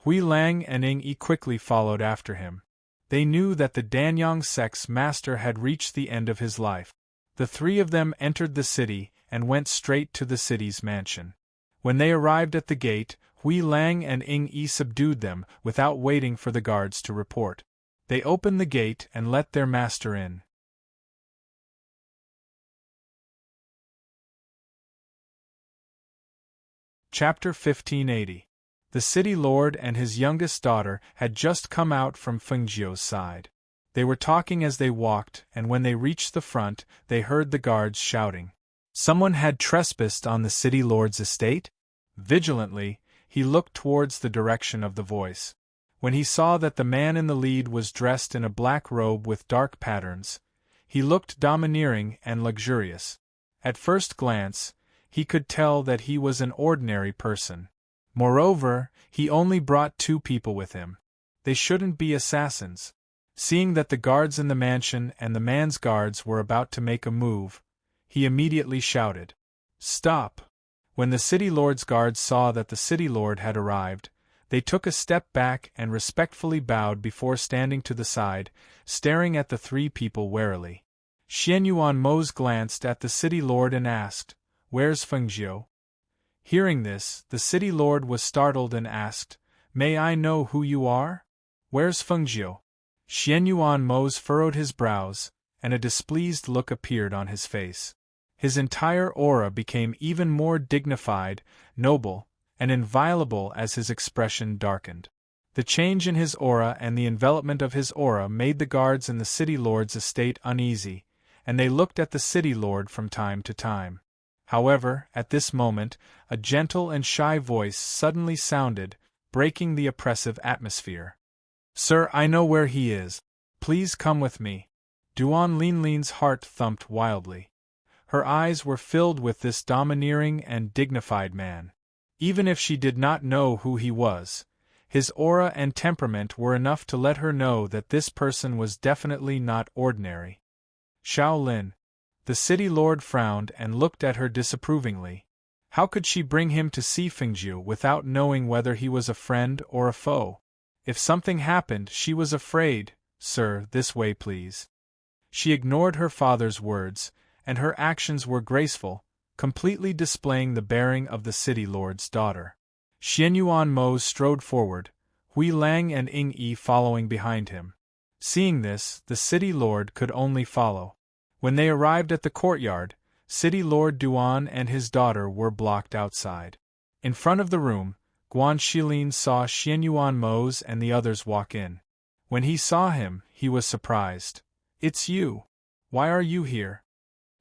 Hui Lang and Ying Yi quickly followed after him. They knew that the Danyang sect's master had reached the end of his life. The 3 of them entered the city and went straight to the city's mansion. When they arrived at the gate, Hui Lang and Ying Yi subdued them without waiting for the guards to report. They opened the gate and let their master in. Chapter 1580. The city lord and his youngest daughter had just come out from Fengjiu's side. They were talking as they walked, and when they reached the front, they heard the guards shouting. Someone had trespassed on the city lord's estate? Vigilantly, he looked towards the direction of the voice. When he saw that the man in the lead was dressed in a black robe with dark patterns, he looked domineering and luxurious. At first glance, he could tell that he was an ordinary person. Moreover, he only brought 2 people with him. They shouldn't be assassins. Seeing that the guards in the mansion and the man's guards were about to make a move, he immediately shouted, "Stop!" When the city lord's guards saw that the city lord had arrived, they took a step back and respectfully bowed before standing to the side, staring at the 3 people warily. Xianyuan Mose glanced at the city lord and asked, "Where's Fengjiu?" Hearing this, the city lord was startled and asked, "May I know who you are? Where's Fengjiu?" Xianyuan Mose furrowed his brows, and a displeased look appeared on his face. His entire aura became even more dignified, noble, and inviolable as his expression darkened. The change in his aura and the envelopment of his aura made the guards in the city lord's estate uneasy, and they looked at the city lord from time to time. However, at this moment, a gentle and shy voice suddenly sounded, breaking the oppressive atmosphere. Sir, I know where he is. Please come with me. Duan Linlin's heart thumped wildly. Her eyes were filled with this domineering and dignified man. Even if she did not know who he was, his aura and temperament were enough to let her know that this person was definitely not ordinary. Shaolin. The city lord frowned and looked at her disapprovingly. How could she bring him to see Fengjiu without knowing whether he was a friend or a foe? If something happened, she was afraid. Sir, this way please. She ignored her father's words, and her actions were graceful, completely displaying the bearing of the city lord's daughter. Xianyuan Mose strode forward, Hui Lang and Ying Yi following behind him. Seeing this, the city lord could only follow. When they arrived at the courtyard, City Lord Duan and his daughter were blocked outside. In front of the room, Guan Shilin saw Xianyuan Mose and the others walk in. When he saw him, he was surprised. It's you. Why are you here?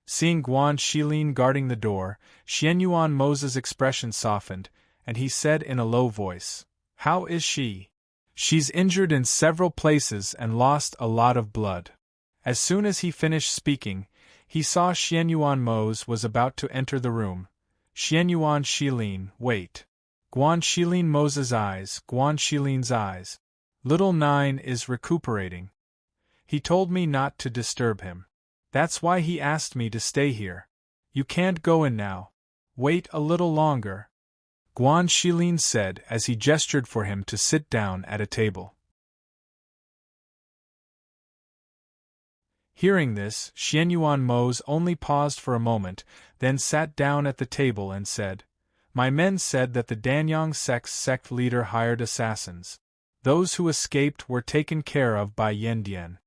Seeing Guan Shilin guarding the door, Xianyuan Mose's expression softened, and he said in a low voice, How is she? She's injured in several places and lost a lot of blood. As soon as he finished speaking, he saw Xianyuan Mose was about to enter the room. Xianyuan Shilin, wait. Guan Shilin Mose's eyes, Guan Shilin's eyes. Little Nine is recuperating. He told me not to disturb him. That's why he asked me to stay here. You can't go in now. Wait a little longer. Guan Shilin said as he gestured for him to sit down at a table. Hearing this, Xianyuan Mose only paused for a moment, then sat down at the table and said, My men said that the Danyang sect leader hired assassins. Those who escaped were taken care of by Yendian.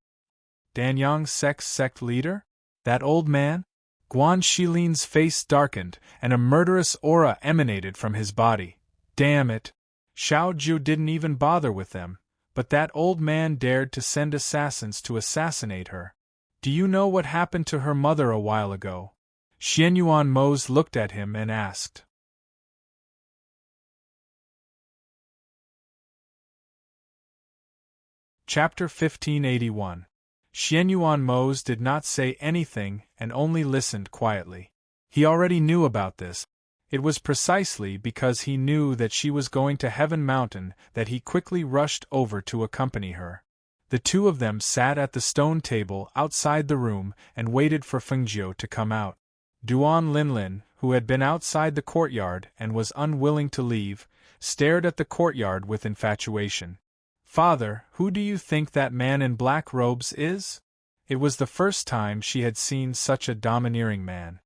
Danyang sect leader? That old man? Guan Shilin's face darkened, and a murderous aura emanated from his body. Damn it! Xiao Ju didn't even bother with them, but that old man dared to send assassins to assassinate her. Do you know what happened to her mother a while ago? Xianyuan Mose looked at him and asked. Chapter 1581. Xianyuan Mose did not say anything and only listened quietly. He already knew about this. It was precisely because he knew that she was going to Heaven Mountain that he quickly rushed over to accompany her. The two of them sat at the stone table outside the room and waited for Fengjiu to come out. Duan Linlin, who had been outside the courtyard and was unwilling to leave, stared at the courtyard with infatuation. Father, who do you think that man in black robes is? It was the first time she had seen such a domineering man.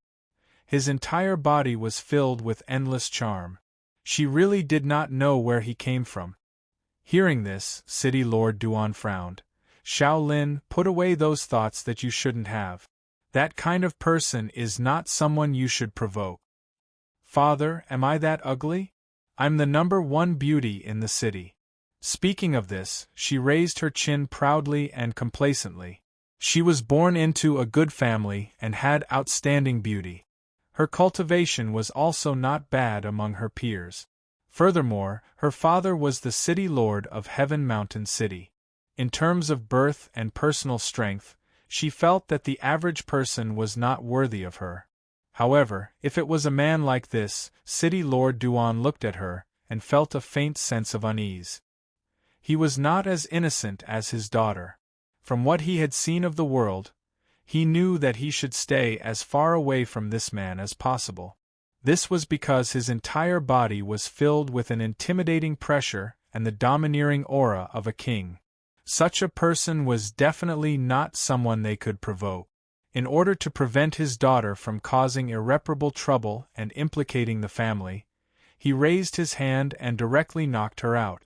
His entire body was filled with endless charm. She really did not know where he came from. Hearing this, City Lord Duan frowned. Shaolin, put away those thoughts that you shouldn't have. That kind of person is not someone you should provoke. Father, am I that ugly? I'm the #1 beauty in the city. Speaking of this, she raised her chin proudly and complacently. She was born into a good family and had outstanding beauty. Her cultivation was also not bad among her peers. Furthermore, her father was the city lord of Heaven Mountain City. In terms of birth and personal strength, she felt that the average person was not worthy of her. However, if it was a man like this, City Lord Duan looked at her and felt a faint sense of unease. He was not as innocent as his daughter. From what he had seen of the world, he knew that he should stay as far away from this man as possible. This was because his entire body was filled with an intimidating pressure and the domineering aura of a king. Such a person was definitely not someone they could provoke. In order to prevent his daughter from causing irreparable trouble and implicating the family, he raised his hand and directly knocked her out.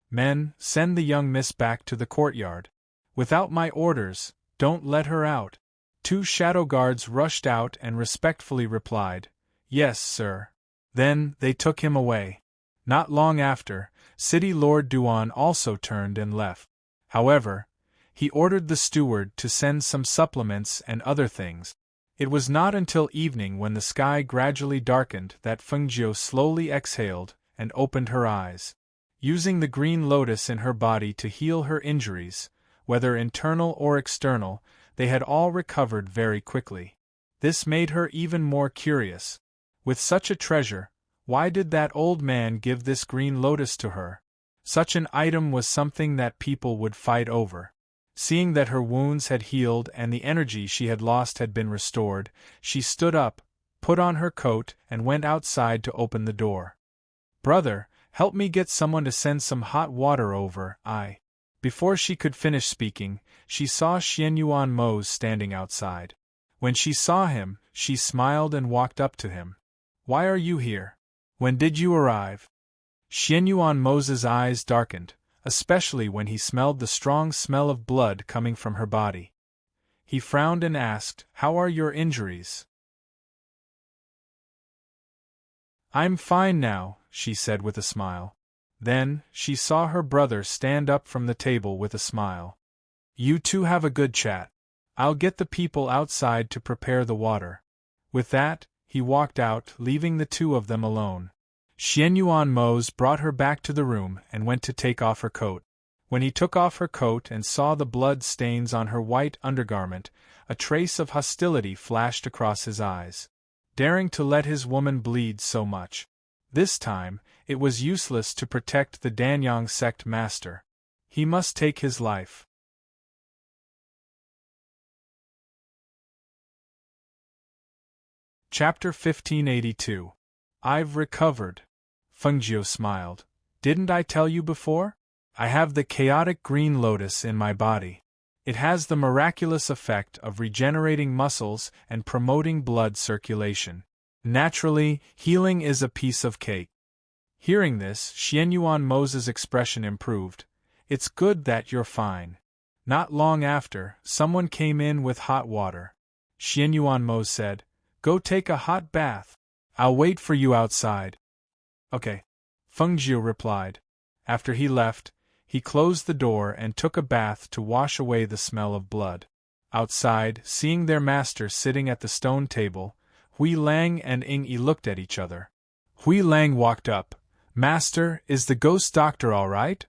Men, send the young miss back to the courtyard. Without my orders, don't let her out. 2 shadow guards rushed out and respectfully replied, Yes, sir. Then, they took him away. Not long after, City Lord Duan also turned and left. However, he ordered the steward to send some supplements and other things. It was not until evening, when the sky gradually darkened, that Fengjiu slowly exhaled and opened her eyes. using the green lotus in her body to heal her injuries, whether internal or external. They had all recovered very quickly. This made her even more curious. With such a treasure, why did that old man give this green lotus to her? Such an item was something that people would fight over. Seeing that her wounds had healed and the energy she had lost had been restored, she stood up, put on her coat, and went outside to open the door. "Brother, help me get someone to send some hot water over, I." Before she could finish speaking, she saw Xianyuan Mose standing outside. When she saw him, she smiled and walked up to him. "Why are you here? When did you arrive?" Xianyuan Mose's eyes darkened, especially when he smelled the strong smell of blood coming from her body. He frowned and asked, "How are your injuries?" "I'm fine now," she said with a smile. Then, she saw her brother stand up from the table with a smile. "You two have a good chat. I'll get the people outside to prepare the water." With that, he walked out, leaving the two of them alone. Xianyuan Mose brought her back to the room and went to take off her coat. When he took off her coat and saw the blood stains on her white undergarment, a trace of hostility flashed across his eyes. Daring to let his woman bleed so much. This time, it was useless to protect the Danyang sect master. He must take his life. Chapter 1582. I've recovered. Fengjiu smiled. "Didn't I tell you before? I have the chaotic green lotus in my body. It has the miraculous effect of regenerating muscles and promoting blood circulation. Naturally, healing is a piece of cake." Hearing this, Xianyuan Mose's expression improved. "It's good that you're fine." Not long after, someone came in with hot water. Xianyuan Mose said, "Go take a hot bath. I'll wait for you outside." "Okay," Fengjiu replied. After he left, he closed the door and took a bath to wash away the smell of blood. Outside, seeing their master sitting at the stone table, Hui Lang and Ying Yi looked at each other. Hui Lang walked up. "Master, is the ghost doctor all right?"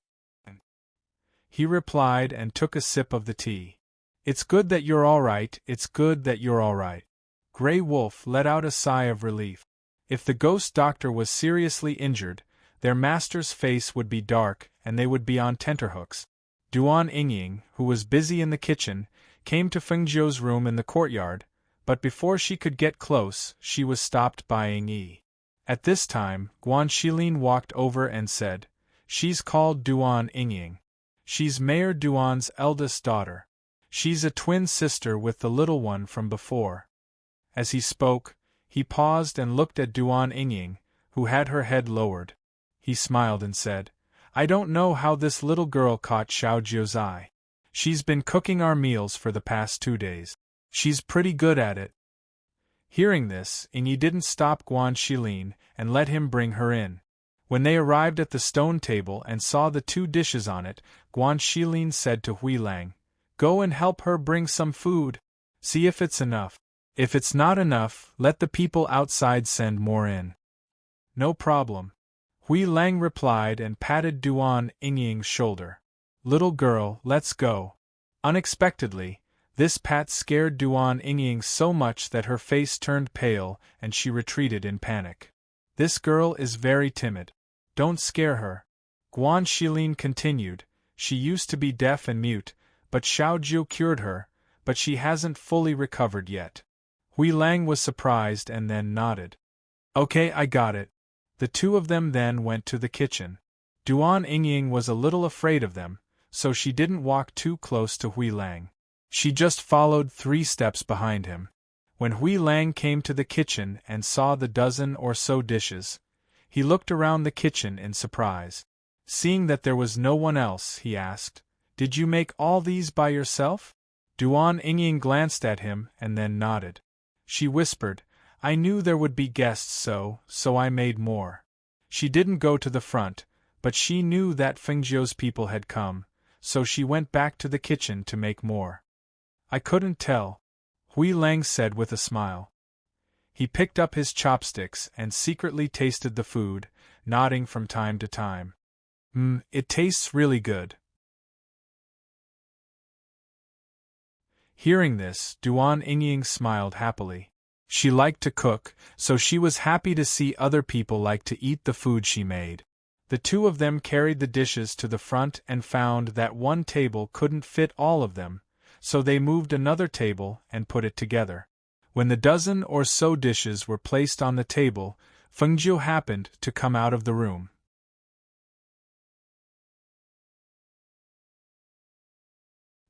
He replied and took a sip of the tea. "It's good that you're all right, it's good that you're all right." Grey Wolf let out a sigh of relief. If the ghost doctor was seriously injured, their master's face would be dark and they would be on tenterhooks. Duan Yingying, who was busy in the kitchen, came to Fengjiu's room in the courtyard, but before she could get close, she was stopped by Ying Yi. At this time, Guan Shilin walked over and said, "She's called Duan Yingying. She's Mayor Duan's eldest daughter. She's a twin sister with the little one from before." As he spoke, he paused and looked at Duan Yingying, who had her head lowered. He smiled and said, "I don't know how this little girl caught Xiaojiu's eye. She's been cooking our meals for the past 2 days. She's pretty good at it." Hearing this, Ying Yi didn't stop Guan Shilin and let him bring her in. When they arrived at the stone table and saw the 2 dishes on it, Guan Shilin said to Hui Lang, "Go and help her bring some food. See if it's enough. If it's not enough, let the people outside send more in." "No problem," Hui Lang replied and patted Duan Yingying's shoulder. "Little girl, let's go." Unexpectedly, this pat scared Duan Yingying so much that her face turned pale and she retreated in panic. "This girl is very timid. Don't scare her." Guan Shilin continued, "She used to be deaf and mute, but Xiaojiu cured her, but she hasn't fully recovered yet." Hui Lang was surprised and then nodded. "Okay, I got it." The two of them then went to the kitchen. Duan Yingying was a little afraid of them, so she didn't walk too close to Hui Lang. She just followed 3 steps behind him. When Hui Lang came to the kitchen and saw the dozen or so dishes, he looked around the kitchen in surprise. Seeing that there was no one else, he asked, "Did you make all these by yourself?" Duan Yingying glanced at him and then nodded. She whispered, "I knew there would be guests so I made more." She didn't go to the front, but she knew that Fengjiu's people had come, so she went back to the kitchen to make more. "I couldn't tell," Hui Lang said with a smile. He picked up his chopsticks and secretly tasted the food, nodding from time to time. It tastes really good. Hearing this, Duan Yingying smiled happily. She liked to cook, so she was happy to see other people like to eat the food she made. The two of them carried the dishes to the front and found that one table couldn't fit all of them, so they moved another table and put it together. When the dozen or so dishes were placed on the table, Fengjiu happened to come out of the room.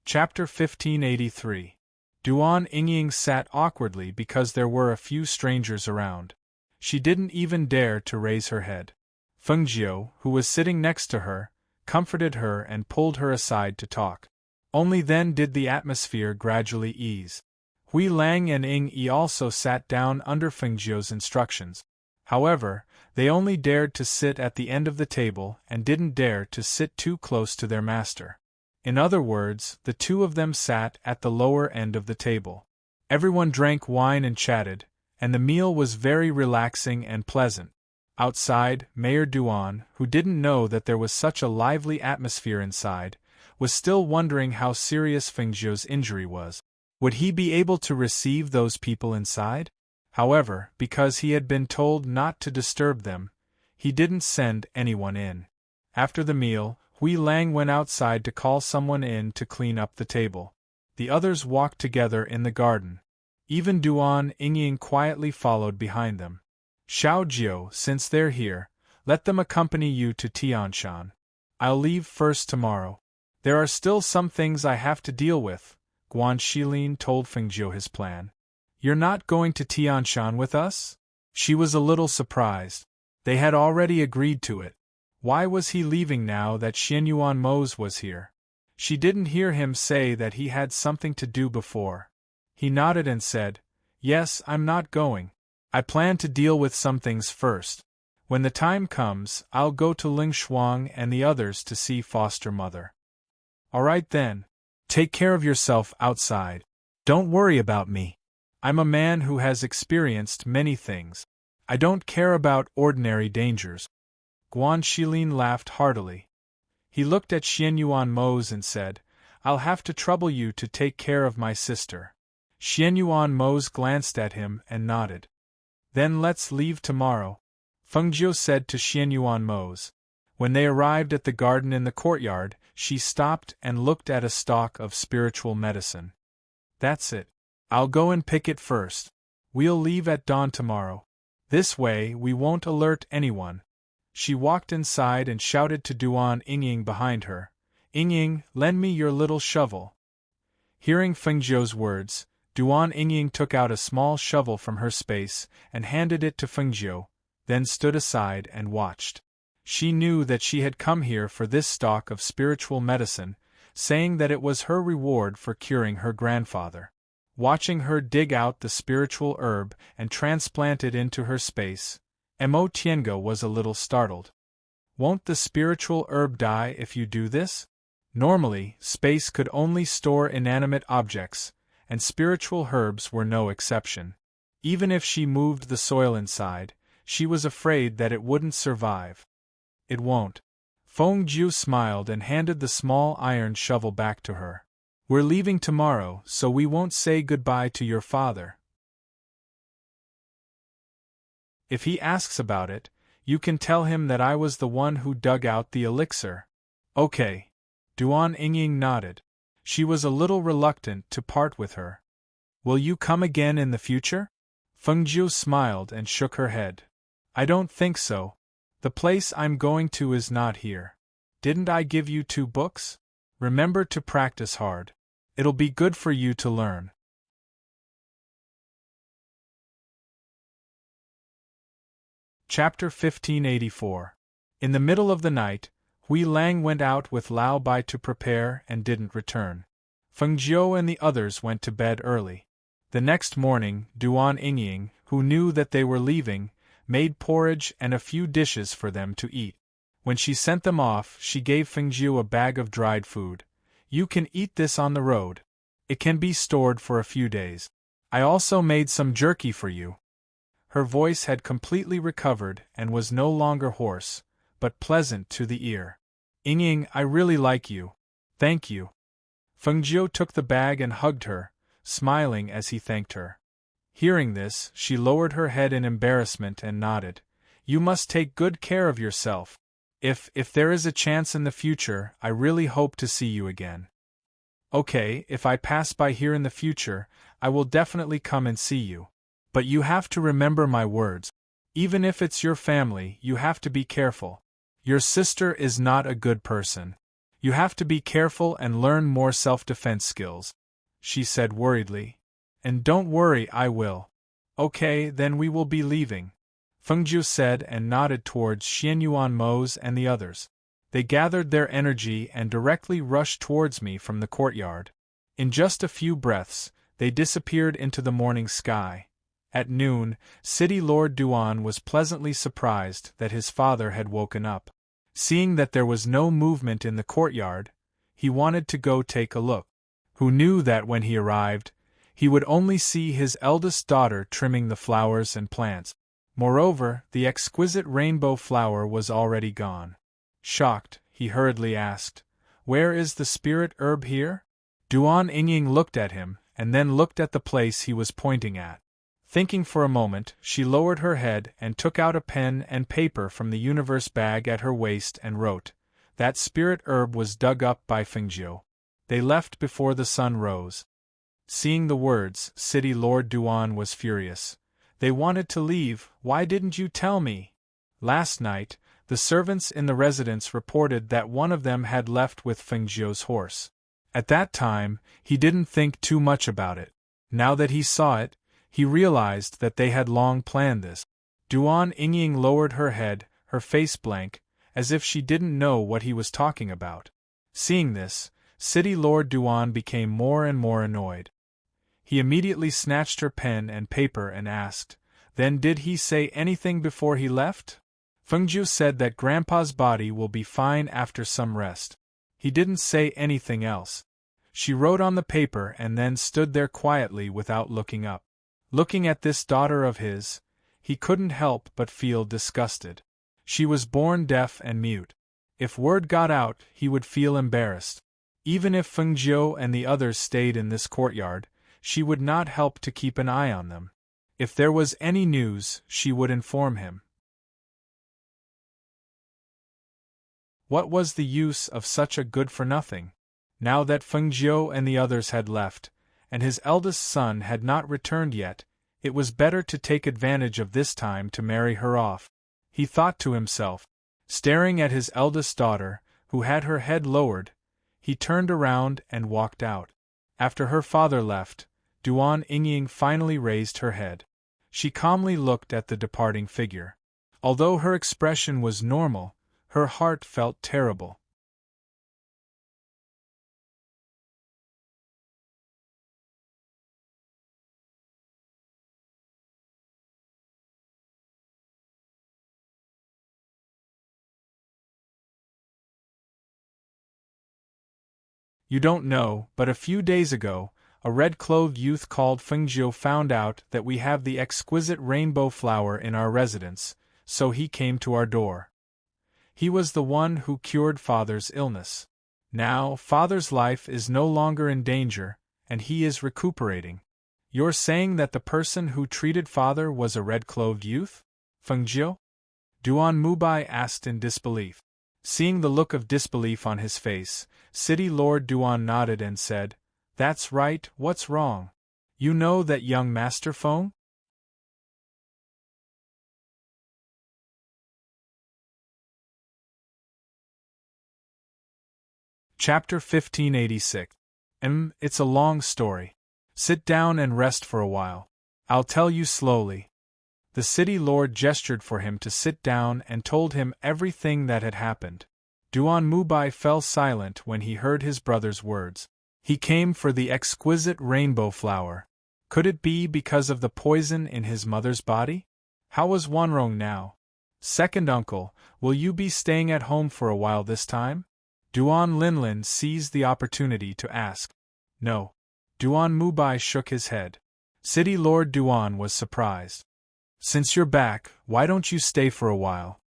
Chapter 1583. Duan Yingying sat awkwardly because there were a few strangers around. She didn't even dare to raise her head. Fengjiu, who was sitting next to her, comforted her and pulled her aside to talk. Only then did the atmosphere gradually ease. Hui Lang and Ying Yi also sat down under Fengjiu's instructions. However, they only dared to sit at the end of the table and didn't dare to sit too close to their master. In other words, the two of them sat at the lower end of the table. Everyone drank wine and chatted, and the meal was very relaxing and pleasant. Outside, Mayor Duan, who didn't know that there was such a lively atmosphere inside, was still wondering how serious Fengjiu's injury was. Would he be able to receive those people inside? However, because he had been told not to disturb them, he didn't send anyone in. After the meal, Hui Lang went outside to call someone in to clean up the table. The others walked together in the garden. Even Duan Yingying quietly followed behind them. Xiao Jiu, since they're here, let them accompany you to Tianshan. I'll leave first tomorrow. There are still some things I have to deal with, Guan Shilin told Fengjiu his plan. You're not going to Tianshan with us? She was a little surprised. They had already agreed to it. Why was he leaving now that Xianyuan Mose was here? She didn't hear him say that he had something to do before. He nodded and said, "Yes, I'm not going. I plan to deal with some things first. When the time comes, I'll go to Ling Shuang and the others to see foster mother." "All right then. Take care of yourself outside. Don't worry about me. I'm a man who has experienced many things. I don't care about ordinary dangers." Guan Shilin laughed heartily. He looked at Xianyuan Mose and said, "I'll have to trouble you to take care of my sister." Xianyuan Mose glanced at him and nodded. "Then let's leave tomorrow," Fengjiu said to Xianyuan Mose. When they arrived at the garden in the courtyard, she stopped and looked at a stalk of spiritual medicine. "That's it. I'll go and pick it first. We'll leave at dawn tomorrow. This way we won't alert anyone." She walked inside and shouted to Duan Yingying behind her, "Yingying, lend me your little shovel." Hearing Fengjiu's words, Duan Yingying took out a small shovel from her space and handed it to Fengjiu, then stood aside and watched. She knew that she had come here for this stalk of spiritual medicine, saying that it was her reward for curing her grandfather. Watching her dig out the spiritual herb and transplant it into her space, Mo Tiango was a little startled. "Won't the spiritual herb die if you do this?" Normally, space could only store inanimate objects, and spiritual herbs were no exception. Even if she moved the soil inside, she was afraid that it wouldn't survive. "It won't." Fengjiu smiled and handed the small iron shovel back to her. "We're leaving tomorrow, so we won't say goodbye to your father. If he asks about it, you can tell him that I was the one who dug out the elixir." "Okay." Duan Yingying nodded. She was a little reluctant to part with her. "Will you come again in the future?" Fengjiu smiled and shook her head. "I don't think so. The place I'm going to is not here. Didn't I give you 2 books? Remember to practice hard. It'll be good for you to learn." Chapter 1584. In the middle of the night, Hui Lang went out with Lao Bai to prepare and didn't return. Fengjiu and the others went to bed early. The next morning, Duan Yingying, who knew that they were leaving, made porridge and a few dishes for them to eat. When she sent them off, she gave Fengjiu a bag of dried food. "You can eat this on the road. It can be stored for a few days. I also made some jerky for you." Her voice had completely recovered and was no longer hoarse, but pleasant to the ear. Ying, I really like you. Thank you. Fengjiu took the bag and hugged her, smiling as he thanked her. Hearing this, she lowered her head in embarrassment and nodded. You must take good care of yourself. If there is a chance in the future, I really hope to see you again. Okay, if I pass by here in the future, I will definitely come and see you. But you have to remember my words. Even if it's your family, you have to be careful. Your sister is not a good person. You have to be careful and learn more self-defense skills, she said worriedly. And don't worry, I will. Okay, then we will be leaving, Fengjiu said and nodded towards Xianyuan Mose and the others. They gathered their energy and directly rushed towards me from the courtyard. In just a few breaths, they disappeared into the morning sky. At noon, City Lord Duan was pleasantly surprised that his father had woken up. Seeing that there was no movement in the courtyard, he wanted to go take a look. Who knew that when he arrived, he would only see his eldest daughter trimming the flowers and plants. Moreover, the exquisite rainbow flower was already gone. Shocked, he hurriedly asked, "Where is the spirit herb here?" Duan Ying looked at him, and then looked at the place he was pointing at. Thinking for a moment, she lowered her head and took out a pen and paper from the universe bag at her waist and wrote, "That spirit herb was dug up by Fengjiu. They left before the sun rose." Seeing the words, City Lord Duan was furious. "They wanted to leave, why didn't you tell me?" Last night, the servants in the residence reported that one of them had left with Fengjiu's horse. At that time, he didn't think too much about it. Now that he saw it, he realized that they had long planned this. Duan Ying lowered her head, her face blank, as if she didn't know what he was talking about. Seeing this, City Lord Duan became more and more annoyed. He immediately snatched her pen and paper and asked, "Then did he say anything before he left?" Fengjiu said that Grandpa's body will be fine after some rest. He didn't say anything else. She wrote on the paper and then stood there quietly without looking up. Looking at this daughter of his, he couldn't help but feel disgusted. She was born deaf and mute. If word got out, he would feel embarrassed. Even if Fengjiu and the others stayed in this courtyard, she would not help to keep an eye on them. If there was any news, she would inform him. What was the use of such a good-for-nothing? Now that Fengjiu and the others had left, and his eldest son had not returned yet, it was better to take advantage of this time to marry her off, he thought to himself. Staring at his eldest daughter, who had her head lowered, he turned around and walked out. After her father left, Duan Ying finally raised her head. She calmly looked at the departing figure. Although her expression was normal, her heart felt terrible. You don't know, but a few days ago, a red-clothed youth called Fengjiu found out that we have the exquisite rainbow flower in our residence, so he came to our door. He was the one who cured Father's illness. Now, Father's life is no longer in danger, and he is recuperating. You're saying that the person who treated Father was a red-clothed youth? Fengjiu? Duan Mubai asked in disbelief. Seeing the look of disbelief on his face, City Lord Duan nodded and said, "That's right, what's wrong? You know that young Master Feng?" Chapter 1586. It's a long story. Sit down and rest for a while. I'll tell you slowly. The city lord gestured for him to sit down and told him everything that had happened. Duan Mubai fell silent when he heard his brother's words. He came for the exquisite rainbow flower. Could it be because of the poison in his mother's body? How was Wanrong now? Second uncle, will you be staying at home for a while this time? Duan Linlin seized the opportunity to ask. No. Duan Mubai shook his head. City Lord Duan was surprised. Since you're back, why don't you stay for a while?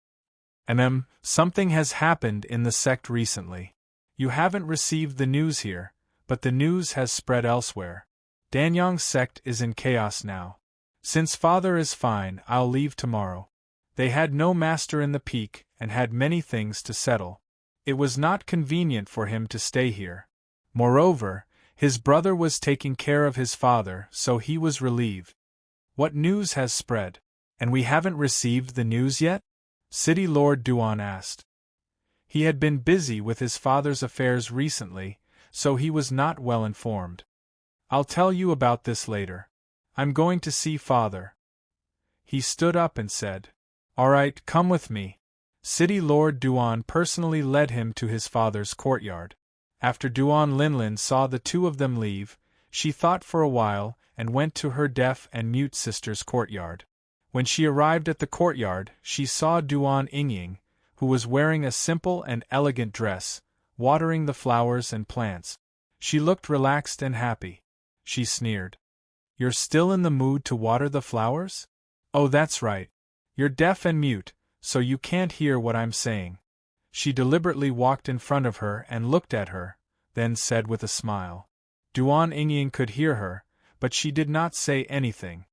Something has happened in the sect recently. You haven't received the news here, but the news has spread elsewhere. Danyang's sect is in chaos now. Since father is fine, I'll leave tomorrow. They had no master in the peak, and had many things to settle. It was not convenient for him to stay here. Moreover, his brother was taking care of his father, so he was relieved. What news has spread? And we haven't received the news yet? City Lord Duan asked. He had been busy with his father's affairs recently, so he was not well informed. I'll tell you about this later. I'm going to see father. He stood up and said, All right, come with me. City Lord Duan personally led him to his father's courtyard. After Duan Linlin saw the two of them leave, she thought for a while and went to her deaf and mute sister's courtyard. When she arrived at the courtyard, she saw Duan Yingying, who was wearing a simple and elegant dress, watering the flowers and plants. She looked relaxed and happy. She sneered. You're still in the mood to water the flowers? Oh, that's right. You're deaf and mute, so you can't hear what I'm saying. She deliberately walked in front of her and looked at her, then said with a smile. Duan Yingying could hear her, but she did not say anything.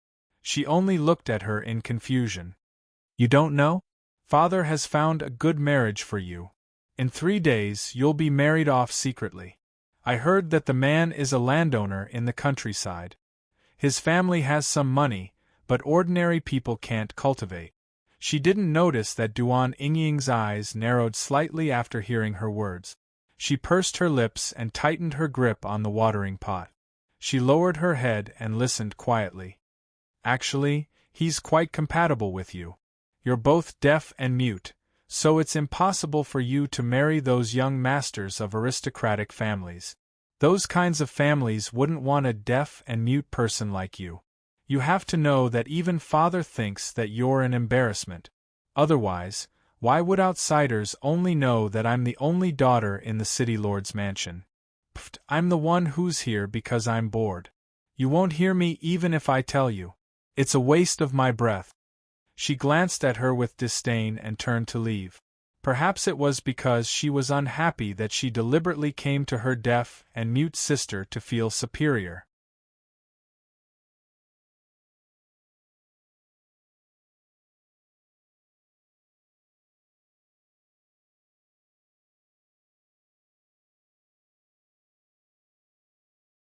She only looked at her in confusion. You don't know? Father has found a good marriage for you. In 3 days you'll be married off secretly. I heard that the man is a landowner in the countryside. His family has some money, but ordinary people can't cultivate. She didn't notice that Duan Yingying's eyes narrowed slightly after hearing her words. She pursed her lips and tightened her grip on the watering pot. She lowered her head and listened quietly. Actually, he's quite compatible with you. You're both deaf and mute, so it's impossible for you to marry those young masters of aristocratic families. Those kinds of families wouldn't want a deaf and mute person like you. You have to know that even father thinks that you're an embarrassment. Otherwise, why would outsiders only know that I'm the only daughter in the city lord's mansion? Pfft, I'm the one who's here because I'm bored. You won't hear me even if I tell you. It's a waste of my breath. She glanced at her with disdain and turned to leave. Perhaps it was because she was unhappy that she deliberately came to her deaf and mute sister to feel superior.